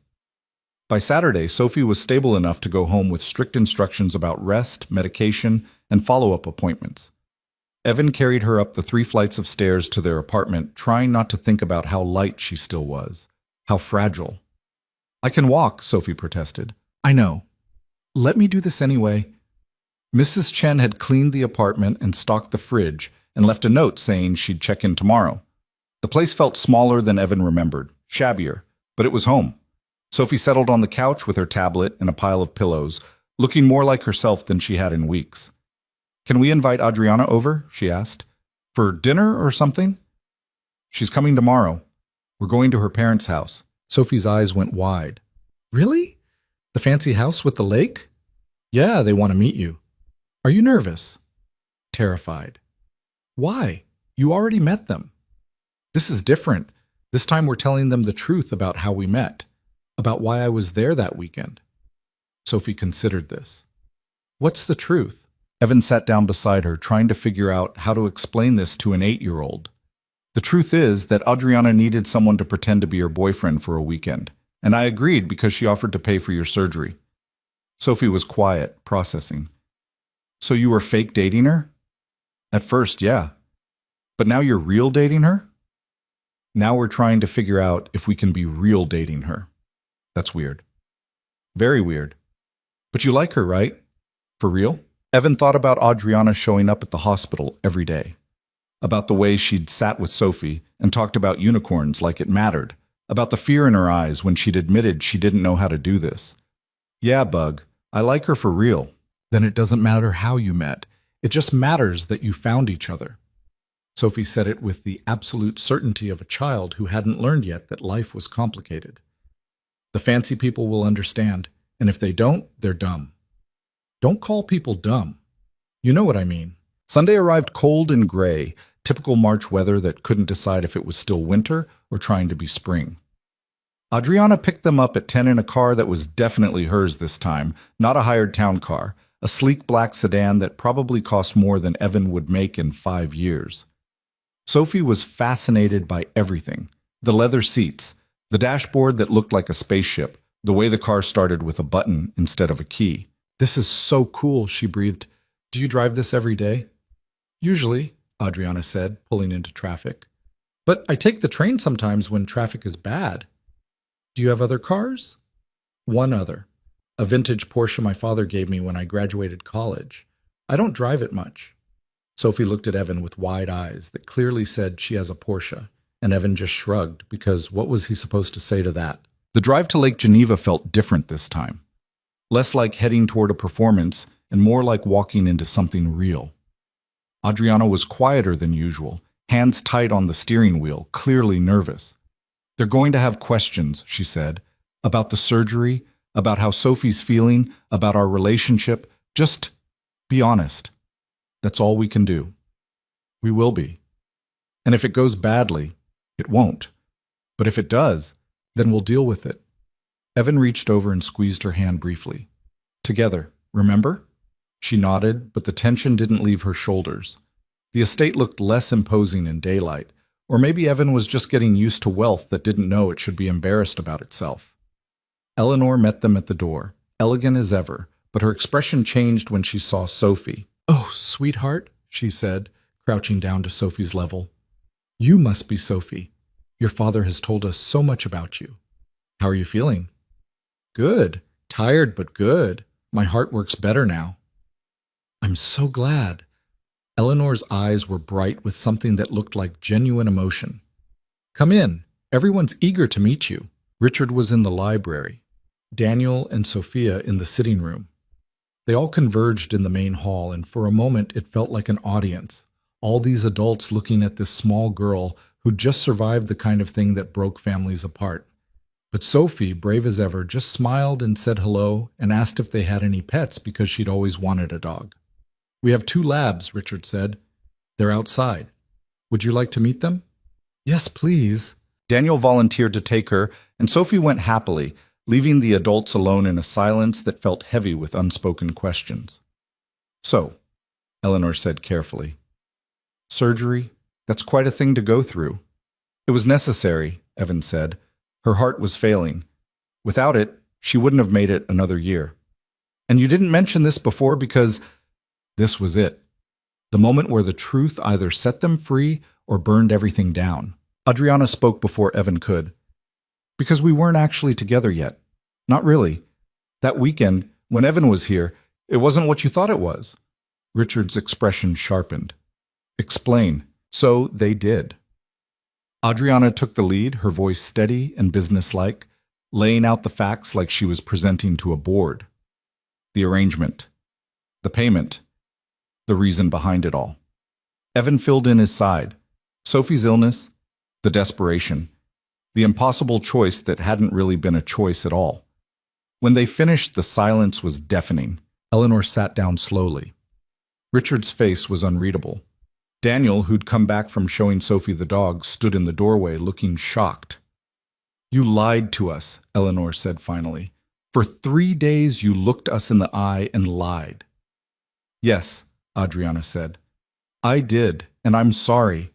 By Saturday, Sophie was stable enough to go home with strict instructions about rest, medication, and follow-up appointments. Evan carried her up the 3 flights of stairs to their apartment, trying not to think about how light she still was, how fragile. I can walk, Sophie protested. I know. Let me do this anyway. Mrs. Chen had cleaned the apartment and stocked the fridge and left a note saying she'd check in tomorrow. The place felt smaller than Evan remembered, shabbier, but it was home. Sophie settled on the couch with her tablet and a pile of pillows, looking more like herself than she had in weeks. Can we invite Adriana over? She asked. For dinner or something? She's coming tomorrow. We're going to her parents' house. Sophie's eyes went wide. Really? The fancy house with the lake? Yeah, they want to meet you. Are you nervous? Terrified. Why? You already met them. This is different. This time we're telling them the truth about how we met, about why I was there that weekend. Sophie considered this. What's the truth? Evan sat down beside her, trying to figure out how to explain this to an 8-year-old. The truth is that Adriana needed someone to pretend to be her boyfriend for a weekend, and I agreed because she offered to pay for your surgery. Sophie was quiet, processing. So you were fake dating her? At first, yeah. But now you're real dating her? Now we're trying to figure out if we can be real dating her. That's weird. Very weird. But you like her, right? For real? Evan thought about Adriana showing up at the hospital every day. About the way she'd sat with Sophie and talked about unicorns like it mattered. About the fear in her eyes when she'd admitted she didn't know how to do this. Yeah, Bug, I like her for real. Then it doesn't matter how you met. It just matters that you found each other. Sophie said it with the absolute certainty of a child who hadn't learned yet that life was complicated. The fancy people will understand, and if they don't, they're dumb. Don't call people dumb. You know what I mean. Sunday arrived cold and gray, typical March weather that couldn't decide if it was still winter or trying to be spring. Adriana picked them up at 10 in a car that was definitely hers this time, not a hired town car, a sleek black sedan that probably cost more than Evan would make in 5 years. Sophie was fascinated by everything. The leather seats, the dashboard that looked like a spaceship, the way the car started with a button instead of a key. This is so cool, she breathed. Do you drive this every day? Usually, Adriana said, pulling into traffic. But I take the train sometimes when traffic is bad. Do you have other cars? One other. A vintage Porsche my father gave me when I graduated college. I don't drive it much. Sophie looked at Evan with wide eyes that clearly said she has a Porsche, and Evan just shrugged because what was he supposed to say to that? The drive to Lake Geneva felt different this time. Less like heading toward a performance and more like walking into something real. Adriana was quieter than usual, hands tight on the steering wheel, clearly nervous. They're going to have questions, she said, about the surgery, about how Sophie's feeling, about our relationship. Just be honest. That's all we can do. We will be. And if it goes badly, it won't. But if it does, then we'll deal with it. Evan reached over and squeezed her hand briefly. Together, remember? She nodded, but the tension didn't leave her shoulders. The estate looked less imposing in daylight, or maybe Evan was just getting used to wealth that didn't know it should be embarrassed about itself. Eleanor met them at the door, elegant as ever, but her expression changed when she saw Sophie. Oh, sweetheart, she said, crouching down to Sophie's level. You must be Sophie. Your father has told us so much about you. How are you feeling? Good. Tired, but good. My heart works better now. I'm so glad. Eleanor's eyes were bright with something that looked like genuine emotion. Come in. Everyone's eager to meet you. Richard was in the library. Daniel and Sophia in the sitting room. They all converged in the main hall, and for a moment it felt like an audience. All these adults looking at this small girl who'd just survived the kind of thing that broke families apart. But Sophie, brave as ever, just smiled and said hello and asked if they had any pets because she'd always wanted a dog. We have 2 labs, Richard said. They're outside. Would you like to meet them? Yes, please. Daniel volunteered to take her, and Sophie went happily, leaving the adults alone in a silence that felt heavy with unspoken questions. So, Eleanor said carefully. Surgery? That's quite a thing to go through. It was necessary, Evan said. Her heart was failing. Without it, she wouldn't have made it another year. And you didn't mention this before because this was it. The moment where the truth either set them free or burned everything down. Adriana spoke before Evan could. Because we weren't actually together yet. Not really. That weekend, when Evan was here, it wasn't what you thought it was. Richard's expression sharpened. Explain. So they did. Adriana took the lead, her voice steady and businesslike, laying out the facts like she was presenting to a board. The arrangement. The payment. The reason behind it all. Evan filled in his side. Sophie's illness, the desperation, the impossible choice that hadn't really been a choice at all. When they finished, the silence was deafening. Eleanor sat down slowly. Richard's face was unreadable. Daniel, who'd come back from showing Sophie the dog, stood in the doorway looking shocked. You lied to us, Eleanor said finally. For 3 days you looked us in the eye and lied. Yes, Adriana said. I did, and I'm sorry.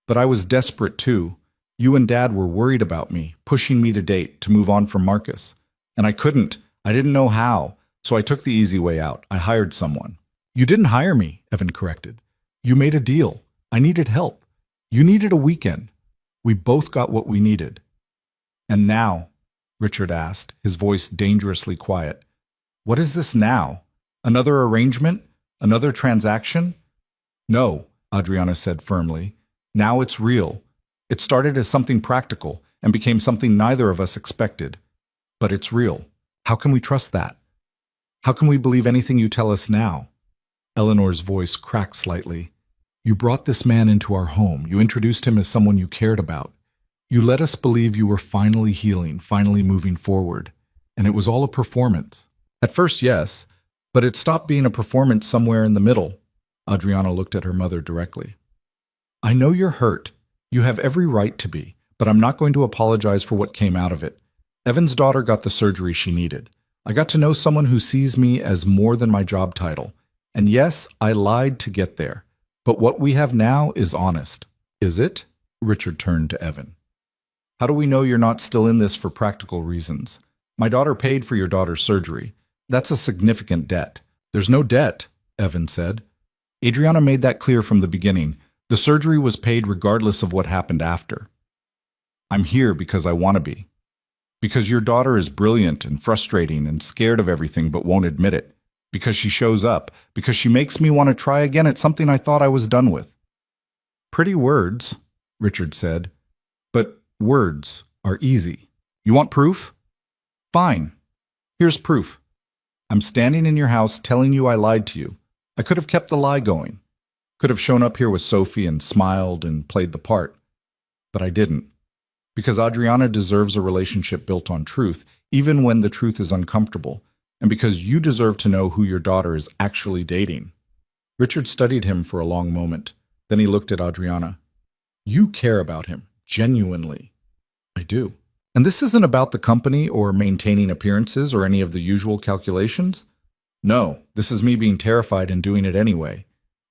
But I was desperate too. You and Dad were worried about me, pushing me to date, to move on from Marcus. And I couldn't. I didn't know how. So I took the easy way out. I hired someone. You didn't hire me, Evan corrected. You made a deal. I needed help. You needed a weekend. We both got what we needed. And now, Richard asked, his voice dangerously quiet. What is this now? Another arrangement? Another transaction? No, Adriana said firmly. Now it's real. It started as something practical and became something neither of us expected. But it's real. How can we trust that? How can we believe anything you tell us now? Eleanor's voice cracked slightly. You brought this man into our home. You introduced him as someone you cared about. You let us believe you were finally healing, finally moving forward. And it was all a performance. At first, yes, but it stopped being a performance somewhere in the middle. Adriana looked at her mother directly. I know you're hurt. You have every right to be, but I'm not going to apologize for what came out of it. Evan's daughter got the surgery she needed. I got to know someone who sees me as more than my job title. And yes, I lied to get there. But what we have now is honest. Is it? Richard turned to Evan. How do we know you're not still in this for practical reasons? My daughter paid for your daughter's surgery. That's a significant debt. There's no debt, Evan said. Adriana made that clear from the beginning. The surgery was paid regardless of what happened after. I'm here because I want to be. Because your daughter is brilliant and frustrating and scared of everything but won't admit it. Because she shows up. Because she makes me want to try again at something I thought I was done with. Pretty words, Richard said. But words are easy. You want proof? Fine. Here's proof. I'm standing in your house telling you I lied to you. I could have kept the lie going. Could have shown up here with Sophie and smiled and played the part. But I didn't. Because Adriana deserves a relationship built on truth, even when the truth is uncomfortable, and because you deserve to know who your daughter is actually dating. Richard studied him for a long moment. Then he looked at Adriana. You care about him, genuinely. I do. And this isn't about the company or maintaining appearances or any of the usual calculations. No, this is me being terrified and doing it anyway.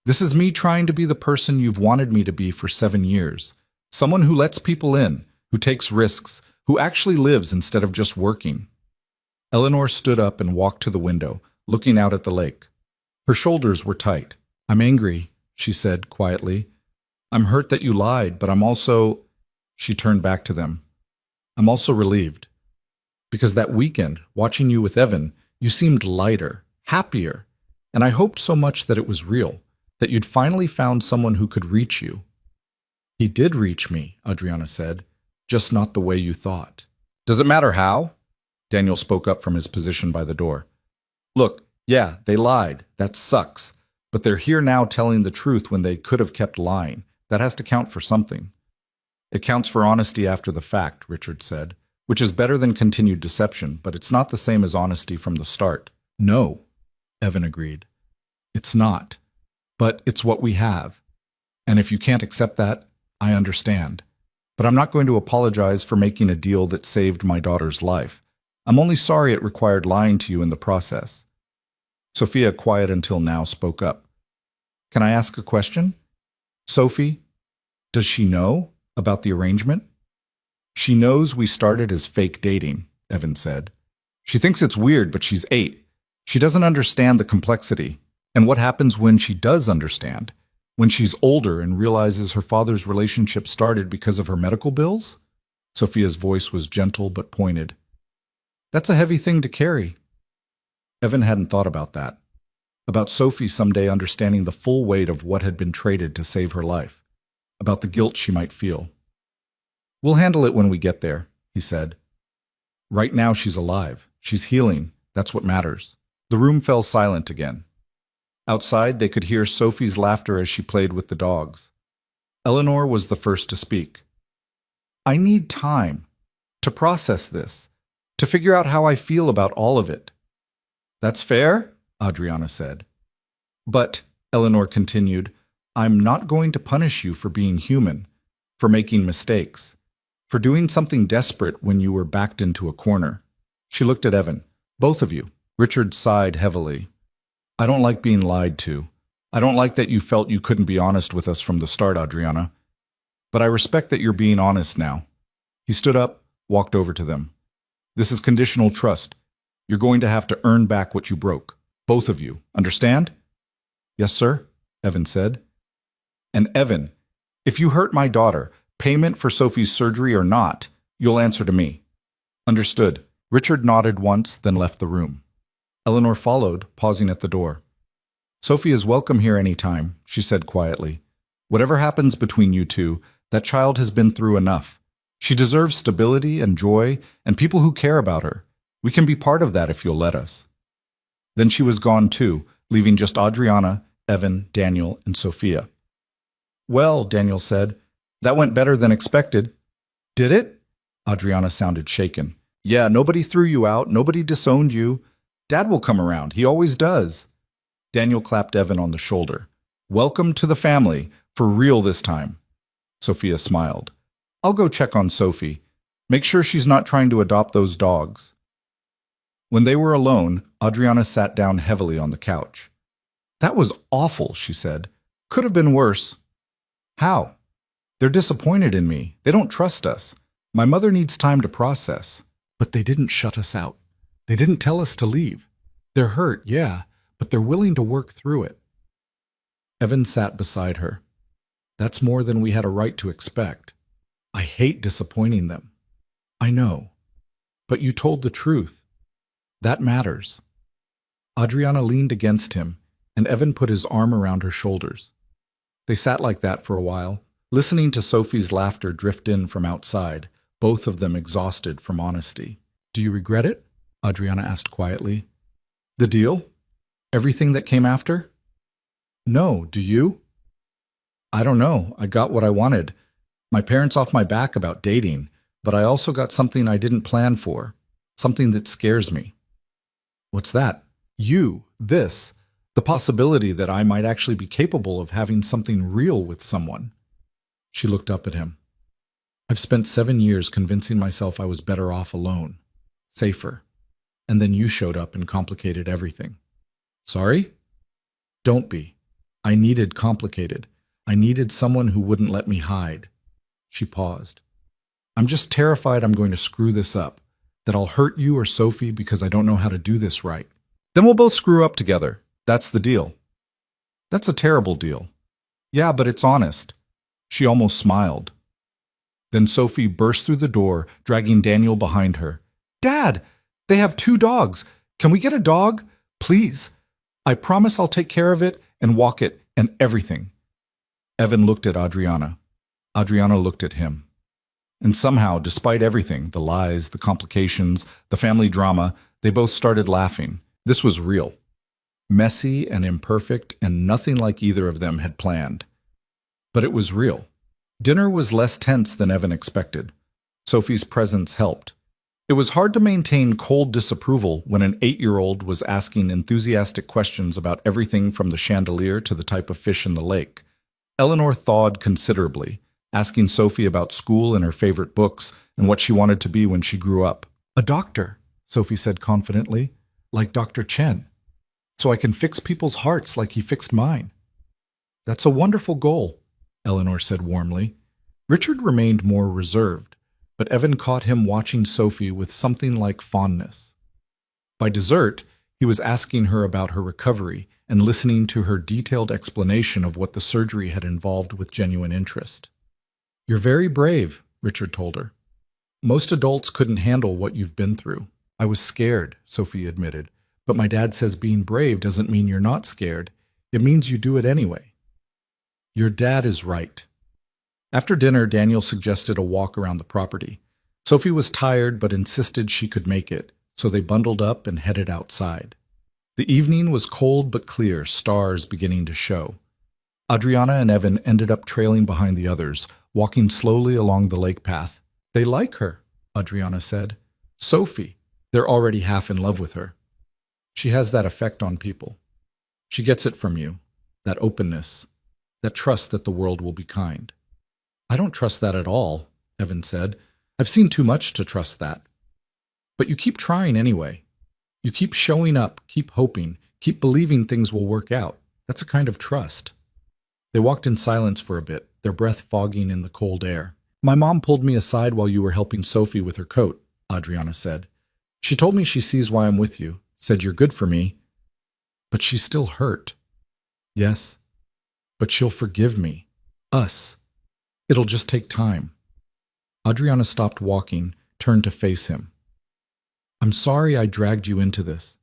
This is me trying to be the person you've wanted me to be for 7 years. Someone who lets people in, who takes risks, who actually lives instead of just working. Eleanor stood up and walked to the window, looking out at the lake. Her shoulders were tight. I'm angry, she said quietly. I'm hurt that you lied, but I'm also... She turned back to them. I'm also relieved. Because that weekend, watching you with Evan, you seemed lighter, happier, and I hoped so much that it was real, that you'd finally found someone who could reach you. He did reach me, Adriana said, just not the way you thought. Does it matter how? Daniel spoke up from his position by the door. Look, yeah, they lied. That sucks. But they're here now telling the truth when they could have kept lying. That has to count for something. It counts for honesty after the fact, Richard said, which is better than continued deception, but it's not the same as honesty from the start. No, Evan agreed. It's not. But it's what we have. And if you can't accept that, I understand. But I'm not going to apologize for making a deal that saved my daughter's life. I'm only sorry it required lying to you in the process. Sophia, quiet until now, spoke up. Can I ask a question? Sophie, does she know about the arrangement? She knows we started as fake dating, Evan said. She thinks it's weird, but she's 8. She doesn't understand the complexity. And what happens when she does understand? When she's older and realizes her father's relationship started because of her medical bills? Sophia's voice was gentle but pointed. That's a heavy thing to carry. Evan hadn't thought about that. About Sophie someday understanding the full weight of what had been traded to save her life. About the guilt she might feel. We'll handle it when we get there, he said. Right now she's alive. She's healing. That's what matters. The room fell silent again. Outside, they could hear Sophie's laughter as she played with the dogs. Eleanor was the first to speak. I need time to process this, to figure out how I feel about all of it. That's fair, Adriana said. But, Eleanor continued, I'm not going to punish you for being human, for making mistakes, for doing something desperate when you were backed into a corner. She looked at Evan. Both of you. Richard sighed heavily. I don't like being lied to. I don't like that you felt you couldn't be honest with us from the start, Adriana. But I respect that you're being honest now. He stood up, walked over to them. This is conditional trust. You're going to have to earn back what you broke. Both of you. Understand? Yes, sir, Evan said. And Evan, if you hurt my daughter, payment for Sophie's surgery or not, you'll answer to me. Understood. Richard nodded once, then left the room. Eleanor followed, pausing at the door. Sophie is welcome here any time, she said quietly. Whatever happens between you two, that child has been through enough. She deserves stability and joy and people who care about her. We can be part of that if you'll let us. Then she was gone too, leaving just Adriana, Evan, Daniel, and Sophia. Well, Daniel said, that went better than expected. Did it? Adriana sounded shaken. Yeah, nobody threw you out, nobody disowned you. Dad will come around, he always does. Daniel clapped Evan on the shoulder. Welcome to the family, for real this time. Sophia smiled. I'll go check on Sophie. Make sure she's not trying to adopt those dogs. When they were alone, Adriana sat down heavily on the couch. That was awful, she said. Could have been worse. How? They're disappointed in me. They don't trust us. My mother needs time to process. But they didn't shut us out. They didn't tell us to leave. They're hurt, yeah, but they're willing to work through it. Evan sat beside her. That's more than we had a right to expect. I hate disappointing them. I know. But you told the truth. That matters. Adriana leaned against him, and Evan put his arm around her shoulders. They sat like that for a while, listening to Sophie's laughter drift in from outside, both of them exhausted from honesty. Do you regret it? Adriana asked quietly. The deal? Everything that came after? No, do you? I don't know. I got what I wanted. My parents off my back about dating, but I also got something I didn't plan for, something that scares me. What's that? You, this, the possibility that I might actually be capable of having something real with someone. She looked up at him. I've spent 7 years convincing myself I was better off alone, safer, and then you showed up and complicated everything. Sorry? Don't be. I needed complicated. I needed someone who wouldn't let me hide. She paused. I'm just terrified I'm going to screw this up, that I'll hurt you or Sophie because I don't know how to do this right. Then we'll both screw up together. That's the deal. That's a terrible deal. Yeah, but it's honest. She almost smiled. Then Sophie burst through the door, dragging Daniel behind her. Dad, they have 2 dogs. Can we get a dog? Please. I promise I'll take care of it and walk it and everything. Evan looked at Adriana. Adriana looked at him. And somehow, despite everything, the lies, the complications, the family drama, they both started laughing. This was real. Messy and imperfect and nothing like either of them had planned. But it was real. Dinner was less tense than Evan expected. Sophie's presence helped. It was hard to maintain cold disapproval when an 8-year-old was asking enthusiastic questions about everything from the chandelier to the type of fish in the lake. Eleanor thawed considerably, asking Sophie about school and her favorite books and what she wanted to be when she grew up. A doctor, Sophie said confidently, like Dr. Chen, so I can fix people's hearts like he fixed mine. That's a wonderful goal, Eleanor said warmly. Richard remained more reserved, but Evan caught him watching Sophie with something like fondness. By dessert, he was asking her about her recovery and listening to her detailed explanation of what the surgery had involved with genuine interest. You're very brave, Richard told her. Most adults couldn't handle what you've been through. I was scared, Sophie admitted, but my dad says being brave doesn't mean you're not scared. It means you do it anyway. Your dad is right. After dinner, Daniel suggested a walk around the property. Sophie was tired but insisted she could make it, so they bundled up and headed outside. The evening was cold but clear, stars beginning to show. Adriana and Evan ended up trailing behind the others, walking slowly along the lake path. They like her, Adriana said. Sophie, they're already half in love with her. She has that effect on people. She gets it from you, that openness, that trust that the world will be kind. I don't trust that at all, Evan said. I've seen too much to trust that. But you keep trying anyway. You keep showing up, keep hoping, keep believing things will work out. That's a kind of trust. They walked in silence for a bit, their breath fogging in the cold air. My mom pulled me aside while you were helping Sophie with her coat, Adriana said. She told me she sees why I'm with you, said you're good for me. But she's still hurt. Yes, but she'll forgive me. Us. It'll just take time. Adriana stopped walking, turned to face him. I'm sorry I dragged you into this.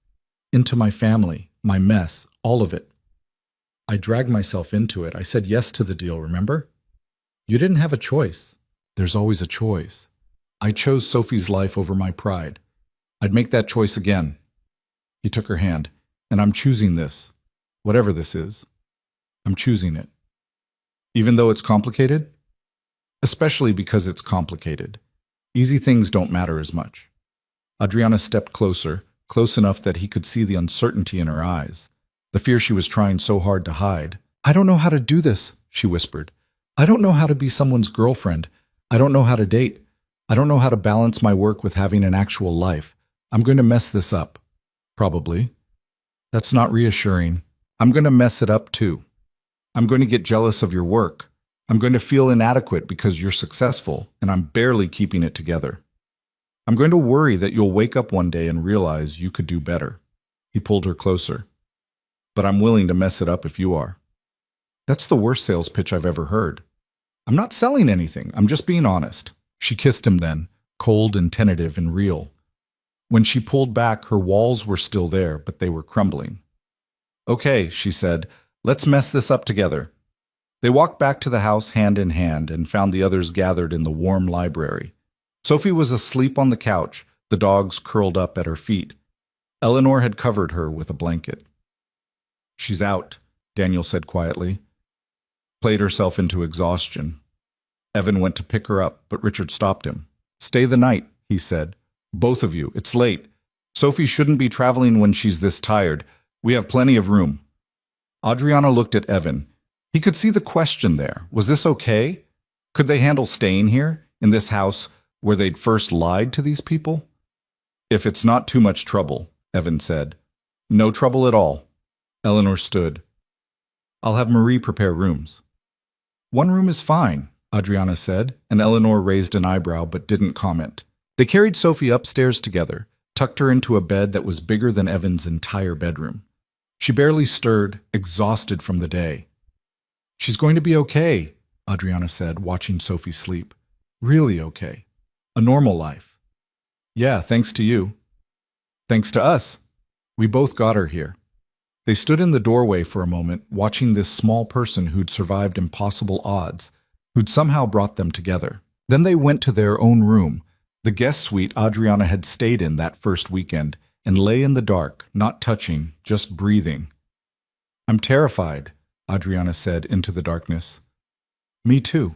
Into my family, my mess, all of it. I dragged myself into it. I said yes to the deal, remember? You didn't have a choice. There's always a choice. I chose Sophie's life over my pride. I'd make that choice again. He took her hand. And I'm choosing this. Whatever this is. I'm choosing it. Even though it's complicated? Especially because it's complicated. Easy things don't matter as much. Adriana stepped closer, close enough that he could see the uncertainty in her eyes, the fear she was trying so hard to hide. I don't know how to do this, she whispered. I don't know how to be someone's girlfriend. I don't know how to date. I don't know how to balance my work with having an actual life. I'm going to mess this up. Probably. That's not reassuring. I'm going to mess it up too. I'm going to get jealous of your work. I'm going to feel inadequate because you're successful and I'm barely keeping it together. I'm going to worry that you'll wake up one day and realize you could do better. He pulled her closer. But I'm willing to mess it up if you are. That's the worst sales pitch I've ever heard. I'm not selling anything. I'm just being honest. She kissed him then, cold and tentative and real. When she pulled back, her walls were still there, but they were crumbling. Okay, she said, let's mess this up together. They walked back to the house hand in hand and found the others gathered in the warm library. Sophie was asleep on the couch, the dogs curled up at her feet. Eleanor had covered her with a blanket. She's out, Daniel said quietly. Played herself into exhaustion. Evan went to pick her up, but Richard stopped him. Stay the night, he said. Both of you, it's late. Sophie shouldn't be traveling when she's this tired. We have plenty of room. Adriana looked at Evan. He could see the question there. Was this okay? Could they handle staying here, in this house, where they'd first lied to these people? If it's not too much trouble, Evan said. No trouble at all. Eleanor stood. I'll have Marie prepare rooms. One room is fine, Adriana said, and Eleanor raised an eyebrow but didn't comment. They carried Sophie upstairs together, tucked her into a bed that was bigger than Evan's entire bedroom. She barely stirred, exhausted from the day. She's going to be okay, Adriana said, watching Sophie sleep. Really okay. A normal life. Yeah, thanks to you. Thanks to us. We both got her here. They stood in the doorway for a moment, watching this small person who'd survived impossible odds, who'd somehow brought them together. Then they went to their own room, the guest suite Adriana had stayed in that first weekend, and lay in the dark, not touching, just breathing. I'm terrified, Adriana said into the darkness. Me too.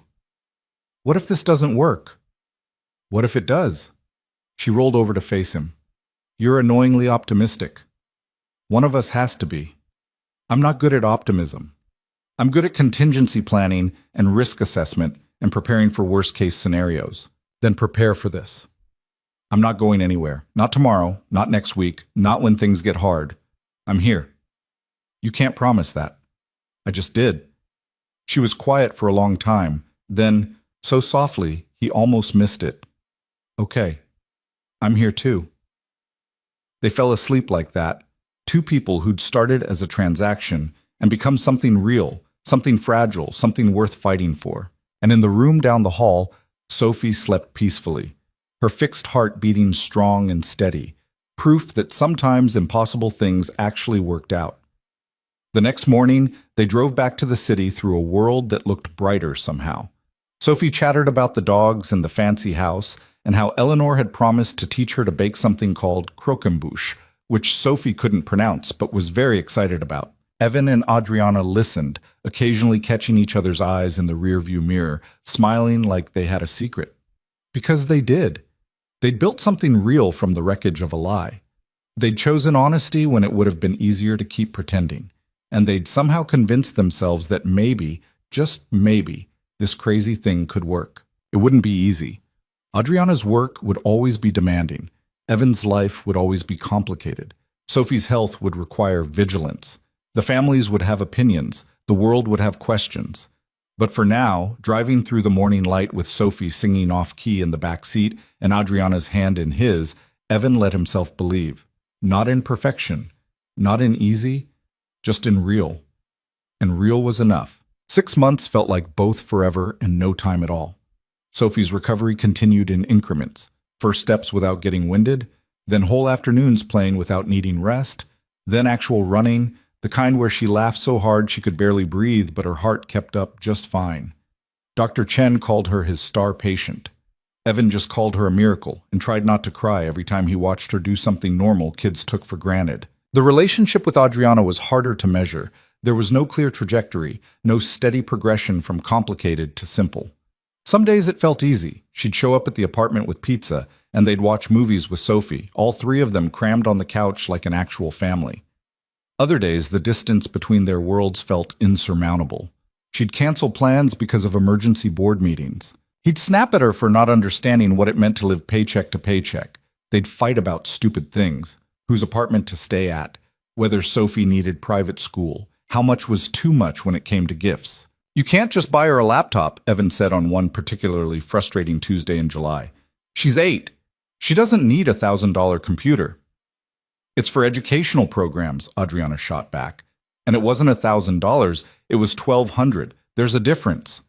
What if this doesn't work? What if it does? She rolled over to face him. You're annoyingly optimistic. One of us has to be. I'm not good at optimism. I'm good at contingency planning and risk assessment and preparing for worst-case scenarios. Then prepare for this. I'm not going anywhere. Not tomorrow, not next week, not when things get hard. I'm here. You can't promise that. I just did. She was quiet for a long time. Then, so softly, he almost missed it. Okay. I'm here too. They fell asleep like that. Two people who'd started as a transaction and become something real, something fragile, something worth fighting for. And in the room down the hall, Sophie slept peacefully, her fixed heart beating strong and steady, proof that sometimes impossible things actually worked out. The next morning, they drove back to the city through a world that looked brighter somehow. Sophie chattered about the dogs and the fancy house, and how Eleanor had promised to teach her to bake something called croquembouche, which Sophie couldn't pronounce but was very excited about. Evan and Adriana listened, occasionally catching each other's eyes in the rearview mirror, smiling like they had a secret. Because they did. They'd built something real from the wreckage of a lie. They'd chosen honesty when it would have been easier to keep pretending. And they'd somehow convinced themselves that maybe, just maybe, this crazy thing could work. It wouldn't be easy. Adriana's work would always be demanding. Evan's life would always be complicated. Sophie's health would require vigilance. The families would have opinions. The world would have questions. But for now, driving through the morning light with Sophie singing off-key in the back seat and Adriana's hand in his, Evan let himself believe. Not in perfection, not in easy, just in real. And real was enough. 6 months felt like both forever and no time at all. Sophie's recovery continued in increments. First steps without getting winded, then whole afternoons playing without needing rest, then actual running, the kind where she laughed so hard she could barely breathe, but her heart kept up just fine. Dr. Chen called her his star patient. Evan just called her a miracle and tried not to cry every time he watched her do something normal kids took for granted. The relationship with Adriana was harder to measure. There was no clear trajectory, no steady progression from complicated to simple. Some days it felt easy. She'd show up at the apartment with pizza, and they'd watch movies with Sophie, all three of them crammed on the couch like an actual family. Other days, the distance between their worlds felt insurmountable. She'd cancel plans because of emergency board meetings. He'd snap at her for not understanding what it meant to live paycheck to paycheck. They'd fight about stupid things. Whose apartment to stay at, whether Sophie needed private school, how much was too much when it came to gifts. You can't just buy her a laptop, Evan said on one particularly frustrating Tuesday in July. She's 8. She doesn't need a $1,000 computer. It's for educational programs, Adriana shot back. And it wasn't $1,000, it was $1,200. There's a difference.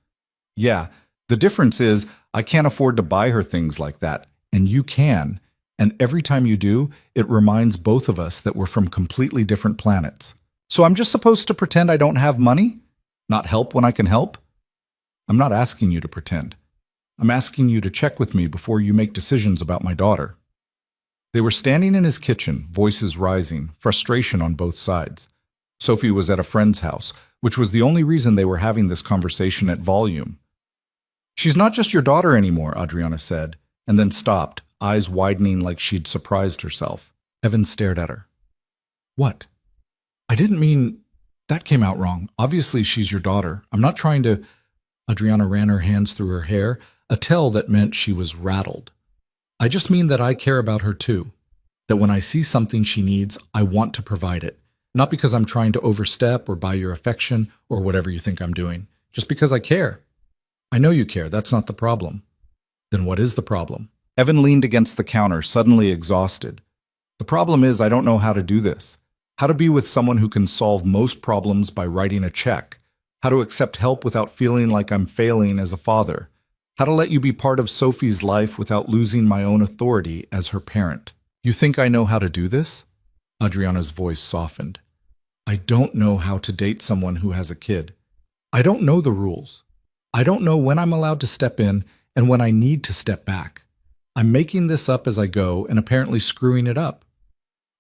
Yeah, the difference is I can't afford to buy her things like that, and you can. And every time you do, it reminds both of us that we're from completely different planets. So I'm just supposed to pretend I don't have money? Not help when I can help? I'm not asking you to pretend. I'm asking you to check with me before you make decisions about my daughter. They were standing in his kitchen, voices rising, frustration on both sides. Sophie was at a friend's house, which was the only reason they were having this conversation at volume. She's not just your daughter anymore, Adriana said, and then stopped, eyes widening like she'd surprised herself. Evan stared at her. What? I didn't mean... That came out wrong. Obviously, she's your daughter. I'm not trying to... Adriana ran her hands through her hair, a tell that meant she was rattled. I just mean that I care about her too. That when I see something she needs, I want to provide it. Not because I'm trying to overstep or buy your affection or whatever you think I'm doing. Just because I care. I know you care. That's not the problem. Then what is the problem? Evan leaned against the counter, suddenly exhausted. The problem is I don't know how to do this. How to be with someone who can solve most problems by writing a check. How to accept help without feeling like I'm failing as a father. How to let you be part of Sophie's life without losing my own authority as her parent. You think I know how to do this? Adriana's voice softened. I don't know how to date someone who has a kid. I don't know the rules. I don't know when I'm allowed to step in and when I need to step back. I'm making this up as I go and apparently screwing it up.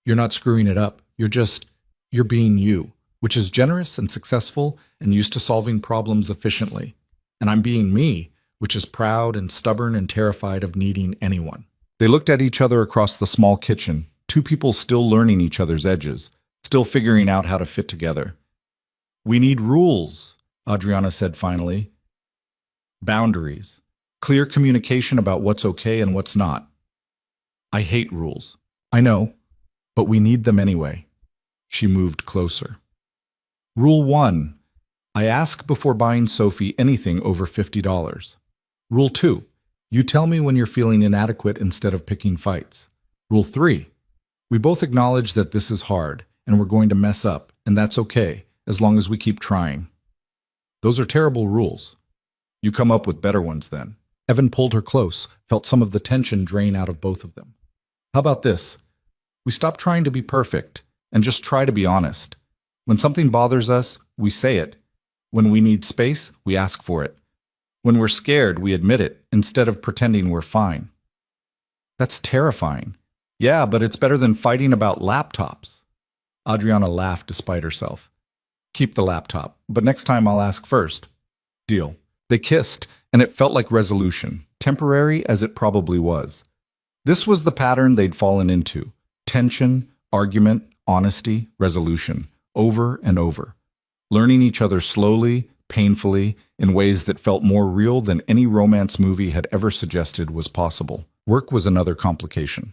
You're not screwing it up. You're being you, which is generous and successful and used to solving problems efficiently. And I'm being me, which is proud and stubborn and terrified of needing anyone. They looked at each other across the small kitchen, two people still learning each other's edges, still figuring out how to fit together. We need rules, Adriana said finally. Boundaries. Clear communication about what's okay and what's not. I hate rules. I know, but we need them anyway. She moved closer. Rule 1. I ask before buying Sophie anything over $50. Rule 2. You tell me when you're feeling inadequate instead of picking fights. Rule 3. We both acknowledge that this is hard and we're going to mess up, and that's okay, as long as we keep trying. Those are terrible rules. You come up with better ones then. Evan pulled her close, felt some of the tension drain out of both of them. How about this? We stop trying to be perfect and just try to be honest. When something bothers us, we say it. When we need space, we ask for it. When we're scared, we admit it instead of pretending we're fine. That's terrifying. Yeah, but it's better than fighting about laptops. Adriana laughed despite herself. Keep the laptop, but next time I'll ask first. Deal. They kissed, and it felt like resolution, temporary as it probably was. This was the pattern they'd fallen into. Tension, argument, honesty, resolution, over and over. Learning each other slowly, painfully, in ways that felt more real than any romance movie had ever suggested was possible. Work was another complication.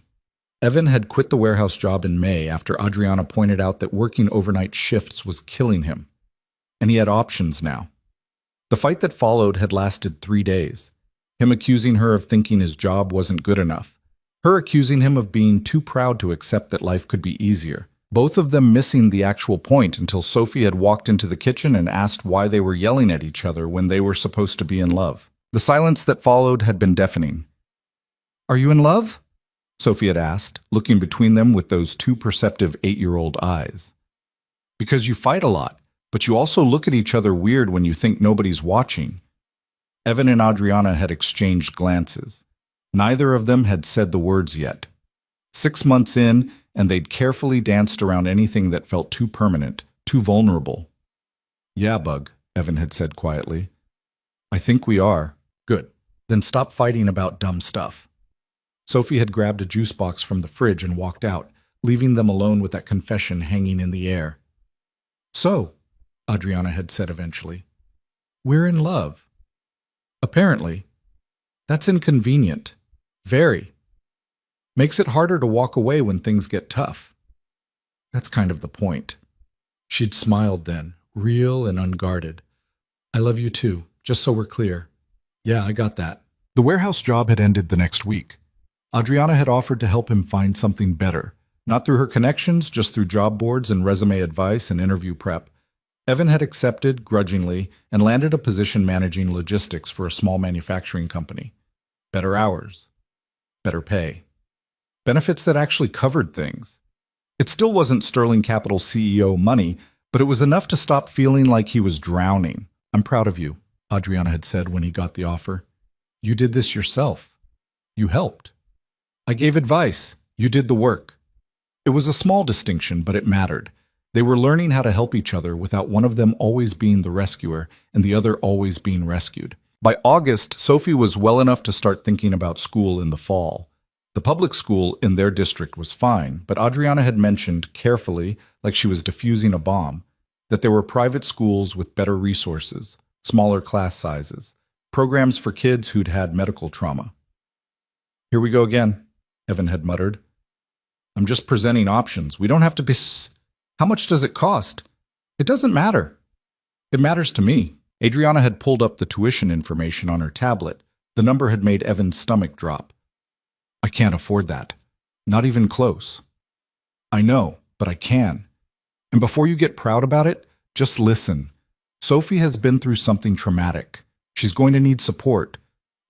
Evan had quit the warehouse job in May after Adriana pointed out that working overnight shifts was killing him. And he had options now. The fight that followed had lasted 3 days. Him accusing her of thinking his job wasn't good enough. Her accusing him of being too proud to accept that life could be easier. Both of them missing the actual point until Sophie had walked into the kitchen and asked why they were yelling at each other when they were supposed to be in love. The silence that followed had been deafening. Are you in love? Sophie had asked, looking between them with those too perceptive 8-year-old eyes. Because you fight a lot, but you also look at each other weird when you think nobody's watching. Evan and Adriana had exchanged glances. Neither of them had said the words yet. 6 months in, and they'd carefully danced around anything that felt too permanent, too vulnerable. Yeah, Bug, Evan had said quietly. I think we are. Good. Then stop fighting about dumb stuff. Sophie had grabbed a juice box from the fridge and walked out, leaving them alone with that confession hanging in the air. So, Adriana had said eventually, we're in love. Apparently. That's inconvenient. Very. Makes it harder to walk away when things get tough. That's kind of the point. She'd smiled then, real and unguarded. I love you too, just so we're clear. Yeah, I got that. The warehouse job had ended the next week. Adriana had offered to help him find something better, not through her connections, just through job boards and resume advice and interview prep. Evan had accepted grudgingly and landed a position managing logistics for a small manufacturing company. Better hours. Better pay. Benefits that actually covered things. It still wasn't Sterling Capital CEO money, but it was enough to stop feeling like he was drowning. I'm proud of you, Adriana had said when he got the offer. You did this yourself. You helped. I gave advice. You did the work. It was a small distinction, but it mattered. They were learning how to help each other without one of them always being the rescuer and the other always being rescued. By August, Sophie was well enough to start thinking about school in the fall. The public school in their district was fine, but Adriana had mentioned carefully, like she was defusing a bomb, that there were private schools with better resources, smaller class sizes, programs for kids who'd had medical trauma. Here we go again, Evan had muttered. I'm just presenting options. We don't have to be... How much does it cost? It doesn't matter. It matters to me. Adriana had pulled up the tuition information on her tablet. The number had made Evan's stomach drop. I can't afford that. Not even close. I know, but I can. And before you get proud about it, just listen. Sophie has been through something traumatic. She's going to need support.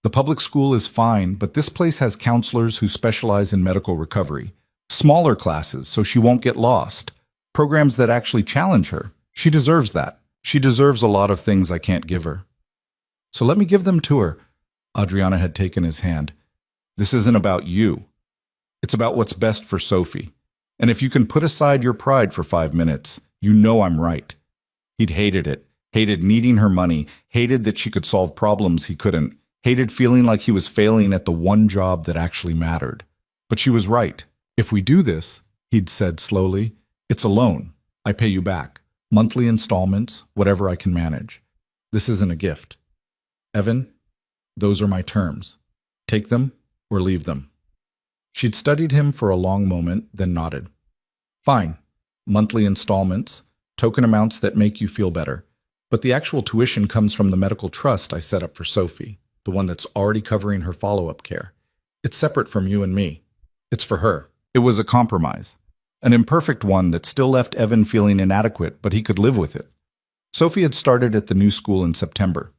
The public school is fine, but this place has counselors who specialize in medical recovery. Smaller classes, so she won't get lost. Programs that actually challenge her. She deserves that. She deserves a lot of things I can't give her. So let me give them to her. Adriana had taken his hand. This isn't about you. It's about what's best for Sophie. And if you can put aside your pride for 5 minutes, you know I'm right. He'd hated it. Hated needing her money. Hated that she could solve problems he couldn't. Hated feeling like he was failing at the one job that actually mattered. But she was right. If we do this, he'd said slowly, it's a loan. I pay you back. Monthly installments, whatever I can manage. This isn't a gift. Evan, those are my terms. Take them or leave them. She'd studied him for a long moment, then nodded. Fine. Monthly installments, token amounts that make you feel better. But the actual tuition comes from the medical trust I set up for Sophie, the one that's already covering her follow-up care. It's separate from you and me. It's for her. It was a compromise. An imperfect one that still left Evan feeling inadequate, but he could live with it. Sophie had started at the new school in September.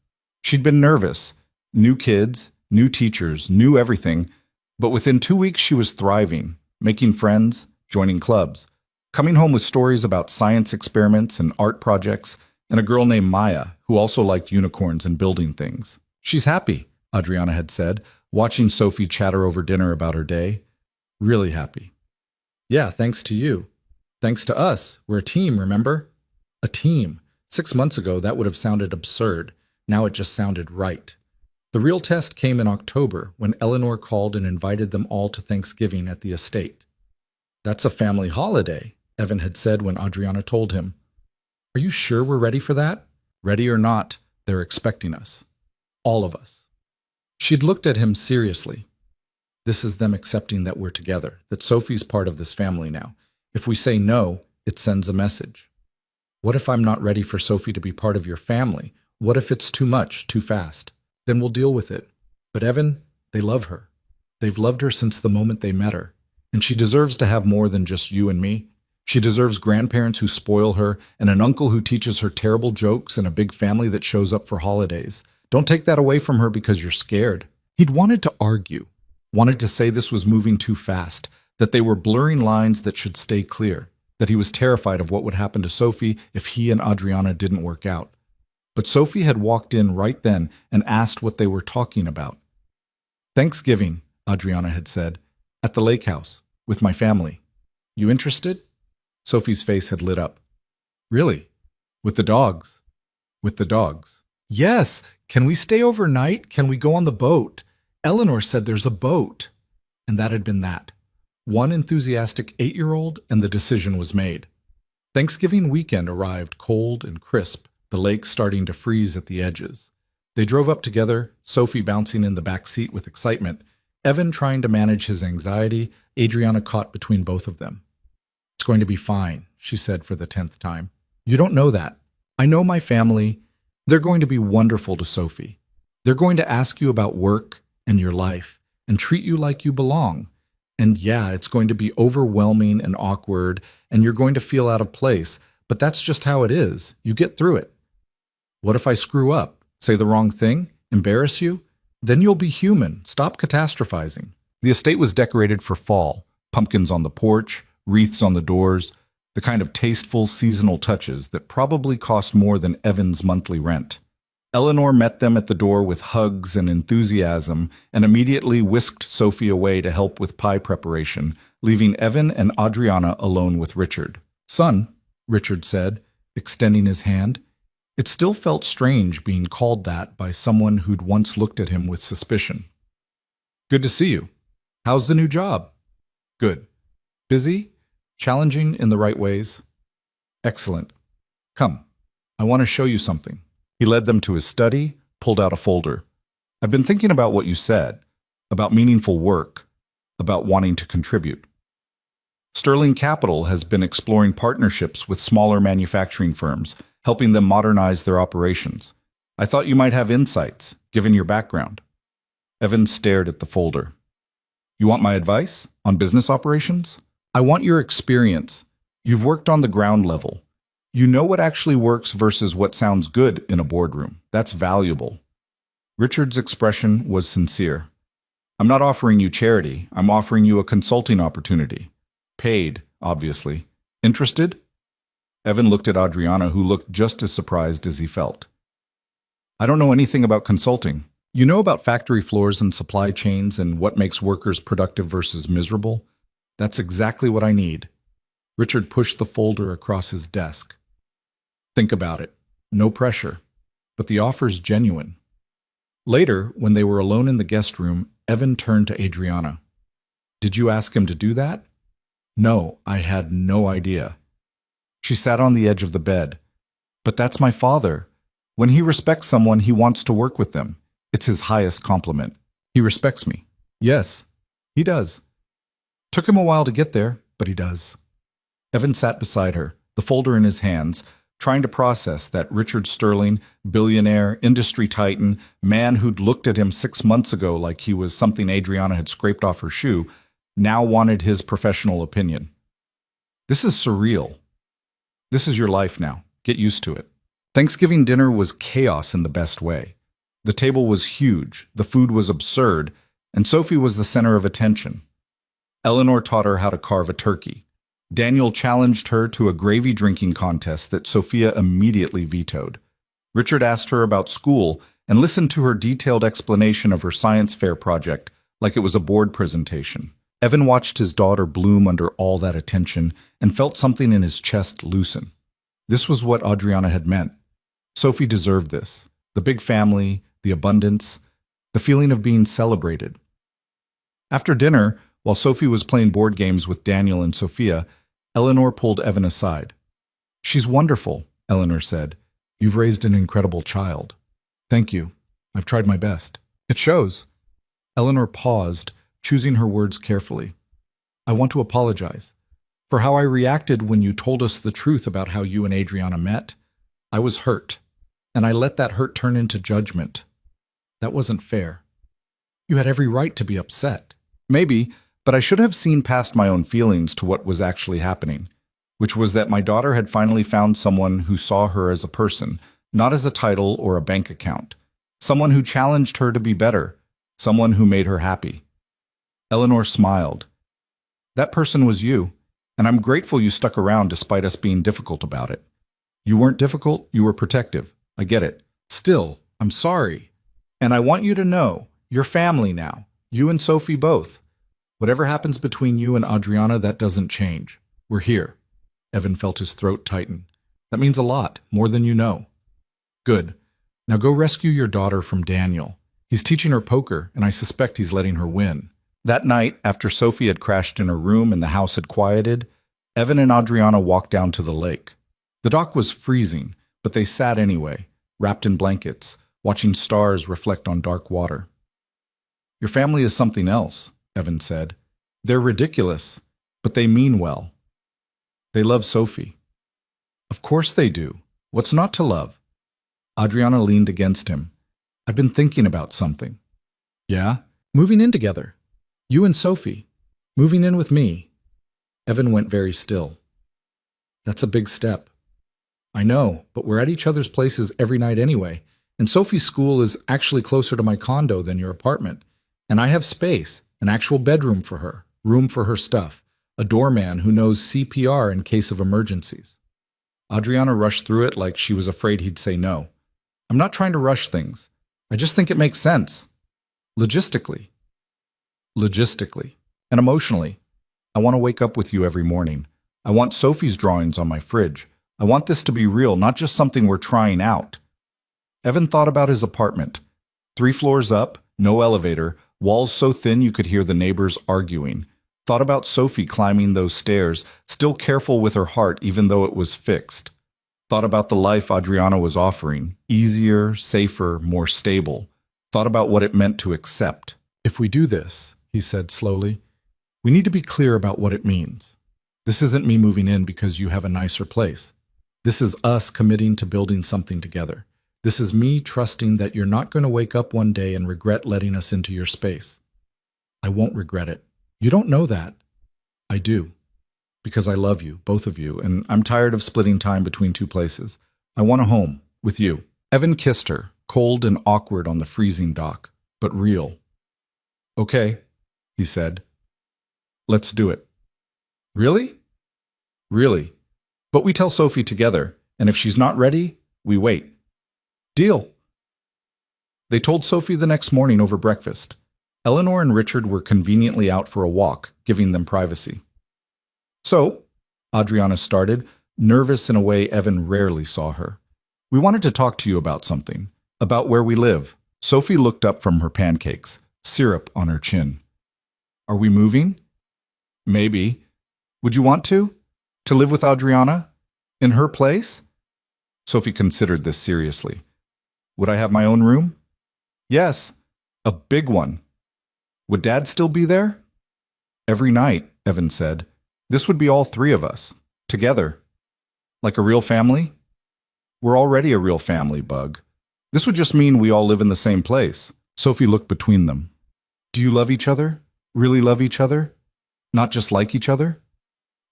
She'd been nervous. New kids, new teachers, new everything. But within 2 weeks she was thriving, making friends, joining clubs, coming home with stories about science experiments and art projects, and a girl named Maya who also liked unicorns and building things. She's happy, Adriana had said, watching Sophie chatter over dinner about her day. Really happy. Yeah, thanks to you. Thanks to us. We're a team, remember? A team. 6 months ago, that would have sounded absurd. Now it just sounded right. The real test came in October when Eleanor called and invited them all to Thanksgiving at the estate. That's a family holiday, Evan had said when Adriana told him. Are you sure we're ready for that? Ready or not, they're expecting us. All of us. She'd looked at him seriously. This is them accepting that we're together, that Sophie's part of this family now. If we say no, it sends a message. What if I'm not ready for Sophie to be part of your family? What if it's too much, too fast? Then we'll deal with it. But Evan, they love her. They've loved her since the moment they met her. And she deserves to have more than just you and me. She deserves grandparents who spoil her, and an uncle who teaches her terrible jokes, and a big family that shows up for holidays. Don't take that away from her because you're scared. He'd wanted to argue. Wanted to say this was moving too fast, that they were blurring lines that should stay clear, that he was terrified of what would happen to Sophie if he and Adriana didn't work out. But Sophie had walked in right then and asked what they were talking about. "Thanksgiving," Adriana had said, "at the lake house, with my family. You interested?" Sophie's face had lit up. "Really? With the dogs?" "With the dogs." "Yes. Can we stay overnight? Can we go on the boat? Eleanor said there's a boat." And that had been that. One enthusiastic 8-year-old, and the decision was made. Thanksgiving weekend arrived cold and crisp, the lake starting to freeze at the edges. They drove up together, Sophie bouncing in the back seat with excitement, Evan trying to manage his anxiety, Adriana caught between both of them. "It's going to be fine," she said for the 10th time. "You don't know that. I know my family. They're going to be wonderful to Sophie. They're going to ask you about work and your life and treat you like you belong. And yeah, it's going to be overwhelming and awkward, and you're going to feel out of place, but that's just how it is. You get through it. What if I screw up, say the wrong thing, embarrass you? Then you'll be human. Stop catastrophizing." The estate was decorated for fall, pumpkins on the porch, wreaths on the doors, the kind of tasteful seasonal touches that probably cost more than Evan's monthly rent. Eleanor met them at the door with hugs and enthusiasm and immediately whisked Sophie away to help with pie preparation, leaving Evan and Adriana alone with Richard. "Son," Richard said, extending his hand. It still felt strange being called that by someone who'd once looked at him with suspicion. "Good to see you. How's the new job?" "Good. Busy? Challenging in the right ways?" "Excellent. Come, I want to show you something." He led them to his study, pulled out a folder. "I've been thinking about what you said, about meaningful work, about wanting to contribute. Sterling Capital has been exploring partnerships with smaller manufacturing firms, helping them modernize their operations. I thought you might have insights, given your background." Evan stared at the folder. "You want my advice on business operations? I want your experience. You've worked on the ground level. You know what actually works versus what sounds good in a boardroom. That's valuable." Richard's expression was sincere. "I'm not offering you charity. I'm offering you a consulting opportunity. Paid, obviously. Interested?" Evan looked at Adriana, who looked just as surprised as he felt. "I don't know anything about consulting. You know about factory floors and supply chains and what makes workers productive versus miserable? That's exactly what I need." Richard pushed the folder across his desk. "Think about it. No pressure. But the offer's genuine." Later, when they were alone in the guest room, Evan turned to Adriana. "Did you ask him to do that?" "No, I had no idea." She sat on the edge of the bed. "But that's my father. When he respects someone, he wants to work with them. It's his highest compliment. He respects me." "Yes, he does. Took him a while to get there, but he does." Evan sat beside her, the folder in his hands, trying to process that Richard Sterling, billionaire, industry titan, man who'd looked at him 6 months ago like he was something Adriana had scraped off her shoe, now wanted his professional opinion. "This is surreal. This is your life now. Get used to it." Thanksgiving dinner was chaos in the best way. The table was huge, the food was absurd, and Sophie was the center of attention. Eleanor taught her how to carve a turkey. Daniel challenged her to a gravy drinking contest that Sophia immediately vetoed. Richard asked her about school and listened to her detailed explanation of her science fair project like it was a board presentation. Evan watched his daughter bloom under all that attention and felt something in his chest loosen. This was what Adriana had meant. Sophie deserved this. The big family, the abundance, the feeling of being celebrated. After dinner, while Sophie was playing board games with Daniel and Sophia, Eleanor pulled Evan aside. "She's wonderful," Eleanor said. "You've raised an incredible child." "Thank you. I've tried my best." "It shows." Eleanor paused, choosing her words carefully. "I want to apologize for how I reacted when you told us the truth about how you and Adriana met. I was hurt, and I let that hurt turn into judgment. That wasn't fair. You had every right to be upset." "Maybe, but I should have seen past my own feelings to what was actually happening, which was that my daughter had finally found someone who saw her as a person, not as a title or a bank account. Someone who challenged her to be better, someone who made her happy." Eleanor smiled. That person was you, and I'm grateful you stuck around despite us being difficult about it. You weren't difficult, you were protective. I get it. Still, I'm sorry. And I want you to know, you're family now. You and Sophie both. Whatever happens between you and Adriana, that doesn't change. We're here. Evan felt his throat tighten. That means a lot, more than you know. Good. Now go rescue your daughter from Daniel. He's teaching her poker, and I suspect he's letting her win. That night, after Sophie had crashed in her room and the house had quieted, Evan and Adriana walked down to the lake. The dock was freezing, but they sat anyway, wrapped in blankets, watching stars reflect on dark water. Your family is something else, Evan said. They're ridiculous, but they mean well. They love Sophie. Of course they do. What's not to love? Adriana leaned against him. I've been thinking about something. Yeah? Moving in together. You and Sophie. Moving in with me. Evan went very still. That's a big step. I know, but we're at each other's places every night anyway, and Sophie's school is actually closer to my condo than your apartment. And I have space, an actual bedroom for her, room for her stuff, a doorman who knows CPR in case of emergencies. Adriana rushed through it like she was afraid he'd say no. I'm not trying to rush things. I just think it makes sense. Logistically. And emotionally. I want to wake up with you every morning. I want Sophie's drawings on my fridge. I want this to be real, not just something we're trying out. Evan thought about his apartment. 3 floors up, no elevator, walls so thin you could hear the neighbors arguing. Thought about Sophie climbing those stairs, still careful with her heart even though it was fixed. Thought about the life Adriana was offering, easier, safer, more stable. Thought about what it meant to accept. If we do this, he said slowly, we need to be clear about what it means. This isn't me moving in because you have a nicer place. This is us committing to building something together. This is me trusting that you're not going to wake up one day and regret letting us into your space. I won't regret it. You don't know that. I do. Because I love you, both of you, and I'm tired of splitting time between 2 places. I want a home, with you. Evan kissed her, cold and awkward on the freezing dock, but real. Okay, he said. Let's do it. Really? Really. But we tell Sophie together, and if she's not ready, we wait. Deal. They told Sophie the next morning over breakfast. Eleanor and Richard were conveniently out for a walk, giving them privacy. So, Adriana started, nervous in a way Evan rarely saw her. We wanted to talk to you about something, about where we live. Sophie looked up from her pancakes, syrup on her chin. Are we moving? Maybe. Would you want to? To live with Adriana? In her place? Sophie considered this seriously. Would I have my own room? Yes, a big one. Would Dad still be there? Every night, Evan said. This would be all 3 of us, together. Like a real family? We're already a real family, Bug. This would just mean we all live in the same place. Sophie looked between them. Do you love each other? Really love each other? Not just like each other?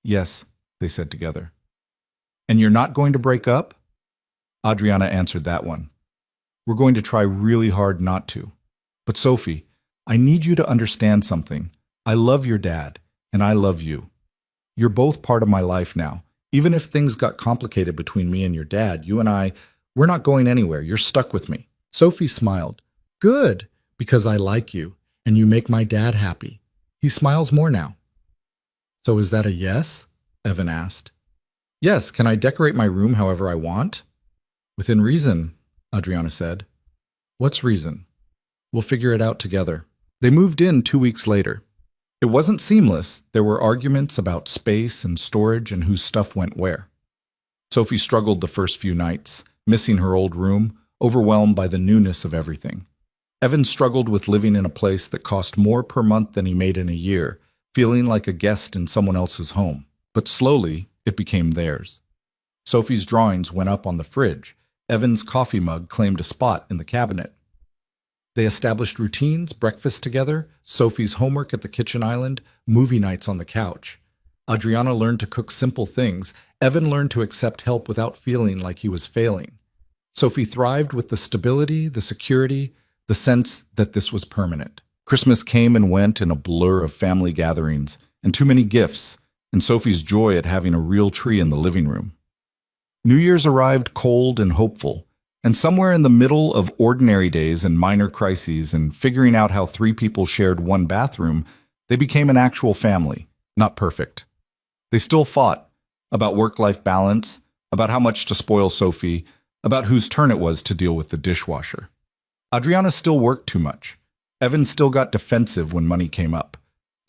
Yes, they said together. And you're not going to break up? Adriana answered that one. We're going to try really hard not to. But Sophie, I need you to understand something. I love your dad, and I love you. You're both part of my life now. Even if things got complicated between me and your dad, you and we're not going anywhere. You're stuck with me. Sophie smiled. Good, because I like you, and you make my dad happy. He smiles more now. So is that a yes? Evan asked. Yes, can I decorate my room however I want? Within reason, Adriana said. What's reason? We'll figure it out together. They moved in 2 weeks later. It wasn't seamless. There were arguments about space and storage and whose stuff went where. Sophie struggled the first few nights, missing her old room, overwhelmed by the newness of everything. Evan struggled with living in a place that cost more per month than he made in a year, feeling like a guest in someone else's home. But slowly, it became theirs. Sophie's drawings went up on the fridge. Evan's coffee mug claimed a spot in the cabinet. They established routines, breakfast together, Sophie's homework at the kitchen island, movie nights on the couch. Adriana learned to cook simple things. Evan learned to accept help without feeling like he was failing. Sophie thrived with the stability, the security, the sense that this was permanent. Christmas came and went in a blur of family gatherings and too many gifts, and Sophie's joy at having a real tree in the living room. New Year's arrived cold and hopeful, and somewhere in the middle of ordinary days and minor crises and figuring out how three people shared one bathroom, they became an actual family, not perfect. They still fought about work-life balance, about how much to spoil Sophie, about whose turn it was to deal with the dishwasher. Adriana still worked too much. Evan still got defensive when money came up.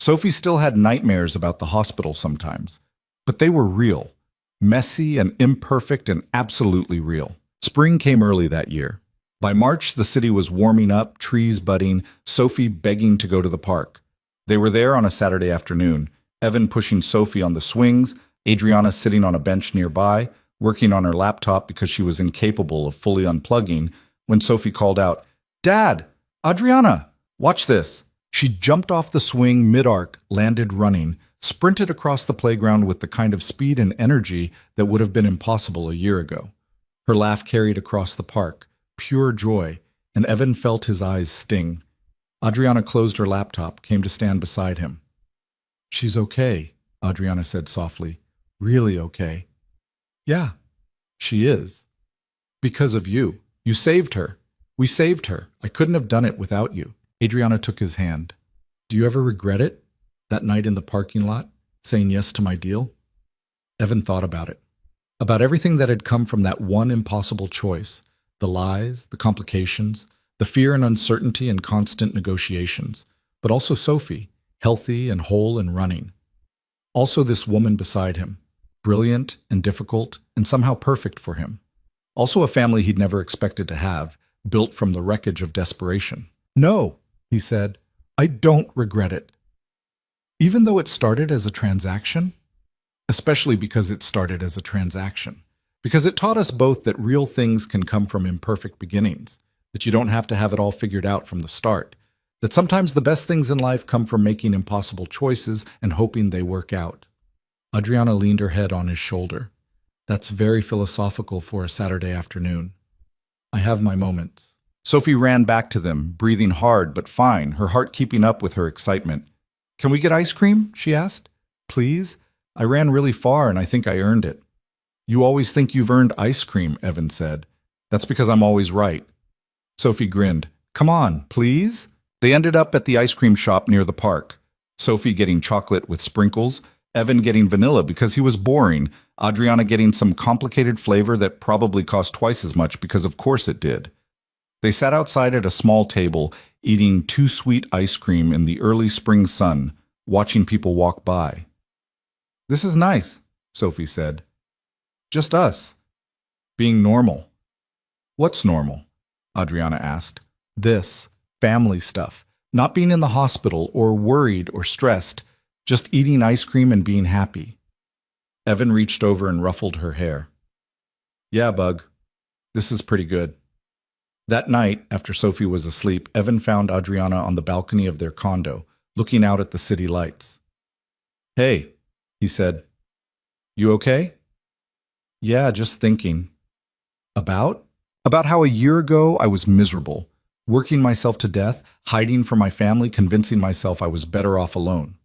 Sophie still had nightmares about the hospital sometimes. But they were real, messy and imperfect and absolutely real. Spring came early that year. By March, the city was warming up, trees budding, Sophie begging to go to the park. They were there on a Saturday afternoon, Evan pushing Sophie on the swings, Adriana sitting on a bench nearby, working on her laptop because she was incapable of fully unplugging, when Sophie called out, "Dad! Adriana! Watch this!" She jumped off the swing mid-arc, landed running, sprinted across the playground with the kind of speed and energy that would have been impossible a year ago. Her laugh carried across the park, pure joy, and Evan felt his eyes sting. Adriana closed her laptop, came to stand beside him. "She's okay," Adriana said softly. "Really okay." "Yeah, she is. Because of you. You saved her. We saved her. I couldn't have done it without you." Adriana took his hand. "Do you ever regret it? That night in the parking lot, saying yes to my deal?" Evan thought about it. About everything that had come from that one impossible choice. The lies, the complications, the fear and uncertainty and constant negotiations. But also Sophie, healthy and whole and running. Also this woman beside him, brilliant and difficult and somehow perfect for him. Also a family he'd never expected to have, built from the wreckage of desperation. "No," he said, "I don't regret it. Even though it started as a transaction, especially because it started as a transaction, because it taught us both that real things can come from imperfect beginnings, that you don't have to have it all figured out from the start, that sometimes the best things in life come from making impossible choices and hoping they work out." Adriana leaned her head on his shoulder. "That's very philosophical for a Saturday afternoon. I have my moments." Sophie ran back to them, breathing hard but fine, her heart keeping up with her excitement. "Can we get ice cream?" she asked. "Please? I ran really far and I think I earned it." "You always think you've earned ice cream," Evan said. "That's because I'm always right." Sophie grinned. "Come on, please?" They ended up at the ice cream shop near the park. Sophie getting chocolate with sprinkles, Evan getting vanilla because he was boring, Adriana getting some complicated flavor that probably cost twice as much because of course it did. They sat outside at a small table, eating too sweet ice cream in the early spring sun, watching people walk by. "This is nice," Sophie said. "Just us. Being normal." "What's normal?" Adriana asked. "This. Family stuff. Not being in the hospital or worried or stressed, just eating ice cream and being happy." Evan reached over and ruffled her hair. "Yeah, Bug. This is pretty good." That night, after Sophie was asleep, Evan found Adriana on the balcony of their condo, looking out at the city lights. "Hey," he said. "You okay?" "Yeah, just thinking." "About?" "About how a year ago I was miserable, working myself to death, hiding from my family, convincing myself I was better off alone."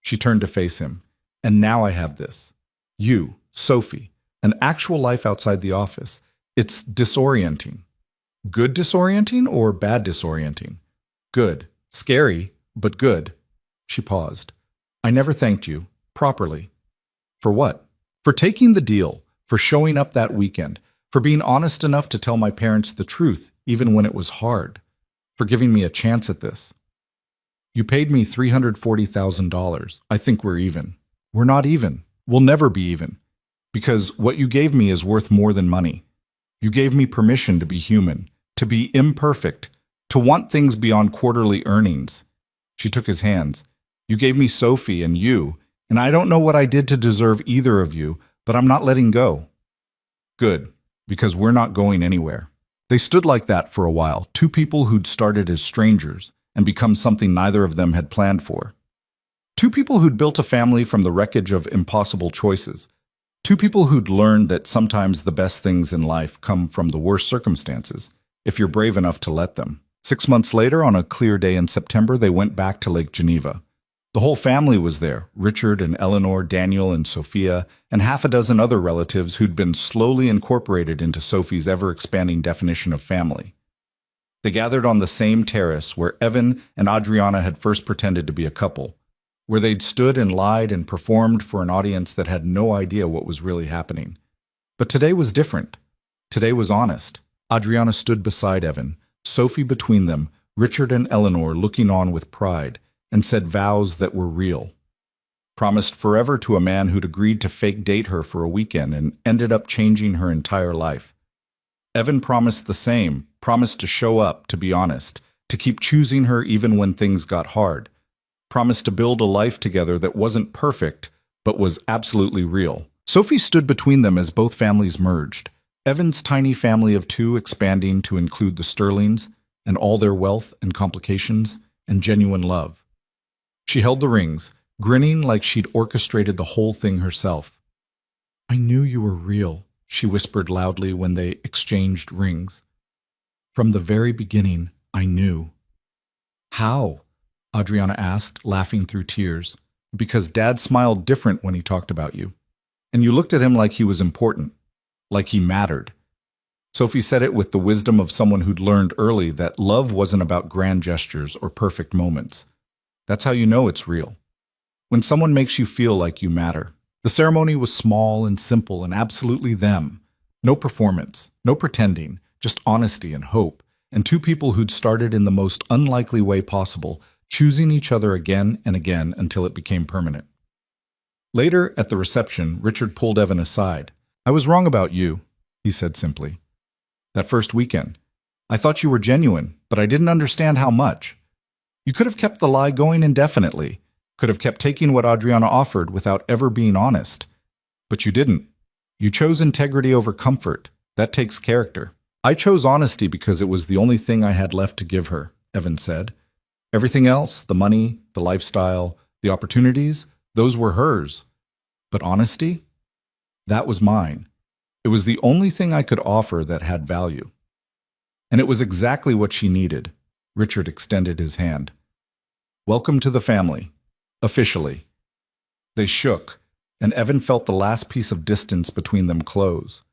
She turned to face him. "And now I have this. You, Sophie, an actual life outside the office. It's disorienting." "Good disorienting or bad disorienting?" "Good. Scary, but good." She paused. "I never thanked you. Properly." "For what?" "For taking the deal. For showing up that weekend. For being honest enough to tell my parents the truth, even when it was hard. For giving me a chance at this." "You paid me $340,000. I think we're even." "We're not even. We'll never be even. Because what you gave me is worth more than money. You gave me permission to be human, to be imperfect, to want things beyond quarterly earnings." She took his hands. "You gave me Sophie and you, and I don't know what I did to deserve either of you, but I'm not letting go." "Good, because we're not going anywhere." They stood like that for a while, two people who'd started as strangers and become something neither of them had planned for. Two people who'd built a family from the wreckage of impossible choices. Two people who'd learned that sometimes the best things in life come from the worst circumstances, if you're brave enough to let them. 6 months later, on a clear day in September, they went back to Lake Geneva. The whole family was there, Richard and Eleanor, Daniel and Sophia, and half a dozen other relatives who'd been slowly incorporated into Sophie's ever-expanding definition of family. They gathered on the same terrace where Evan and Adriana had first pretended to be a couple, where they'd stood and lied and performed for an audience that had no idea what was really happening. But today was different. Today was honest. Adriana stood beside Evan, Sophie between them, Richard and Eleanor looking on with pride, and said vows that were real. Promised forever to a man who'd agreed to fake date her for a weekend and ended up changing her entire life. Evan promised the same, promised to show up, to be honest, to keep choosing her even when things got hard, promised to build a life together that wasn't perfect, but was absolutely real. Sophie stood between them as both families merged, Evan's tiny family of two expanding to include the Sterlings and all their wealth and complications and genuine love. She held the rings, grinning like she'd orchestrated the whole thing herself. "I knew you were real," she whispered loudly when they exchanged rings. "From the very beginning, I knew." "How?" Adriana asked, laughing through tears. "Because Dad smiled different when he talked about you. And you looked at him like he was important, like he mattered." Sophie said it with the wisdom of someone who'd learned early that love wasn't about grand gestures or perfect moments. That's how you know it's real. When someone makes you feel like you matter. The ceremony was small and simple and absolutely them. No performance, no pretending, just honesty and hope, and two people who'd started in the most unlikely way possible, choosing each other again and again until it became permanent. Later, at the reception, Richard pulled Evan aside. "I was wrong about you," he said simply. "That first weekend. I thought you were genuine, but I didn't understand how much. You could have kept the lie going indefinitely, could have kept taking what Adriana offered without ever being honest. But you didn't. You chose integrity over comfort. That takes character." "I chose honesty because it was the only thing I had left to give her," Evan said. "Everything else, the money, the lifestyle, the opportunities, those were hers. But honesty? That was mine. It was the only thing I could offer that had value." And it was exactly what she needed. Richard extended his hand. "Welcome to the family. Officially." They shook, and Evan felt the last piece of distance between them close.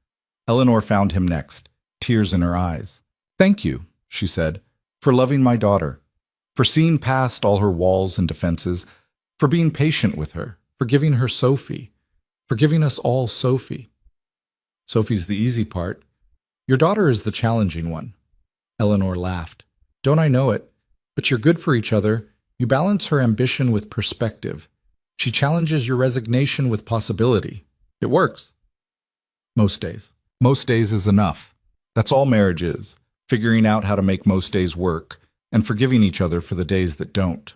Eleanor found him next, tears in her eyes. "Thank you," she said, "for loving my daughter, for seeing past all her walls and defenses, for being patient with her, for giving her Sophie, for giving us all Sophie." "Sophie's the easy part. Your daughter is the challenging one." Eleanor laughed. "Don't I know it? But you're good for each other. You balance her ambition with perspective. She challenges your resignation with possibility. It works." "Most days. Most days is enough. That's all marriage is, figuring out how to make most days work, and forgiving each other for the days that don't."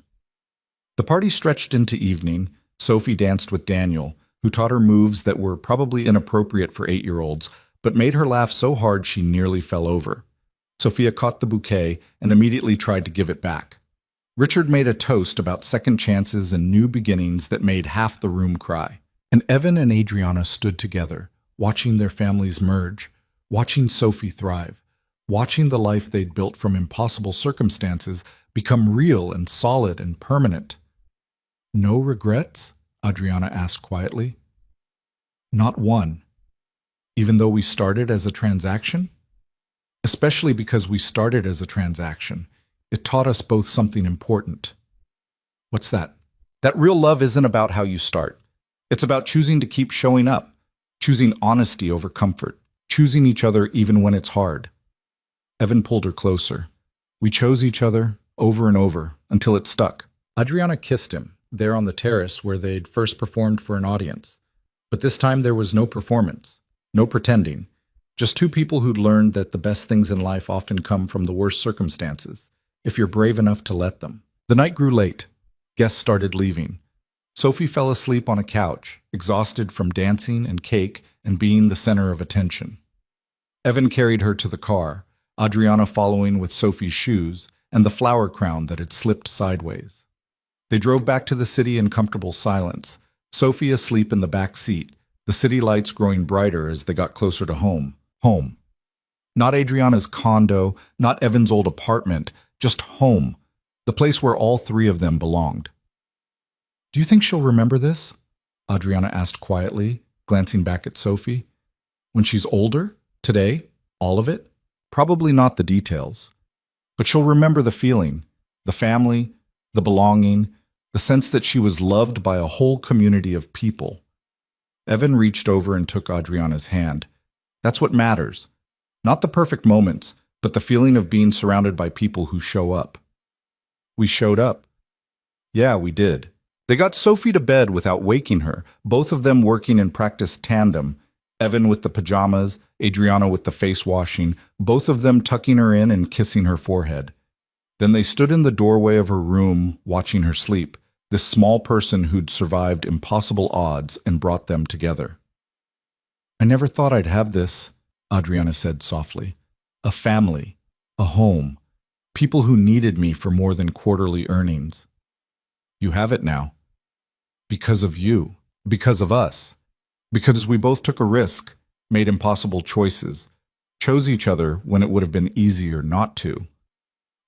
The party stretched into evening. Sophie danced with Daniel, who taught her moves that were probably inappropriate for 8-year-olds, but made her laugh so hard she nearly fell over. Sophia caught the bouquet and immediately tried to give it back. Richard made a toast about second chances and new beginnings that made half the room cry. And Evan and Adriana stood together, watching their families merge, watching Sophie thrive, watching the life they'd built from impossible circumstances become real and solid and permanent. "No regrets?" Adriana asked quietly. "Not one. Even though we started as a transaction?" "Especially because we started as a transaction. It taught us both something important." "What's that?" "That real love isn't about how you start. It's about choosing to keep showing up, choosing honesty over comfort, choosing each other even when it's hard." Evan pulled her closer. "We chose each other over and over until it stuck." Adriana kissed him, there on the terrace where they'd first performed for an audience. But this time there was no performance, no pretending. Just two people who'd learned that the best things in life often come from the worst circumstances, if you're brave enough to let them. The night grew late. Guests started leaving. Sophie fell asleep on a couch, exhausted from dancing and cake and being the center of attention. Evan carried her to the car, Adriana following with Sophie's shoes and the flower crown that had slipped sideways. They drove back to the city in comfortable silence, Sophie asleep in the back seat, the city lights growing brighter as they got closer to home. Home. Not Adriana's condo, not Evan's old apartment, just home, the place where all three of them belonged. Do you think she'll remember this? Adriana asked quietly, glancing back at Sophie. When she's older? Today? All of it? Probably not the details. But she'll remember the feeling, the family, the belonging, the sense that she was loved by a whole community of people. Evan reached over and took Adriana's hand. That's what matters. Not the perfect moments, but the feeling of being surrounded by people who show up. We showed up. Yeah, we did. They got Sophie to bed without waking her, both of them working in practice tandem, Evan with the pajamas, Adriana with the face washing, both of them tucking her in and kissing her forehead. Then they stood in the doorway of her room, watching her sleep, this small person who'd survived impossible odds and brought them together. I never thought I'd have this, Adriana said softly. A family, a home, people who needed me for more than quarterly earnings. You have it now. Because of you, because of us, because we both took a risk, made impossible choices, chose each other when it would have been easier not to.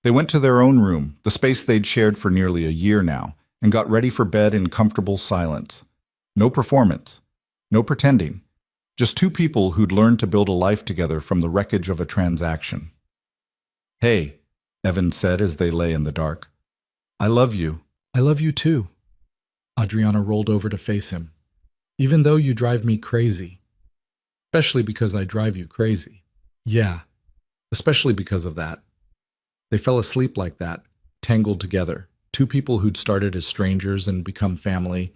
They went to their own room, the space they'd shared for nearly a year now, and got ready for bed in comfortable silence. No performance, no pretending, just two people who'd learned to build a life together from the wreckage of a transaction. Hey, Evan said as they lay in the dark. I love you. I love you too. Adriana rolled over to face him. Even though you drive me crazy. Especially because I drive you crazy. Yeah, especially because of that. They fell asleep like that, tangled together. Two people who'd started as strangers and become family.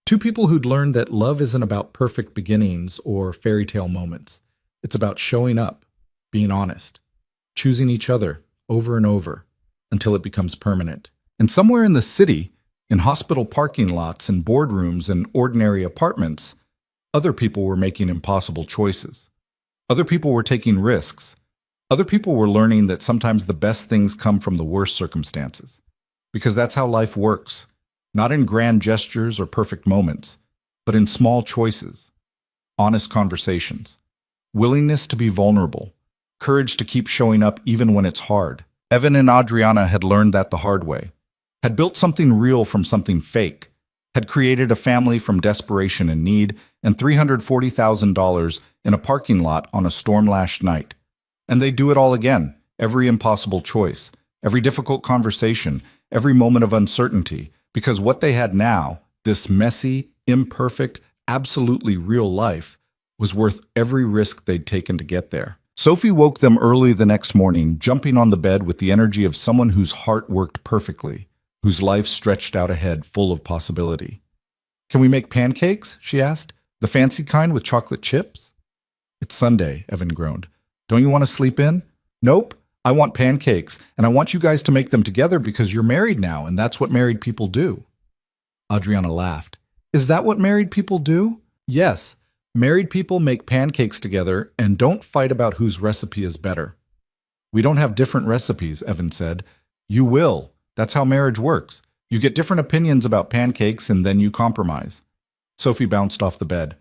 Two people who'd learned that love isn't about perfect beginnings or fairy tale moments. It's about showing up, being honest, choosing each other over and over until it becomes permanent. And somewhere in the city, in hospital parking lots and boardrooms and ordinary apartments, other people were making impossible choices. Other people were taking risks. Other people were learning that sometimes the best things come from the worst circumstances. Because that's how life works. Not in grand gestures or perfect moments, but in small choices. Honest conversations. Willingness to be vulnerable. Courage to keep showing up even when it's hard. Evan and Adriana had learned that the hard way. Had built something real from something fake, had created a family from desperation and need, and $340,000 in a parking lot on a storm-lashed night. And they'd do it all again, every impossible choice, every difficult conversation, every moment of uncertainty, because what they had now, this messy, imperfect, absolutely real life, was worth every risk they'd taken to get there. Sophie woke them early the next morning, jumping on the bed with the energy of someone whose heart worked perfectly, whose life stretched out ahead full of possibility. Can we make pancakes? She asked. The fancy kind with chocolate chips? It's Sunday, Evan groaned. Don't you want to sleep in? Nope. I want pancakes, and I want you guys to make them together because you're married now, and that's what married people do. Adriana laughed. Is that what married people do? Yes. Married people make pancakes together and don't fight about whose recipe is better. We don't have different recipes, Evan said. You will. That's how marriage works. You get different opinions about pancakes and then you compromise. Sophie bounced off the bed.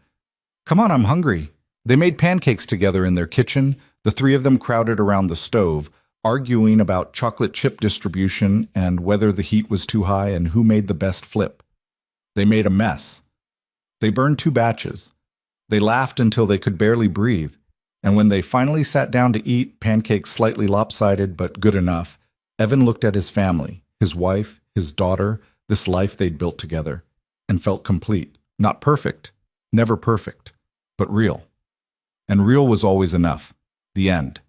Come on, I'm hungry. They made pancakes together in their kitchen. The three of them crowded around the stove, arguing about chocolate chip distribution and whether the heat was too high and who made the best flip. They made a mess. They burned 2 batches. They laughed until they could barely breathe. And when they finally sat down to eat, pancakes slightly lopsided but good enough, Evan looked at his family, his wife, his daughter, this life they'd built together, and felt complete. Not perfect, never perfect, but real. And real was always enough. The end.